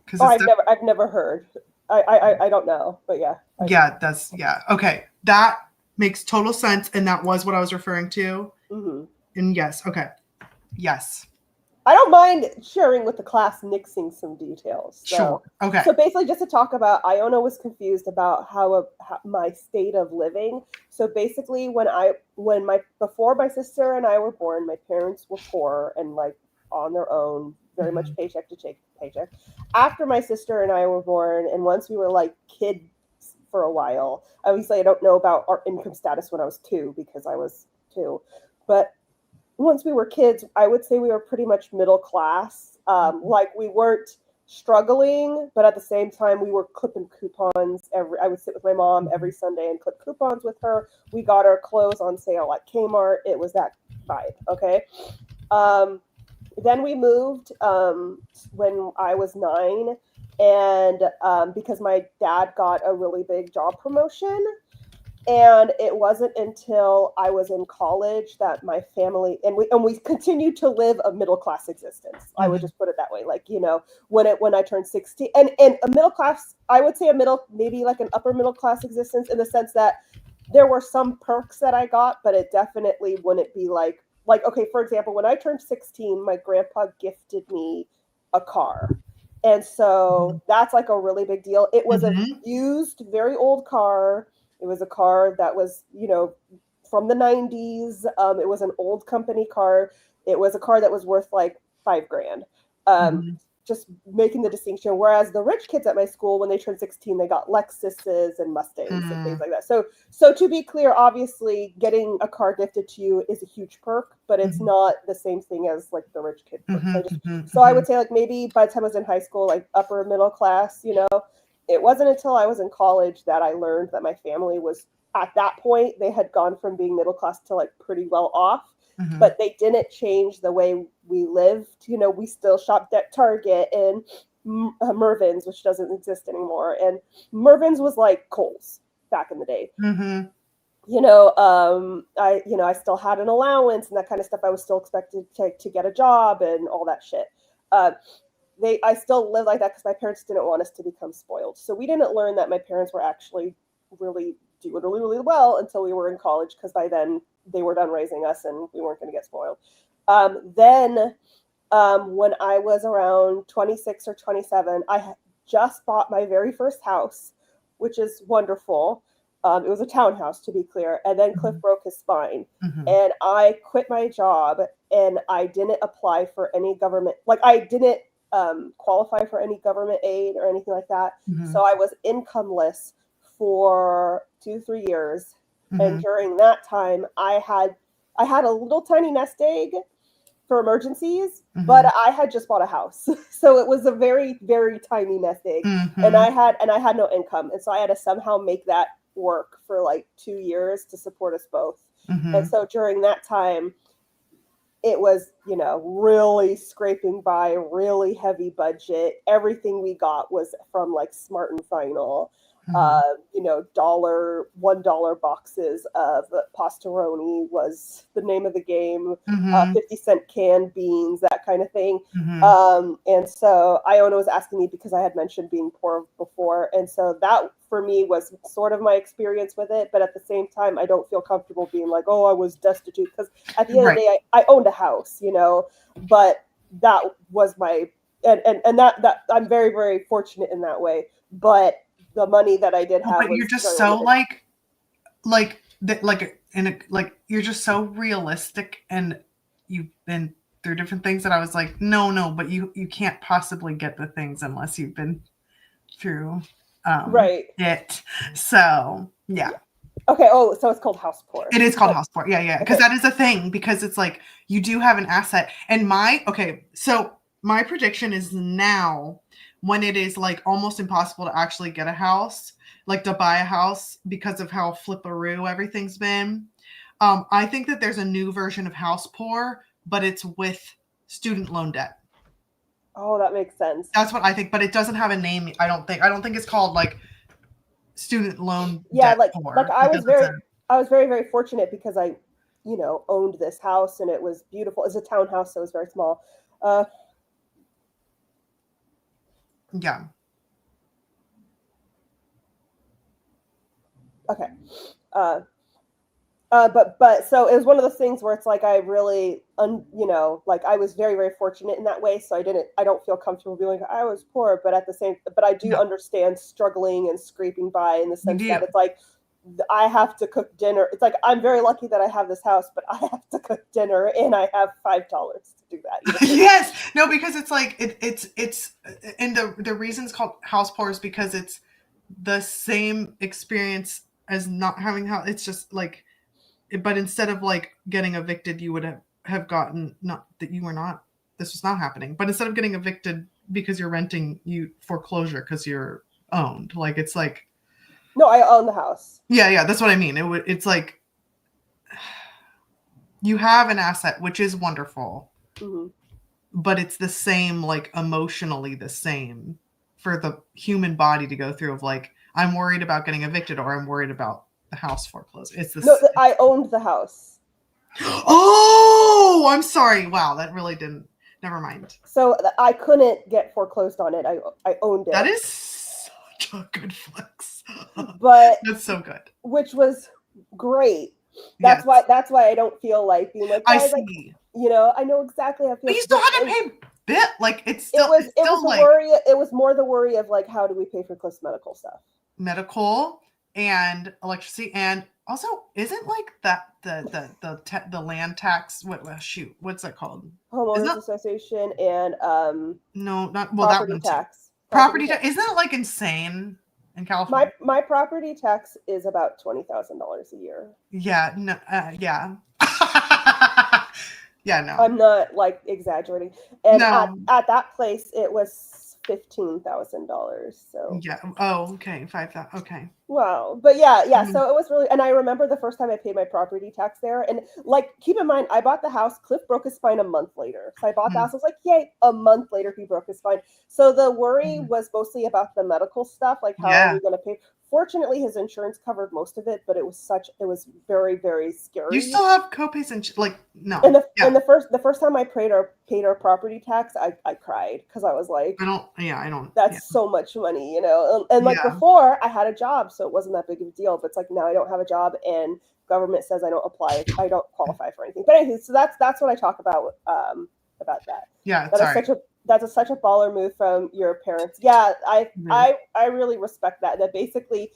Because Oh, it's I've never heard. I don't know, but yeah. Okay. That makes total sense, and that was what I was referring to. Mm-hmm. And yes, okay, yes. I don't mind sharing with the class, mixing some details. Sure. Okay. So basically, just to talk about, Iona was confused about how my state of living. So basically, before my sister and I were born, my parents were poor and like on their own, very much paycheck to paycheck. After my sister and I were born, and once we were like kids for a while, obviously I don't know about our income status when I was 2 because I was 2, but once we were kids, I would say we were pretty much middle class. Like we weren't struggling, but at the same time, we were clipping coupons. I would sit with my mom every Sunday and clip coupons with her. We got our clothes on sale at Kmart. It was that vibe. Okay. Then we moved when I was 9, and because my dad got a really big job promotion. And it wasn't until I was in college that my family and we continued to live a middle class existence. I would just put it that way. Like, when I turned 16, and a middle class, I would say maybe like an upper middle class existence, in the sense that there were some perks that I got, but it definitely wouldn't be like, okay, for example, when I turned 16, my grandpa gifted me a car. And so that's like a really big deal. It was a used, very old car. It was a car that was, from the 90s. It was an old company car. It was a car that was worth like $5,000. Just making the distinction. Whereas the rich kids at my school, when they turned 16, they got Lexuses and Mustangs and things like that. So to be clear, obviously getting a car gifted to you is a huge perk, but it's not the same thing as like the rich kid perks. So I would say like maybe by the time I was in high school, like upper middle class, it wasn't until I was in college that I learned that my family was, at that point, they had gone from being middle class to like pretty well off. But they didn't change the way we lived. We still shopped at Target and Mervyn's, which doesn't exist anymore. And Mervyn's was like Kohl's back in the day. I still had an allowance and that kind of stuff. I was still expected to get a job and all that shit. I still live like that because my parents didn't want us to become spoiled. So we didn't learn that my parents were actually really doing really, really well until we were in college, because by then they were done raising us and we weren't going to get spoiled. Then when I was around 26 or 27, I had just bought my very first house, which is wonderful. It was a townhouse, to be clear. And then Cliff broke his spine. And I quit my job, and I didn't apply for any government, like I didn't qualify for any government aid or anything like that. So I was incomeless for 2-3 years. And during that time, I had a little tiny nest egg for emergencies, but I had just bought a house. So it was a very, very tiny nest egg. And I had no income. And so I had to somehow make that work for like 2 years to support us both. And so during that time, it was, really scraping by, really heavy budget. Everything we got was from like Smart and Final. $1 boxes of pastaroni was the name of the game. 50-cent canned beans, that kind of thing. And so Iona was asking me because I had mentioned being poor before. And so that for me was sort of my experience with it. But at the same time, I don't feel comfortable being like, oh, I was destitute. Because at the end of the day, I owned a house, but that was my, and that I'm very, very fortunate in that way. But the money that I did have, but you're just so you're just so realistic, and you've been through different things that I was like, no, but you can't possibly get the things unless you've been through it. So yeah. Okay. Oh, so it's called house poor. It is called house poor. Yeah. Because that is a thing, because it's like you do have an asset. And so my prediction is now, when it is like almost impossible to actually get a house, like to buy a house because of how flipperoo everything's been. I think that there's a new version of house poor, but it's with student loan debt. Oh, that makes sense. That's what I think, but it doesn't have a name. I don't think it's called like student loan debt poor. Like I was very, very fortunate because I, owned this house and it was beautiful. It's a townhouse, so it was very small. Yeah. Okay. But so it was one of those things where it's like I really, like I was very, very fortunate in that way. So I don't feel comfortable being like I was poor, but but I do understand struggling and scraping by in the sense that it's like I have to cook dinner. It's like I'm very lucky that I have this house, but I have to cook dinner and I have $5 to do that. Yes, no, because it's like it's and the reason it's called house poor is because it's the same experience as not having house. It's just like, but instead of like getting evicted, you would have gotten, not that you were not, this was not happening, but instead of getting evicted because you're renting, you foreclosure because you're owned. Like it's like, no, I own the house. Yeah, that's what I mean. It's like you have an asset, which is wonderful, but it's the same, like emotionally the same for the human body to go through of like, I'm worried about getting evicted or I'm worried about the house foreclosed. It's the same. I owned the house. Oh, I'm sorry. Wow, that really didn't. Never mind. So I couldn't get foreclosed on it. I owned it. That is such a good flex. But that's so good. Which was great. That's why I don't feel like being like, I see. Like, I know exactly how I feel. But you still had to pay bit. Like it was like, worry. It was more the worry of like, how do we pay for Cliff's medical stuff? Medical and electricity, and also isn't like that the land tax? What's that called? Homeowners Association and no, not property that tax. Property tax. Isn't that like insane in California? My property tax is about $20,000 a year. Yeah. No. Yeah. Yeah. No. I'm not like exaggerating. And at that place, it was $15,000. So yeah. Oh, okay. 5,000. Okay. Wow. But yeah. So it was really, and I remember the first time I paid my property tax there, and like, keep in mind, I bought the house. Cliff broke his spine a month later. So I bought the house. I was like, yay! A month later, he broke his spine. So the worry was mostly about the medical stuff, like how are we going to pay? Fortunately, his insurance covered most of it, but it was very, very scary. You still have copays and no. And the first time I paid our property tax, I cried because I was like, I don't. That's so much money, And like before, I had a job, so it wasn't that big of a deal. But it's like now I don't have a job, and government says I don't qualify for anything. But anyway, so that's what I talk about that. Yeah, that's such a baller move from your parents. Yeah, I really respect that. That basically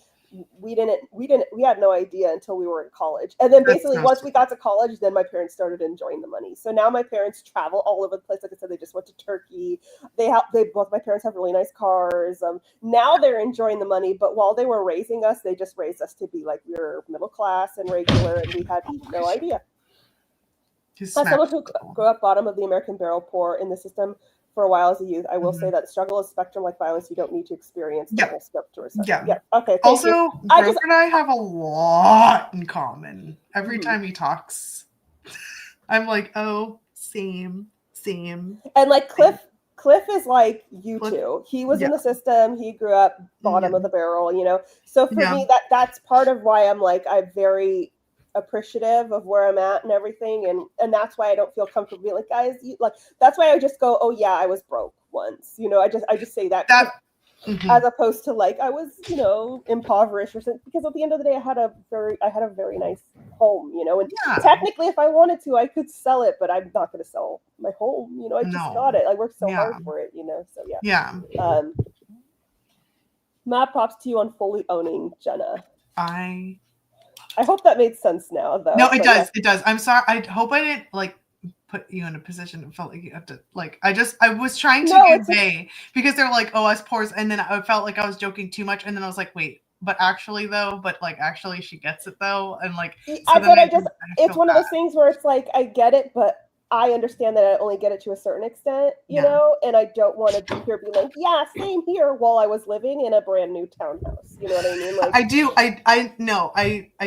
we had no idea until we were in college. And then basically once we got to college, then my parents started enjoying the money. So now my parents travel all over the place. Like I said, they just went to Turkey. Both my parents have really nice cars. Now they're enjoying the money, but while they were raising us, they just raised us to be like we were middle class and regular, and we had no idea. As someone who grew up bottom of the American barrel, poor in the system for a while as a youth, I will say that struggle is spectrum-like violence. You don't need to experience the whole spectrum. Yeah. Okay. Also, Grove and I have a lot in common. Every time he talks, I'm like, oh, same. And like Cliff is like you too. He was in the system. He grew up bottom of the barrel, you know. So for me, that's part of why I'm like, I'm very appreciative of where I'm at and everything, and that's why I don't feel comfortable being like, guys, that's why I just go, oh yeah, I was broke once, you know. I just say that as opposed to like I was, you know, impoverished or something, because at the end of the day I had a very nice home, you know, and technically if I wanted to I could sell it, but I'm not going to sell my home, you know. I just got it. I worked so hard for it, you know. So mad props to you on fully owning Jenna. I hope that made sense now, though. No, it does. It does. I'm sorry. I hope I didn't like put you in a position and felt like you have to like. I was trying to convey because they're like, oh, us poors, and then I felt like I was joking too much, and then I was like, wait, but actually she gets it though, and like. So it's one of those things where it's like I get it, but I understand that I only get it to a certain extent, you know, and I don't want to be here be like, yeah, same here, while I was living in a brand new townhouse. You know what I mean? Like, I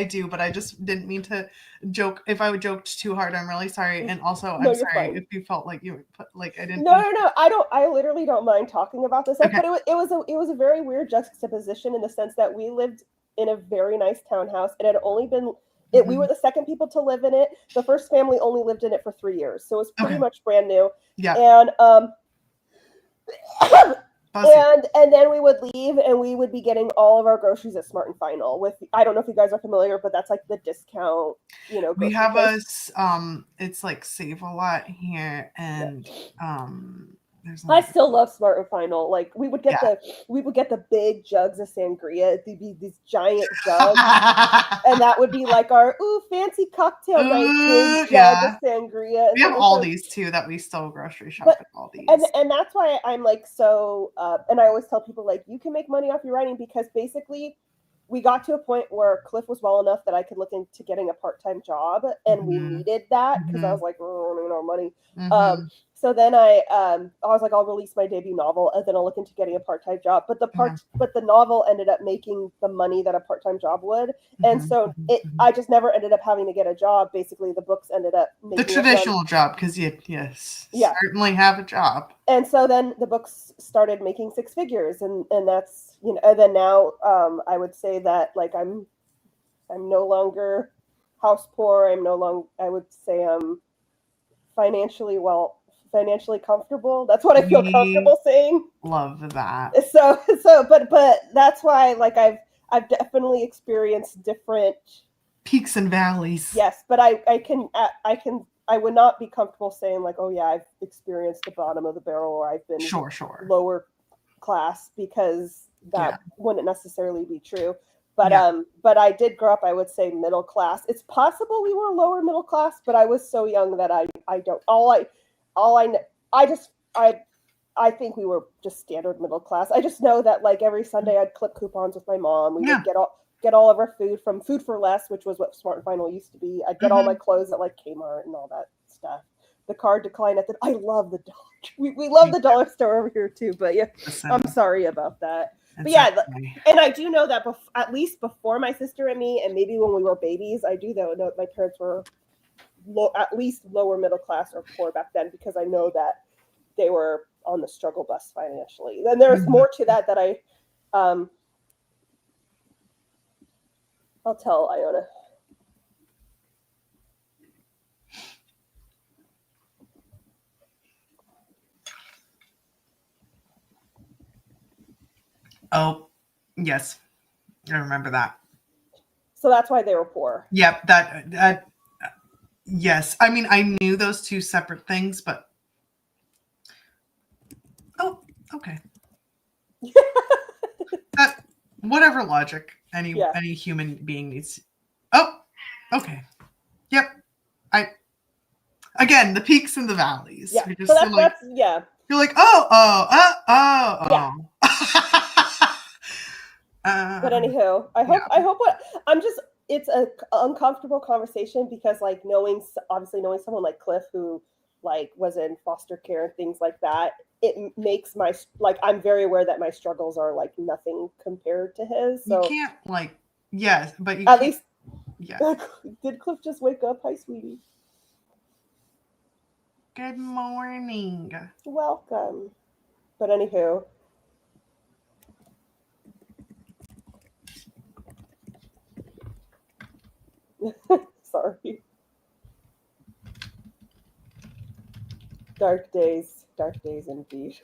do, but I just didn't mean to joke. If I joked too hard, I'm really sorry. And also, I'm sorry if you felt like you like I didn't. No. I literally don't mind talking about this stuff, but it was a very weird juxtaposition in the sense that we lived in a very nice townhouse. It had only been. We were the second people to live in it. The first family only lived in it for 3 years, so it was pretty much brand new. Yeah. And then we would leave, and we would be getting all of our groceries at Smart and Final. With I don't know if you guys are familiar, but that's like the discount. You know, we have it's like Save a Lot here, and I still love Smart and Final. Like we would get the big jugs of sangria. It'd be these giant jugs, and that would be like our fancy cocktail night, big jug of sangria. We have all these too that we still grocery shop at all these. And that's why I'm like so. And I always tell people like you can make money off your writing, because basically we got to a point where Cliff was well enough that I could look into getting a part-time job, and we needed that because I was like, oh, I don't even have money. So then I was like, I'll release my debut novel, and then I'll look into getting a part-time job. But the novel ended up making the money that a part-time job would, and so I just never ended up having to get a job. Basically, the books ended up making the traditional job, because certainly have a job. And so then the books started making 6 figures, and that's, you know. And then now I would say that like I'm no longer house poor. I would say I'm financially comfortable. That's what I feel comfortable saying. Love that. So but that's why like I've definitely experienced different peaks and valleys. Yes, but I would not be comfortable saying like, oh yeah, I've experienced the bottom of the barrel, or I've been lower class, because that wouldn't necessarily be true. But I did grow up, I would say, middle class. It's possible we were lower middle class, but I was so young that I don't. I think we were just standard middle class. I just know that like every Sunday I'd clip coupons with my mom. We would get all of our food from Food for Less, which was what Smart and Final used to be. I'd get all my clothes at like Kmart and all that stuff. The card decline I love the dollar. We love the dollar store over here too, but yeah, I'm sorry about that. But yeah, and I do know that at least before my sister and me, and maybe when we were babies, I do know my parents were at least lower middle class or poor back then, because I know that they were on the struggle bus financially. And there's more to that I'll tell Iona. Oh, yes. I remember that. So that's why they were poor. Yep. That yes. I mean, I knew those two separate things, but okay. That whatever logic any human being needs. Oh, okay. Yep. Again, the peaks and the valleys. Yeah. So that's You're like, oh. Yeah. But anywho, I hope it's a uncomfortable conversation because like obviously knowing someone like Cliff who like was in foster care and things like that, it makes my like I'm very aware that my struggles are like nothing compared to his. So you can't like yes, but you at can't, least yeah. Did Cliff just wake up? Hi, sweetie. Good morning. Welcome. But anywho. Sorry. Dark days indeed.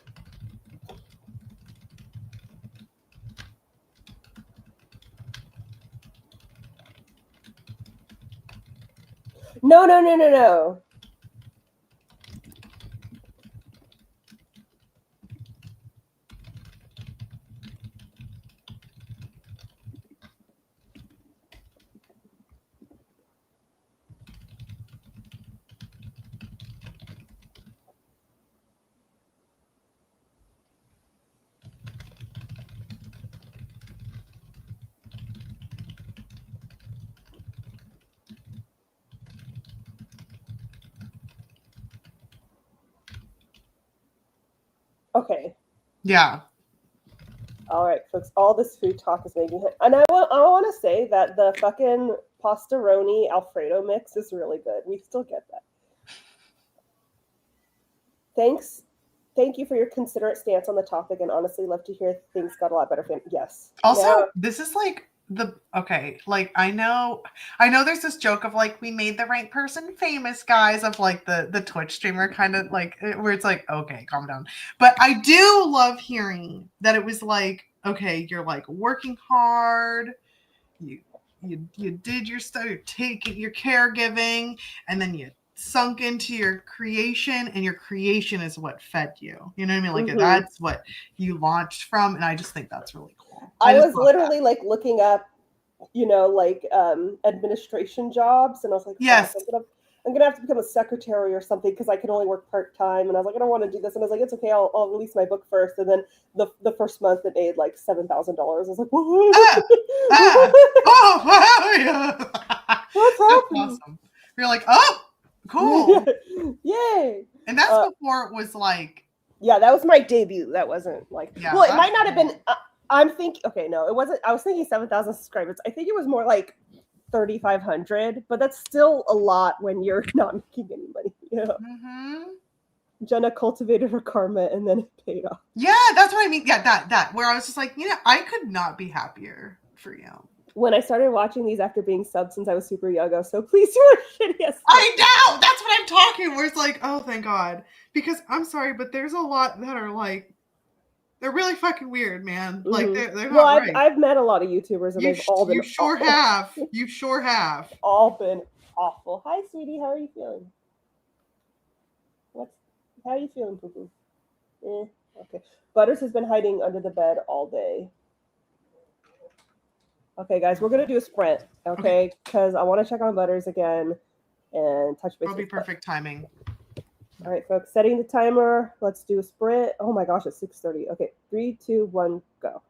No. Okay. Yeah. All right, folks. All this food talk is making it, and I want to say that the fucking pastaroni Alfredo mix is really good. We still get that. Thank you for your considerate stance on the topic, and honestly, love to hear things got a lot better. Yes. Also, now, this is like like I know there's this joke of like we made the right person famous, guys, of like the Twitch streamer kind of like where it's like, okay, calm down. But I do love hearing that it was like, okay, you're like working hard, you did your stuff, you're taking your caregiving, and then you sunk into your creation, and your creation is what fed you. You know what I mean? Like that's what you launched from, and I just think that's really cool. I was literally like looking up, like administration jobs, and I was like, yes, I'm gonna have to become a secretary or something because I can only work part-time. And I was like, I don't want to do this. And I was like, it's okay, I'll release my book first. And then the first month it made like $7,000. I was like, oh wow, what's happening? Awesome. You're like, oh, cool. Yay. And that's before it was like, yeah, that was my debut. That wasn't like, yeah, well, it might not have been, I'm thinking, okay, no, it wasn't. I was thinking 7,000 subscribers. I think it was more like 3,500, but that's still a lot when you're not making any money. Yeah. Jenna cultivated her karma and then it paid off. Yeah, that's what I mean. Yeah, that where I was just like, I could not be happier for you. When I started watching these after being subbed since I was super young, I was so pleased you were shitty. I know! That's what I'm talking, where it's like, oh, thank God. Because I'm sorry, but there's a lot that are like, they're really fucking weird, man. Mm-hmm. Like, they're not right. I've met a lot of YouTubers, and they've all been You sure awful. have. You sure have. All been awful. Hi, sweetie. How are you feeling? How are you feeling, poo-poo? Okay. Butters has been hiding under the bed all day. Okay, guys, we're gonna do a sprint, okay? Because I want to check on Butters again and touch base. That'll be perfect timing. All right, folks, setting the timer. Let's do a sprint. Oh my gosh, it's 6:30. Okay, 3, 2, 1, go.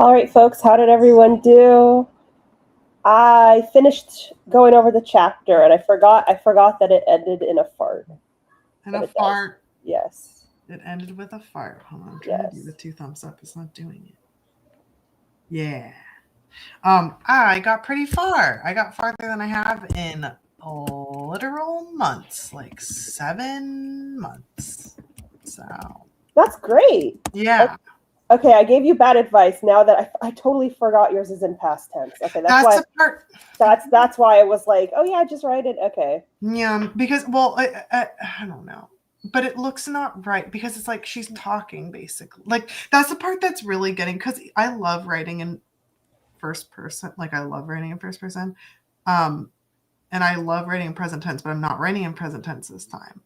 All right, folks, how did everyone do? I finished going over the chapter, and I forgot that it ended in a fart. And a fart. Yes. It ended with a fart. Hold on, I'm trying to do the 2 thumbs up. It's not doing it. Yeah. I got pretty far. I got farther than I have in literal months, like 7 months. So that's great. Yeah. Okay, I gave you bad advice. Now that I totally forgot yours is in past tense. Okay, that's why. The part. That's why I was like, oh yeah, just write it. Okay. Yeah, because I don't know, but it looks not right because it's like she's talking basically. Like that's the part that's really getting, because I love writing in first person. Like I love writing in first person, and I love writing in present tense, but I'm not writing in present tense this time.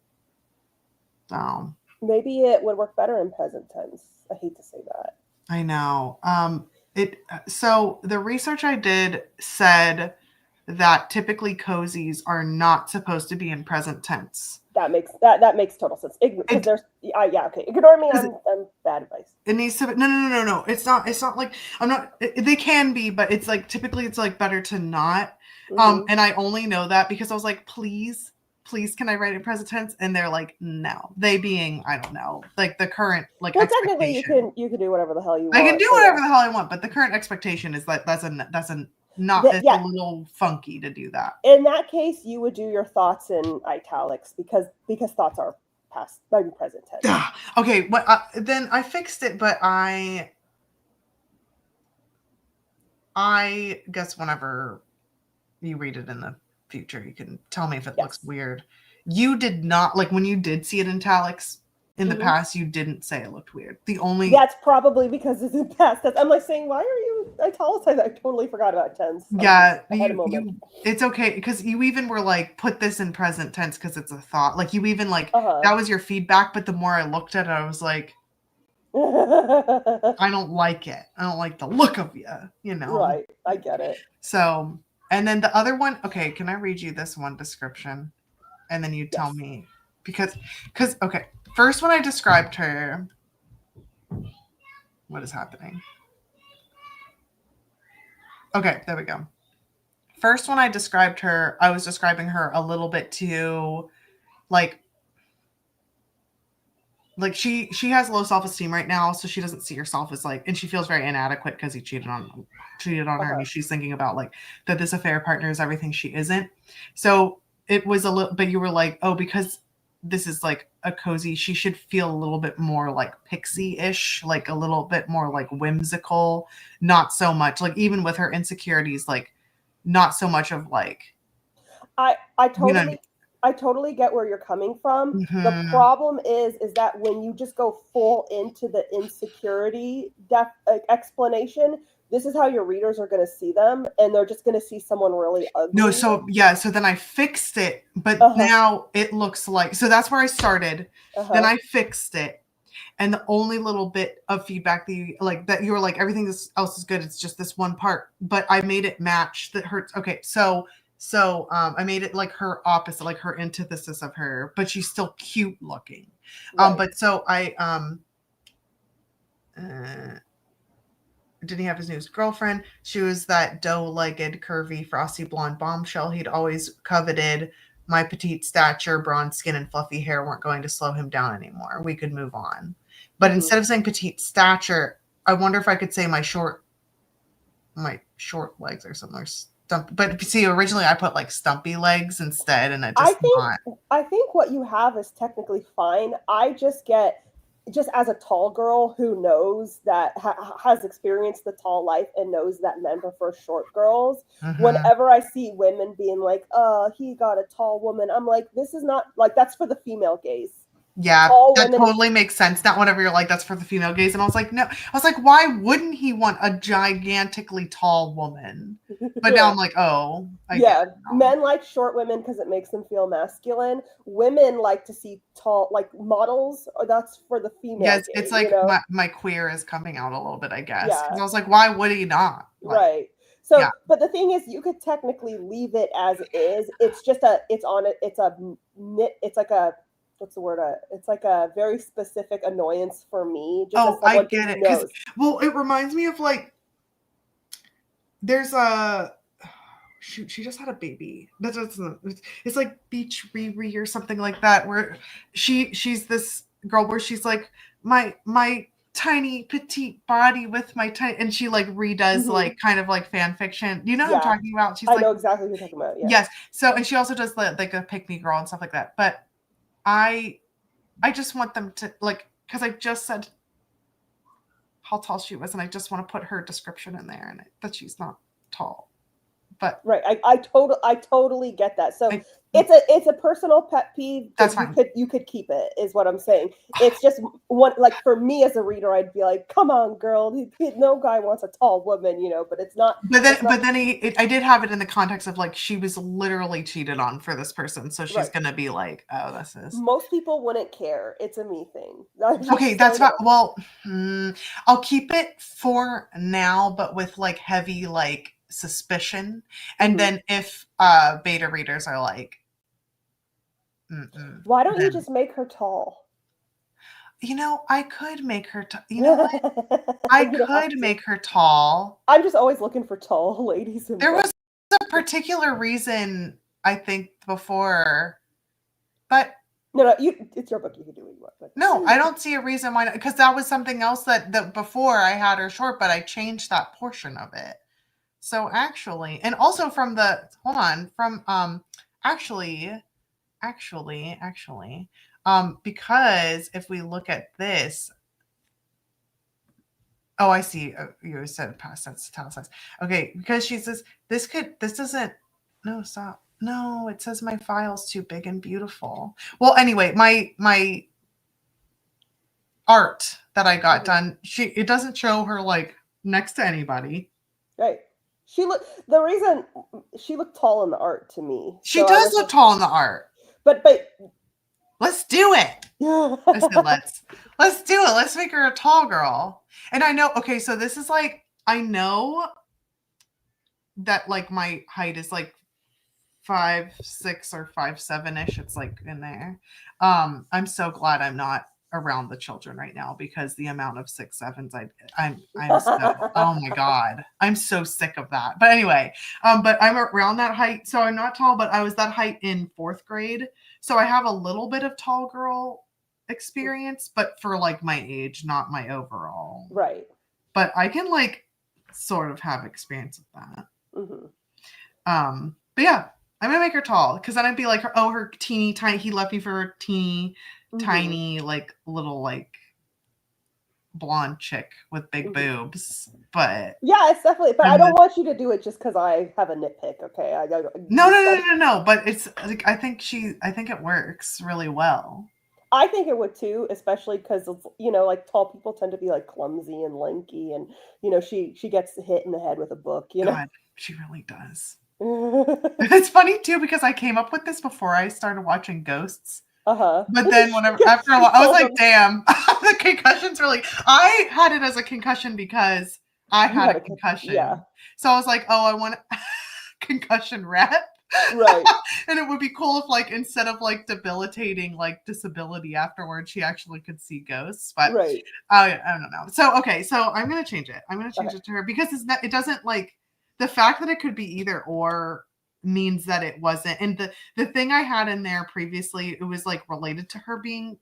So maybe it would work better in present tense. I hate to say that. I know. So the research I did said that typically cozies are not supposed to be in present tense. That makes total sense. Because there's okay. Ignore me. I'm bad advice. It needs to be, no. It's not like I'm not. They can be, but it's like typically it's like better to not. Mm-hmm. And I only know that because I was like, please, can I write in present tense? And they're like, no. They being, I don't know, like the current like. Well, technically you can do whatever the hell you want. I can do whatever the hell I want, but the current expectation is that that's a little funky to do that. In that case, you would do your thoughts in italics because thoughts are past and present tense. Okay, but then I fixed it, but I guess whenever you read it in the future, you can tell me if it looks weird. You did not, like when you did see it in italics in the past, you didn't say it looked weird. That's probably because it's in past tense. I'm like saying, why are you italicized? I totally forgot about tense. Yeah, it's okay because you even were like, put this in present tense because it's a thought. Like you even like that was your feedback. But the more I looked at it, I was like, I don't like it. I don't like the look of you. You know, right? I get it. So, and then the other one. Okay, can I read you this one description, and then you tell me because okay. First, when I described her, what is happening? Okay, there we go. First, when I described her, I was describing her a little bit too, like she has low self-esteem right now, so she doesn't see herself as like, and she feels very inadequate because he cheated on her, and she's thinking about like that this affair partner is everything she isn't. So it was a little, but you were like, oh, because this is like a cozy, she should feel a little bit more like pixie-ish, like a little bit more like whimsical, not so much like, even with her insecurities, like not so much of like I totally get where you're coming from. Mm-hmm. The problem is that when you just go full into the insecurity explanation, this is how your readers are going to see them, and they're just going to see someone really ugly. No, so then I fixed it, but now it looks like, so that's where I started. Then I fixed it, and the only little bit of feedback that you were like, everything else is good, it's just this one part, but I made it match that hurts. Okay, so I made it like her opposite, like her antithesis of her, but she's still cute looking. Right. But so I didn't he have his new girlfriend? She was that doe-legged, curvy, frosty blonde bombshell he'd always coveted. My petite stature, bronze skin, and fluffy hair weren't going to slow him down anymore. We could move on. But instead of saying petite stature, I wonder if I could say my short legs or something. But see, originally I put like stumpy legs instead, and I think what you have is technically fine. I just as a tall girl who knows that has experienced the tall life and knows that men prefer short girls. Mm-hmm. Whenever I see women being like, he got a tall woman, I'm like, this is not like, that's for the female gaze. Yeah, that totally makes sense. Not whenever you're like, that's for the female gaze. And I was like, no. I was like, why wouldn't he want a gigantically tall woman? But now I'm like, oh. Men like short women because it makes them feel masculine. Women like to see tall, like models. Or that's for the female gaze, it's like my queer is coming out a little bit, I guess. Yeah. I was like, why would he not? Like, right. So, but the thing is, you could technically leave it as is. It's just what's the word? It's like a very specific annoyance for me. I get it. Well, it reminds me of like there's a shoot, she just had a baby. It's like Beach Riri or something like that, where she's this girl where she's like my tiny petite body with my tiny, and she like redoes like kind of like fan fiction. You know what I'm talking about? She's I like, know exactly what you're talking about. Yeah. yes. So, and she also does like a pick me girl and stuff like that. But I just want them to like, because I just said how tall she was, and I just want to put her description in there, and that she's not tall. But right, I totally get that. So it's a personal pet peeve. That's fine. You could keep it, is what I'm saying. It's just one, like, for me as a reader, I'd be like, come on, girl, no guy wants a tall woman, but it's not. But then I did have it in the context of like, she was literally cheated on for this person, so she's gonna be like, oh, this is. Most people wouldn't care. It's a me thing. Okay, that's fine. Well, I'll keep it for now, but with like heavy like suspicion, and then if beta readers are like, why don't you just make her tall? I could make her what? I could make her tall. I'm just always looking for tall ladies. There was a particular reason, I think, before, but no, it's your book. You can do what you want. But. No, I don't see a reason why not, because that was something else that before I had her short, but I changed that portion of it. So actually, and also because if we look at this, oh, I see. You said past tense italicized. Okay, because she says this doesn't. No, stop. No, it says my file's too big and beautiful. Well, anyway, my art that I got done, it doesn't show her like next to anybody. Right. She looked tall in the art to me. She does look tall in the art. But let's do it. I said let's do it. Let's make her a tall girl. And I know, okay, so this is like, I know that like my height is like 5'6" or 5'7" It's like in there. I'm so glad I'm not around the children right now, because the amount of 6'7" I'm so, oh my god, I'm so sick of that. But anyway, but I'm around that height, so I'm not tall, but I was that height in 4th grade, so I have a little bit of tall girl experience, but for like my age, not my overall. Right. But I can like sort of have experience with that. But yeah, I'm gonna make her tall, because then I'd be like, her teeny tiny. He left me for her teeny tiny, like little like blonde chick with big boobs. But yeah, it's definitely. But I don't want you to do it just because I have a nitpick. Okay, no. But it's like, I think it works really well. I think it would too, especially because like tall people tend to be like clumsy and lanky, and she gets hit in the head with a book. God, she really does. It's funny too, because I came up with this before I started watching Ghosts. But then after a while, I was like, damn, the concussion's really. I had it as a concussion because I had a concussion. Yeah. So I was like, oh, I want a concussion rep. Right. And it would be cool if, like, instead of like debilitating like disability afterwards, she actually could see ghosts. But right. I don't know. So okay, so I'm gonna change it. I'm gonna change it to her, because it doesn't, like, the fact that it could be either or means that it wasn't. And the thing I had in there previously, it was like related to her being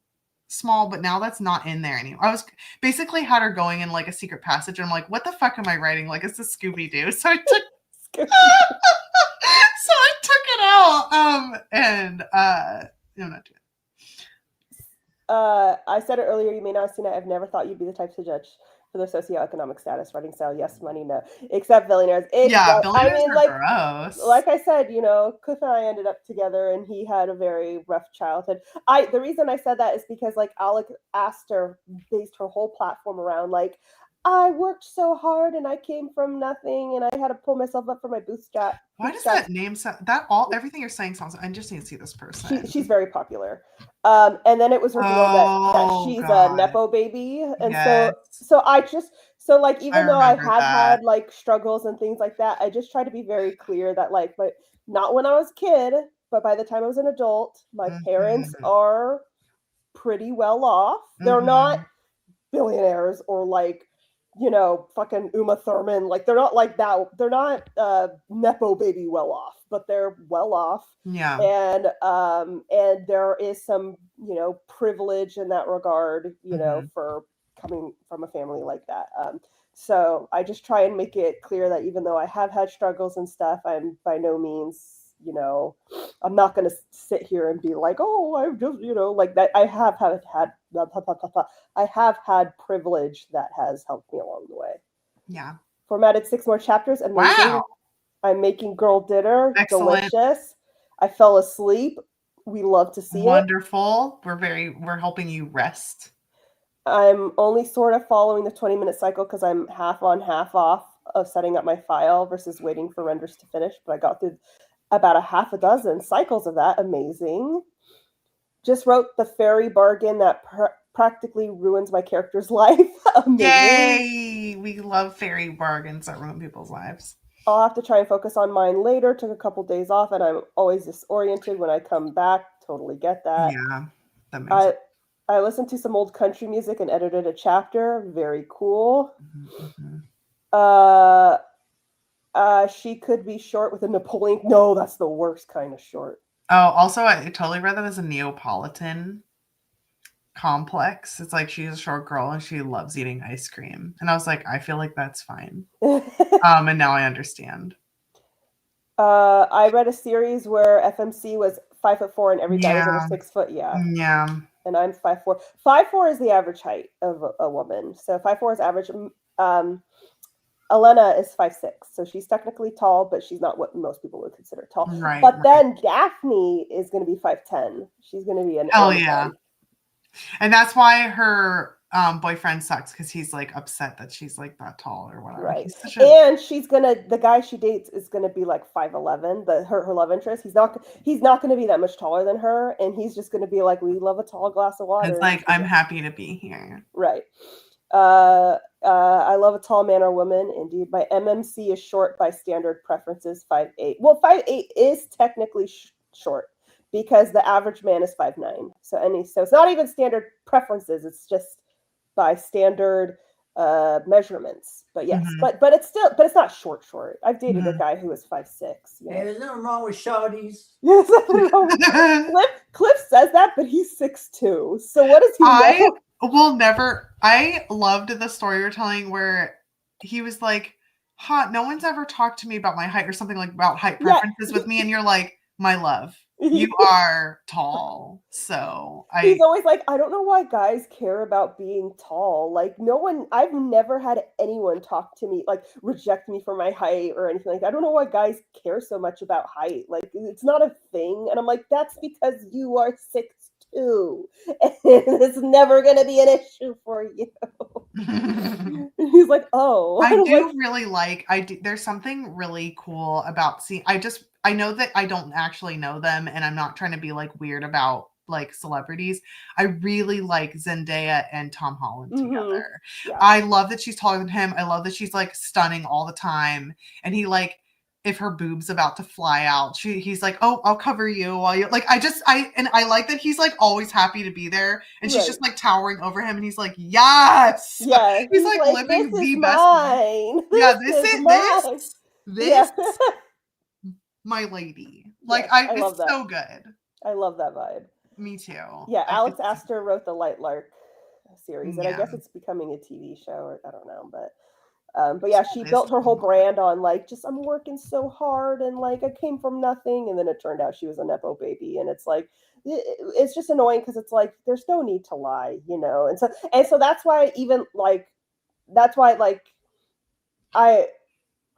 small, but now that's not in there anymore. I was basically had her going in like a secret passage, and I'm like, what the fuck am I writing? Like, it's a Scooby-Doo. So I took it out. And I'm not doing it. I said it earlier, you may not have seen it. I've never thought you'd be the type to judge for their socioeconomic status, writing style, yes, money, no, except billionaires. Billionaires are like, gross. Like I said, Cliff and I ended up together, and he had a very rough childhood. The reason I said that is because, like, Alec Astor based her whole platform around, like, I worked so hard and I came from nothing and I had to pull myself up from my bootstrap. Why does that name sound everything you're saying sounds, I just need to see this person. She's very popular. And then it was revealed that she's a Nepo baby. And so like, even though I had like struggles and things like that, I just try to be very clear that, like, but not when I was a kid, but by the time I was an adult, my parents are pretty well off. They're not billionaires or like fucking Uma Thurman. Like, they're not like that. They're not Nepo baby well off, but they're well off. Yeah. And there is some, privilege in that regard, for coming from a family like that. So I just try and make it clear that even though I have had struggles and stuff, I'm by no means, I'm not going to sit here and be like, oh, I've just, like that. I have had blah, blah, blah, blah, blah. I have had privilege that has helped me along the way. Yeah. Formatted 6 more chapters. Amazing. Wow. I'm making girl dinner. Excellent. Delicious. I fell asleep. We love to see Wonderful. We're helping you rest. I'm only sort of following the 20-minute cycle because I'm half on, half off of setting up my file versus waiting for renders to finish. But I got through about a half a dozen cycles of that. Amazing. Just wrote the fairy bargain that practically ruins my character's life. Amazing. Yay! We love fairy bargains that ruin people's lives. I'll have to try and focus on mine later. Took a couple days off, and I'm always disoriented when I come back. Totally get that. Yeah, that makes sense. I listened to some old country music and edited a chapter. Very cool. She could be short with a Napoleon. No, that's the worst kind of short. Oh, also, I totally read that as a Neapolitan complex. It's like she's a short girl and she loves eating ice cream. And I was like, I feel like that's fine. And now I understand. I read a series where FMC was 5'4" and every guy was over 6 foot. Yeah. And I'm 5'4". 5'4" is the average height of a woman. So 5'4" is average. Elena is 5'6", so she's technically tall, but she's not what most people would consider tall. Right. But then Daphne is going to be 5'10". She's going to be an hell yeah. And that's why her boyfriend sucks, because he's like upset that she's like that tall or whatever. Right. And the guy she dates is gonna be like 5'11". Her love interest. He's not gonna be that much taller than her, and he's just gonna be like, we love a tall glass of water. It's like, I'm happy to be here. Right. I love a tall man or woman. Indeed, my MMC is short by standard preferences, 5'8". Well, 5'8" is technically short because the average man is 5'9". So it's not even standard preferences. It's just by standard measurements. But yes, but it's not short. I've dated a guy who was 5'6". Hey, there's nothing wrong with shorties. Yes, Cliff says that, but he's 6'2". So what does he know? I loved the story you're telling where he was like, no one's ever talked to me about my height or something, like about height preferences with me. And you're like, my love, you are tall. So he's always like, I don't know why guys care about being tall. Like, I've never had anyone talk to me, like reject me for my height or anything like that. I don't know why guys care so much about height. Like, it's not a thing. And I'm like, that's because you are 6'2". And it's never going to be an issue for you. He's like, oh. I do really like, there's something really cool about I know that I don't actually know them, and I'm not trying to be like weird about like celebrities. I really like Zendaya and Tom Holland together. Yeah. I love that she's taller than him. I love that she's like stunning all the time. And he like, if her boob's about to fly out, he's like, oh, I'll cover you while you like, I like that he's like always happy to be there. And she's just like towering over him. And he's like, yes. Yeah. He's like living the best life. Yeah. This my lady. Like, yes, it's so good. I love that vibe. Me too. Yeah. Alex Astor wrote the Light Lark series, and I guess it's becoming a TV show, or I don't know, but yeah, she built her whole brand on like, just I'm working so hard and like I came from nothing, and then it turned out she was a Nepo baby, and it's like it's just annoying because it's like there's no need to lie, and so that's why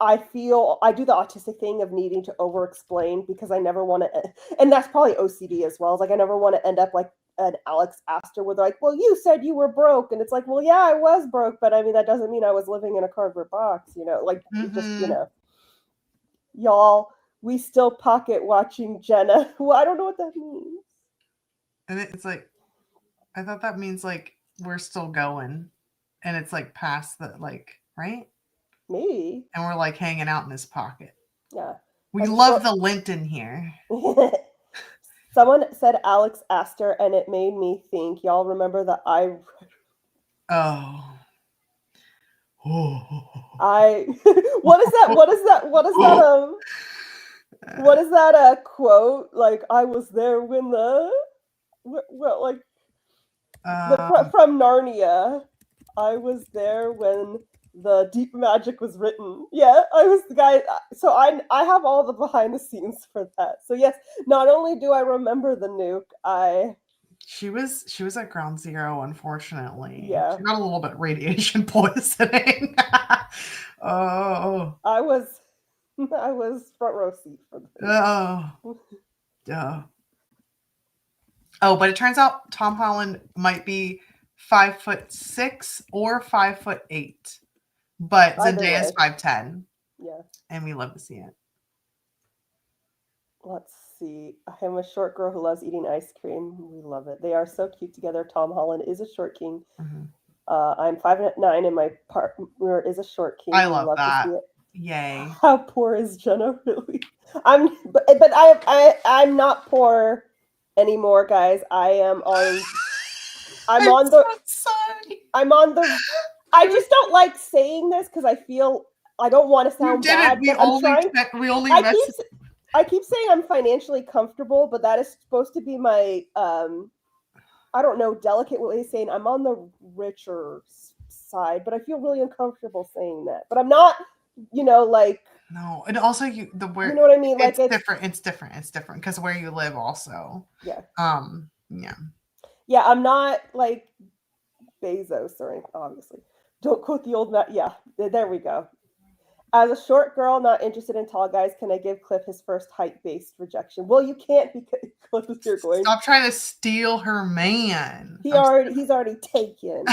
I feel I do the autistic thing of needing to over explain because I never want to, and that's probably OCD as well. It's like I never want to end up like an Alex Astor where they're like, well, you said you were broke. And it's like, well, yeah, I was broke, but I mean, that doesn't mean I was living in a cardboard box, like just, y'all, we still pocket watching Jenna. Well, I don't know what that means. And it's like, I thought that means like, we're still going and it's like past the, like, right? Maybe. And we're like hanging out in his pocket. Yeah. We love the lint in here. Someone said Alex Astor, and it made me think. Y'all remember the Oh. What is that? What is that quote? Like, I was there when from Narnia. I was there when the deep magic was written. Yeah, I was the guy. So I have all the behind the scenes for that. So yes, not only do I remember the nuke, She was at ground zero, unfortunately. Yeah. She got a little bit of radiation poisoning. Oh. I was front row seat for this. Oh. Oh, but it turns out Tom Holland might be 5'6" or 5'8", but Zendaya is 5'10". Yeah. And we love to see it. Let's see. I'm a short girl who loves eating ice cream. We love it. They are so cute together. Tom Holland is a short king. Mm-hmm. I'm 5'9", and my partner is a short king. I love that. To see it. Yay! How poor is Jenna really? I'm not poor anymore, guys. I'm on the. I just don't like saying this because I feel I don't want to sound bad. I keep saying I'm financially comfortable, but that is supposed to be my I don't know, delicate way of saying I'm on the richer side, but I feel really uncomfortable saying that. But I'm not, like. No, and also you know what I mean? Like it's different. It's different because where you live also. Yeah. Yeah. Yeah, I'm not like Bezos or anything, obviously. Don't quote the old man. Yeah, there we go. As a short girl not interested in tall guys, can I give Cliff his first height-based rejection? Well, you can't because Cliff is here going. Stop trying to steal her man. He's already taken.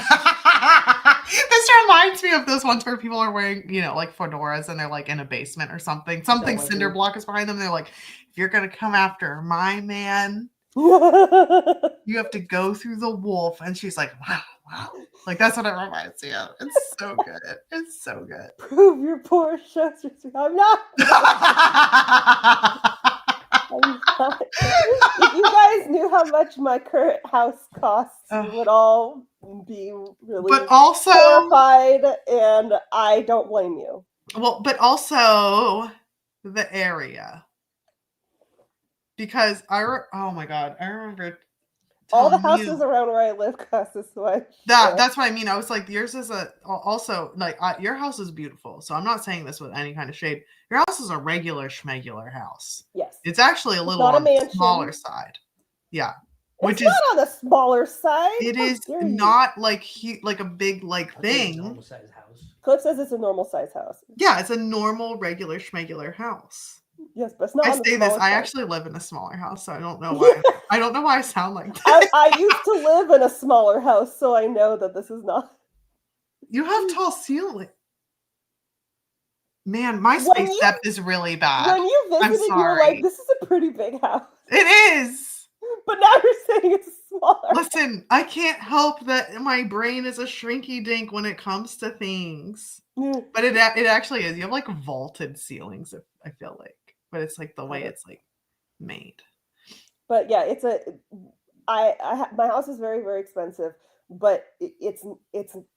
This reminds me of those ones where people are wearing, like fedoras and they're like in a basement or something. Something cinder block is behind them. They're like, if you're gonna come after my man, you have to go through the wolf. And she's like, wow. Like that's what it reminds me of. It's so good. It's so good. Prove your poor shows. I'm not. If you guys knew how much my current house costs, you would all be really horrified, and I don't blame you. Well, but also the area. Because oh my God, I remember all the houses around where I live cost this much. That's what I mean. I was like, yours is also like your house is beautiful. So I'm not saying this with any kind of shade. Your house is a regular schmegular house. Yes. It's actually a little on the smaller side. Yeah. Which is not on the smaller side. It is not like a big thing. Normal size house. Cliff says it's a normal size house. Yeah, it's a normal regular schmegular house. Yes, but it's not. I actually live in a smaller house, so I don't know why. I don't know why I sound like this. I used to live in a smaller house, so I know that this is not. You have tall ceiling. Man, my space depth is really bad. When you visited, you were like, "This is a pretty big house." It is. But now you're saying it's smaller. Listen, I can't help that my brain is a shrinky dink when it comes to things. But it actually is. You have like vaulted ceilings. I feel like. But it's like the way it's like made. But yeah, my house is very, very expensive, but it's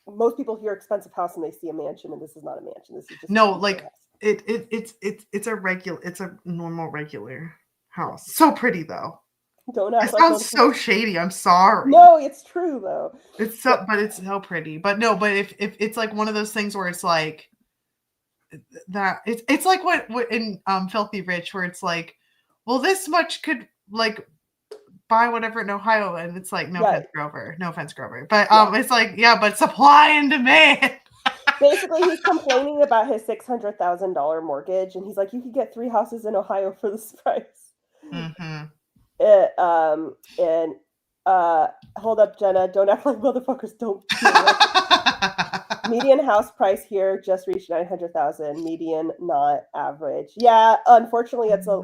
most people hear expensive house and they see a mansion, and this is not a mansion. This is just it's a normal regular house. So pretty though. Don't act. It sounds so shady. I'm sorry. No, it's true though. But it's so pretty. But if it's like one of those things where it's like that it's like what in Filthy Rich, where it's like, well, this much could like buy whatever in Ohio, and it's like no offense Grover, but it's like but supply and demand. Basically, he's complaining about his $600,000 mortgage, and he's like, you could get 3 houses in Ohio for this price. Mm-hmm. Hold up, Jenna, don't act like motherfuckers don't. Median house price here just reached $900,000. Median, not average. Yeah, unfortunately, it's a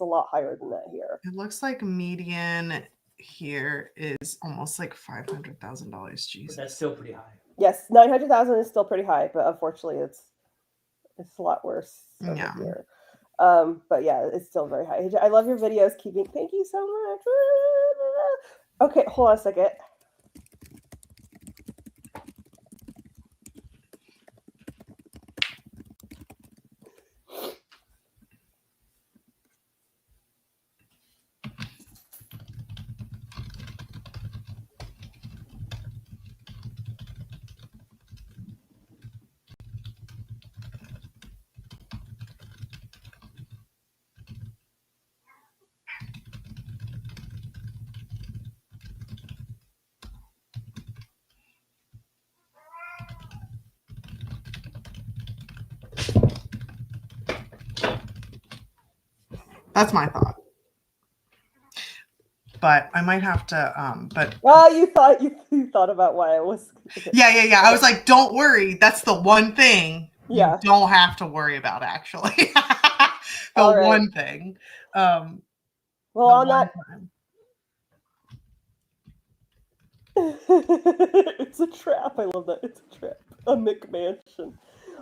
lot higher than that here. It looks like median here is almost like $500,000. Jesus, but that's still pretty high. Yes, $900,000 is still pretty high, but unfortunately, it's a lot worse here. But yeah, it's still very high. I love your videos. Thank you so much. Okay, hold on a second. That's my thought. But I might have to. But you thought about why I was. Yeah. I was like, don't worry. That's the one thing you don't have to worry about. Actually, one thing. Well, on that. It's a trap. I love that. It's a trap. A McMansion.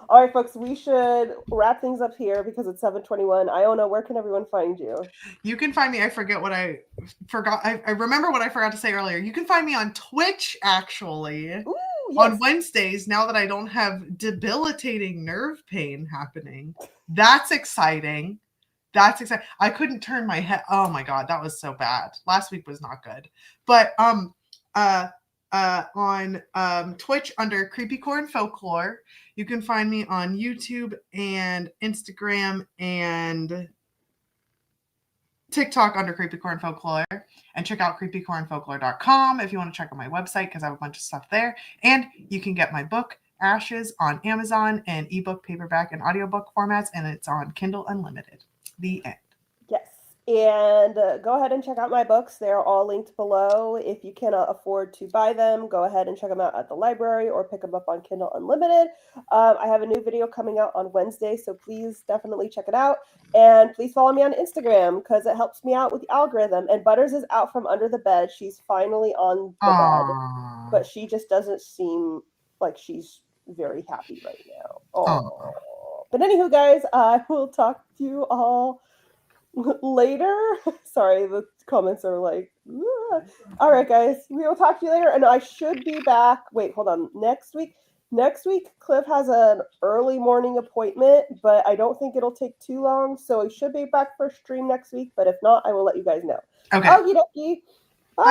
All right, folks, we should wrap things up here because it's 7:21. Iona, where can everyone find you? You can find me. I forget what I forgot. I remember what I forgot to say earlier. You can find me on Twitch, actually. Ooh, yes. On Wednesdays, now that I don't have debilitating nerve pain happening. That's exciting. I couldn't turn my head. Oh my God, that was so bad. Last week was not good. But on Twitch under Creepy Corn Folklore. You can find me on YouTube and Instagram and TikTok under Creepy Corn Folklore. And check out creepycornfolklore.com if you want to check out my website because I have a bunch of stuff there. And you can get my book, Ashes, on Amazon and ebook, paperback, and audiobook formats. And it's on Kindle Unlimited. The end. Yes. And go ahead and check out my books. They're all linked below. If you cannot afford to buy them, go ahead and check them out at the library or pick them up on Kindle Unlimited. I have a new video coming out on Wednesday, so please definitely check it out. And please follow me on Instagram because it helps me out with the algorithm. And Butters is out from under the bed. She's finally on the bed, but she just doesn't seem like she's very happy right now. Oh. But anywho, guys, I will talk to you all later. Sorry, the comments are like, ugh. All right, guys, we will talk to you later. And I should be back. Wait, hold on. Next week, Cliff has an early morning appointment, but I don't think it'll take too long. So I should be back for stream next week. But if not, I will let you guys know. Okay. Okie dokie. Bye.